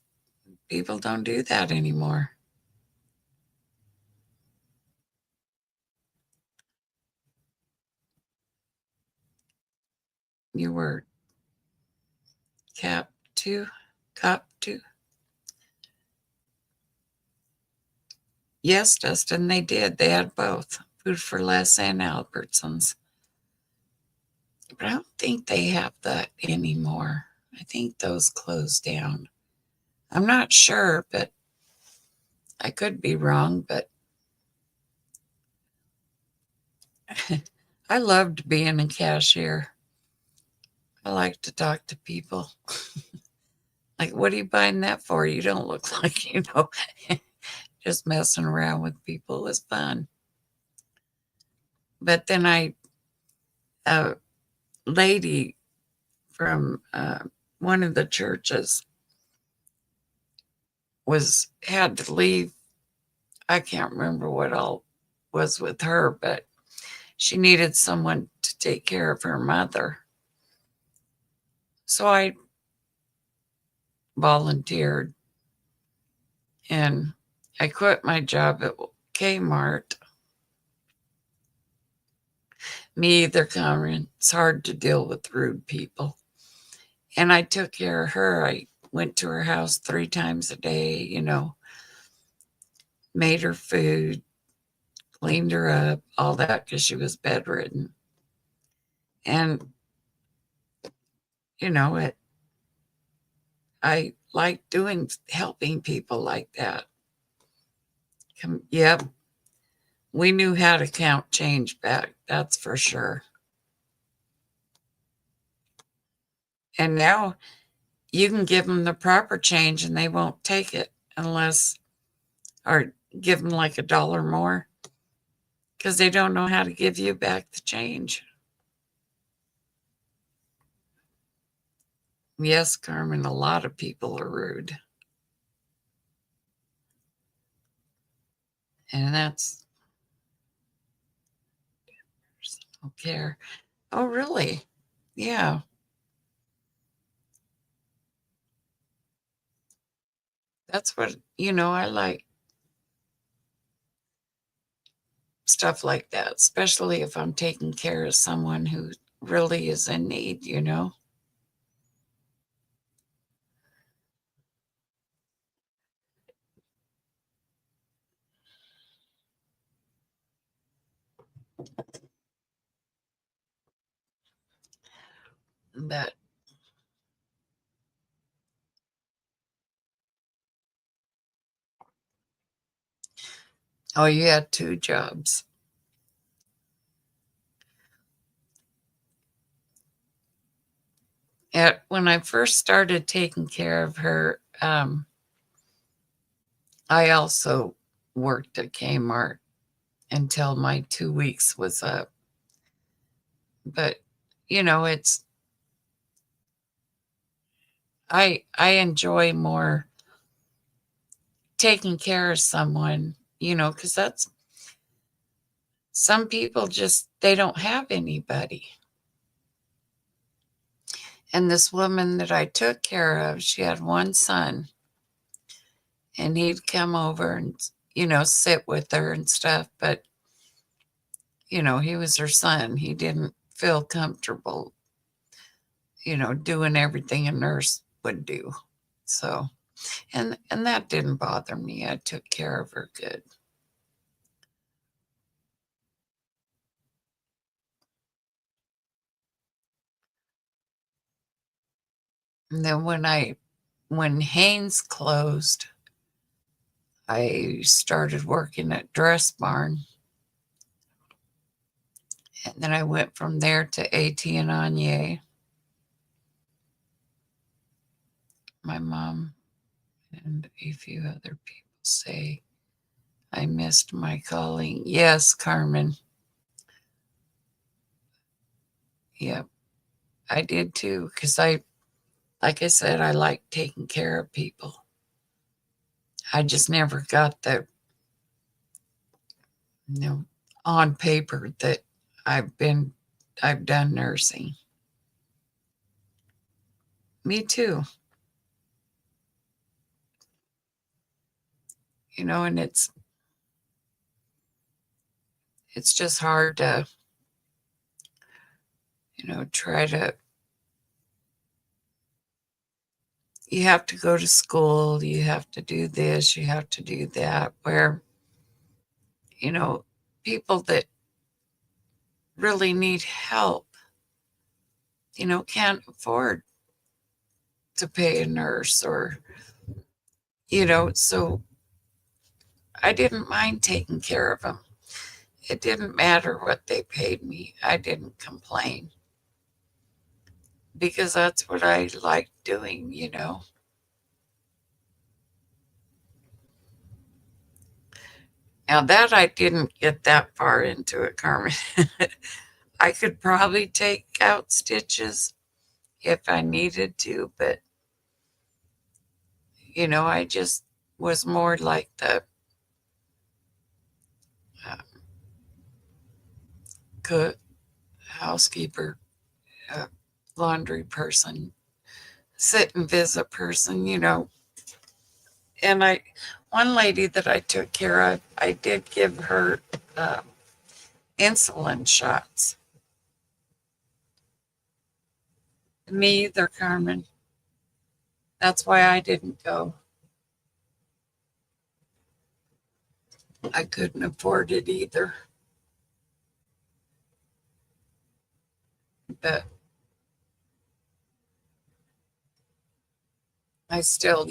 people don't do that anymore. You were cap two, cop too? Yes, Dustin, they did. They had both Food for Less and Albertsons. But I don't think they have that anymore. I think those closed down. I'm not sure, but I could be wrong. But I loved being a cashier. I like to talk to people. Like, what are you buying that for? You don't look like, just messing around with people was fun. But then a lady from one of the churches had to leave. I can't remember what all was with her, but she needed someone to take care of her mother. So I volunteered and I quit my job at Kmart. Me either, Cameron. It's hard to deal with rude people. And I took care of her. I went to her house 3 times a day, made her food, cleaned her up, all that because she was bedridden. And, I like helping people like that. Yep. We knew how to count change back. That's for sure. And now you can give them the proper change and they won't take it or give them like $1 more because they don't know how to give you back the change. Yes, Carmen, a lot of people are rude. And that's personal care. Oh, really? Yeah. That's what, I like stuff like that, especially if I'm taking care of someone who really is in need. But, oh, you had 2 jobs. When I first started taking care of her, I also worked at Kmart until my 2 weeks was up. But, it's I enjoy more taking care of someone, because that's some people just they don't have anybody. And this woman that I took care of, she had 1 son, and he'd come over and, sit with her and stuff, but he was her son. He didn't feel comfortable, doing everything a nurse would do. So, and that didn't bother me. I took care of her good. And then when Haynes closed, I started working at Dress Barn. And then I went from there to A.T. and Anye. My mom and a few other people say I missed my calling. Yes, Carmen. Yep, I did too. Because like I said, I like taking care of people. I just never got the, on paper that I've done nursing. Me too. And it's just hard to, try to, you have to go to school, you have to do this, you have to do that, where, you know, people that really need help, can't afford to pay a nurse or, so I didn't mind taking care of them. It didn't matter what they paid me. I didn't complain because that's what I liked doing. Now that I didn't get that far into it, Carmen, I could probably take out stitches if I needed to, but I just was more like the uh, cook, housekeeper, uh, laundry person, sit and visit person. And one lady that I took care of, I did give her uh, insulin shots. Me either, Carmen. That's why I didn't go. I couldn't afford it either. But I still.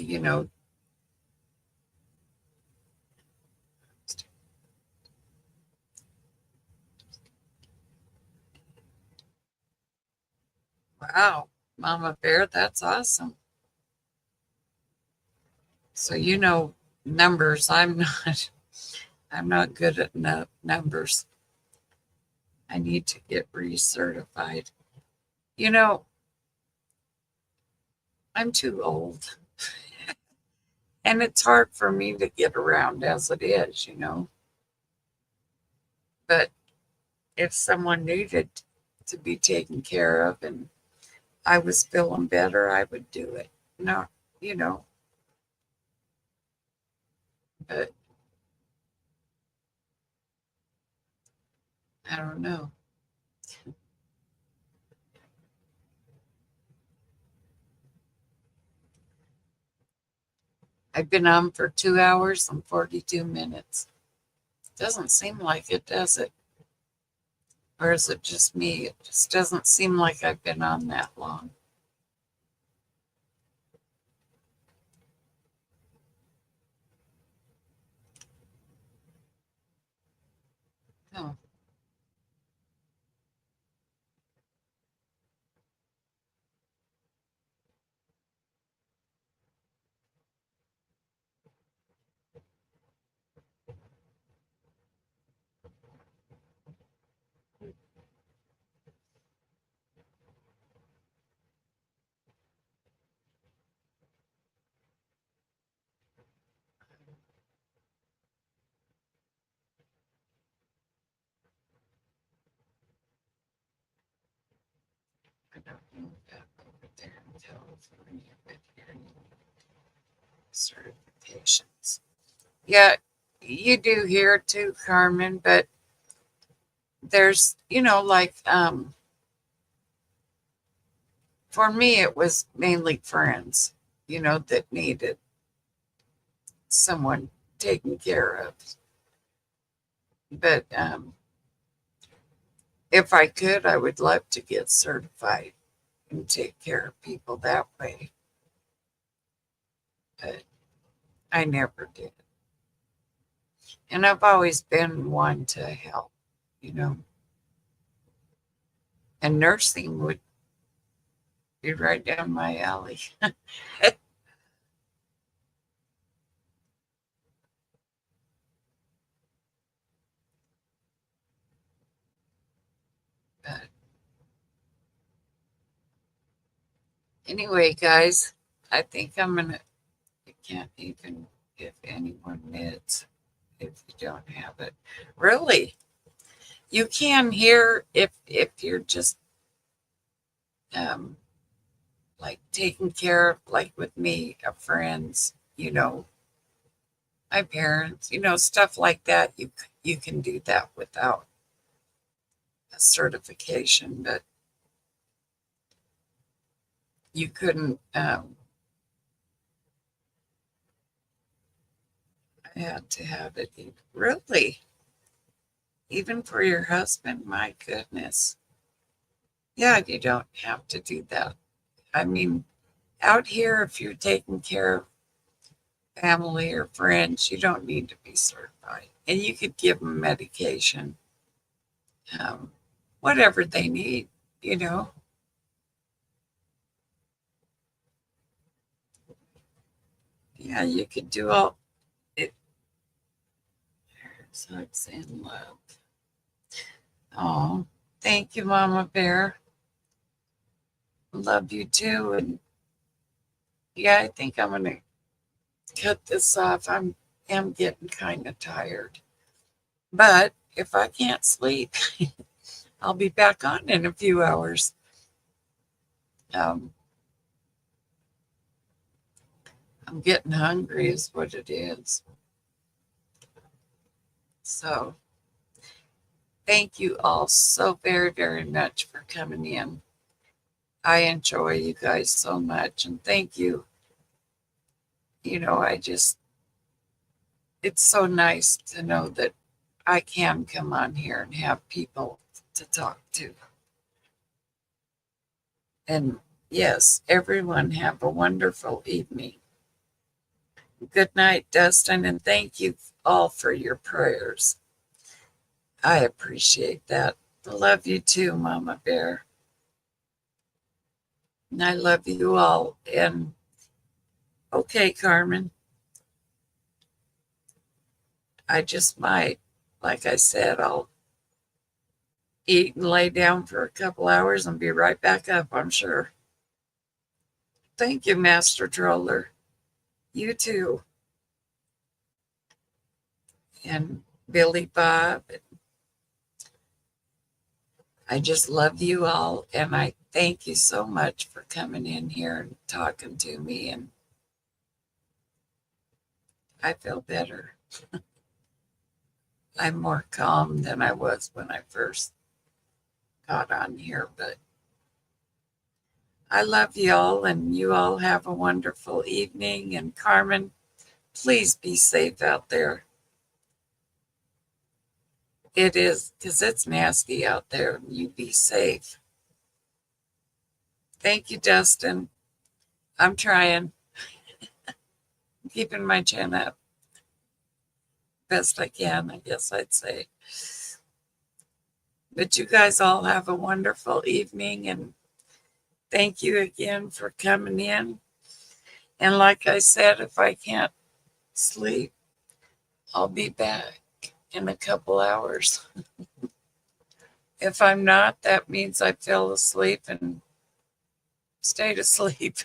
Wow, Mama Bear, that's awesome. So numbers. I'm not. I'm not good at numbers. I need to get recertified. You know, I'm too old, and it's hard for me to get around as it is. But if someone needed to be taken care of and I was feeling better, I would do it. No, you know, but I don't know. I've been on for 2 hours and 42 minutes. Doesn't seem like it, does it? Or is it just me? It just doesn't seem like I've been on that long. No. I don't know that over there in California, but here certifications. Yeah, you do here too, Carmen, but there's, like for me it was mainly friends, that needed someone taken care of. But if I could, I would love to get certified and take care of people that way. But I never did. And I've always been one to help, you know. And nursing would be right down my alley. But anyway, guys, I think I can't even give anyone meds if you don't have it. Really, you can hear if you're just um, like taking care of, like with me, of friends, my parents, stuff like that. You can do that without a certification, but you couldn't. I had to have it. Really? Even for your husband? My goodness. Yeah, you don't have to do that. I mean, out here, if you're taking care of family or friends, you don't need to be certified. And you could give them medication, um, whatever they need, you know. Yeah, you could do all it. Hugs and love. Oh, thank you, Mama Bear. Love you too. And yeah, I think I'm gonna cut this off. Am getting kind of tired. But if I can't sleep, I'll be back on in a few hours. Um, I'm getting hungry, is what it is. So, thank you all so very, very much for coming in. I enjoy you guys so much. And thank you. You know, it's so nice to know that I can come on here and have people to talk to. And yes, everyone have a wonderful evening. Good night, Dustin, and thank you all for your prayers. I appreciate that. I love you too, Mama Bear. And I love you all. And okay, Carmen, I just might, like I said, I'll eat and lay down for a couple hours and be right back up, I'm sure. Thank you, Master Troller. You too. And Billy Bob. I just love you all. And I thank you so much for coming in here and talking to me. And I feel better. I'm more calm than I was when I first got on here. But I love you all, and you all have a wonderful evening. And Carmen, please be safe out there. It is, because it's nasty out there. You be safe. Thank you, Dustin. I'm trying, keeping my chin up best I can, I guess I'd say. But you guys all have a wonderful evening, and thank you again for coming in. And like I said, if I can't sleep, I'll be back in a couple hours. If I'm not, that means I fell asleep and stayed asleep.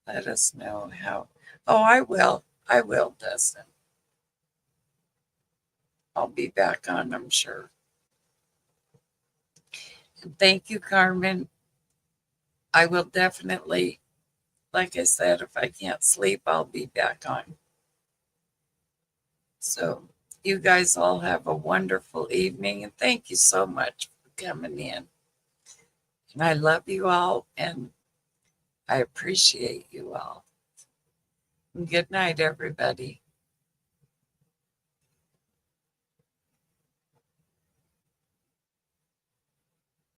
Let us know how. Oh, I will. I will, Dustin. I'll be back on, I'm sure. And thank you, Carmen. I will definitely, like I said, if I can't sleep, I'll be back on. So you guys all have a wonderful evening, and thank you so much for coming in. And I love you all, and I appreciate you all. And good night, everybody.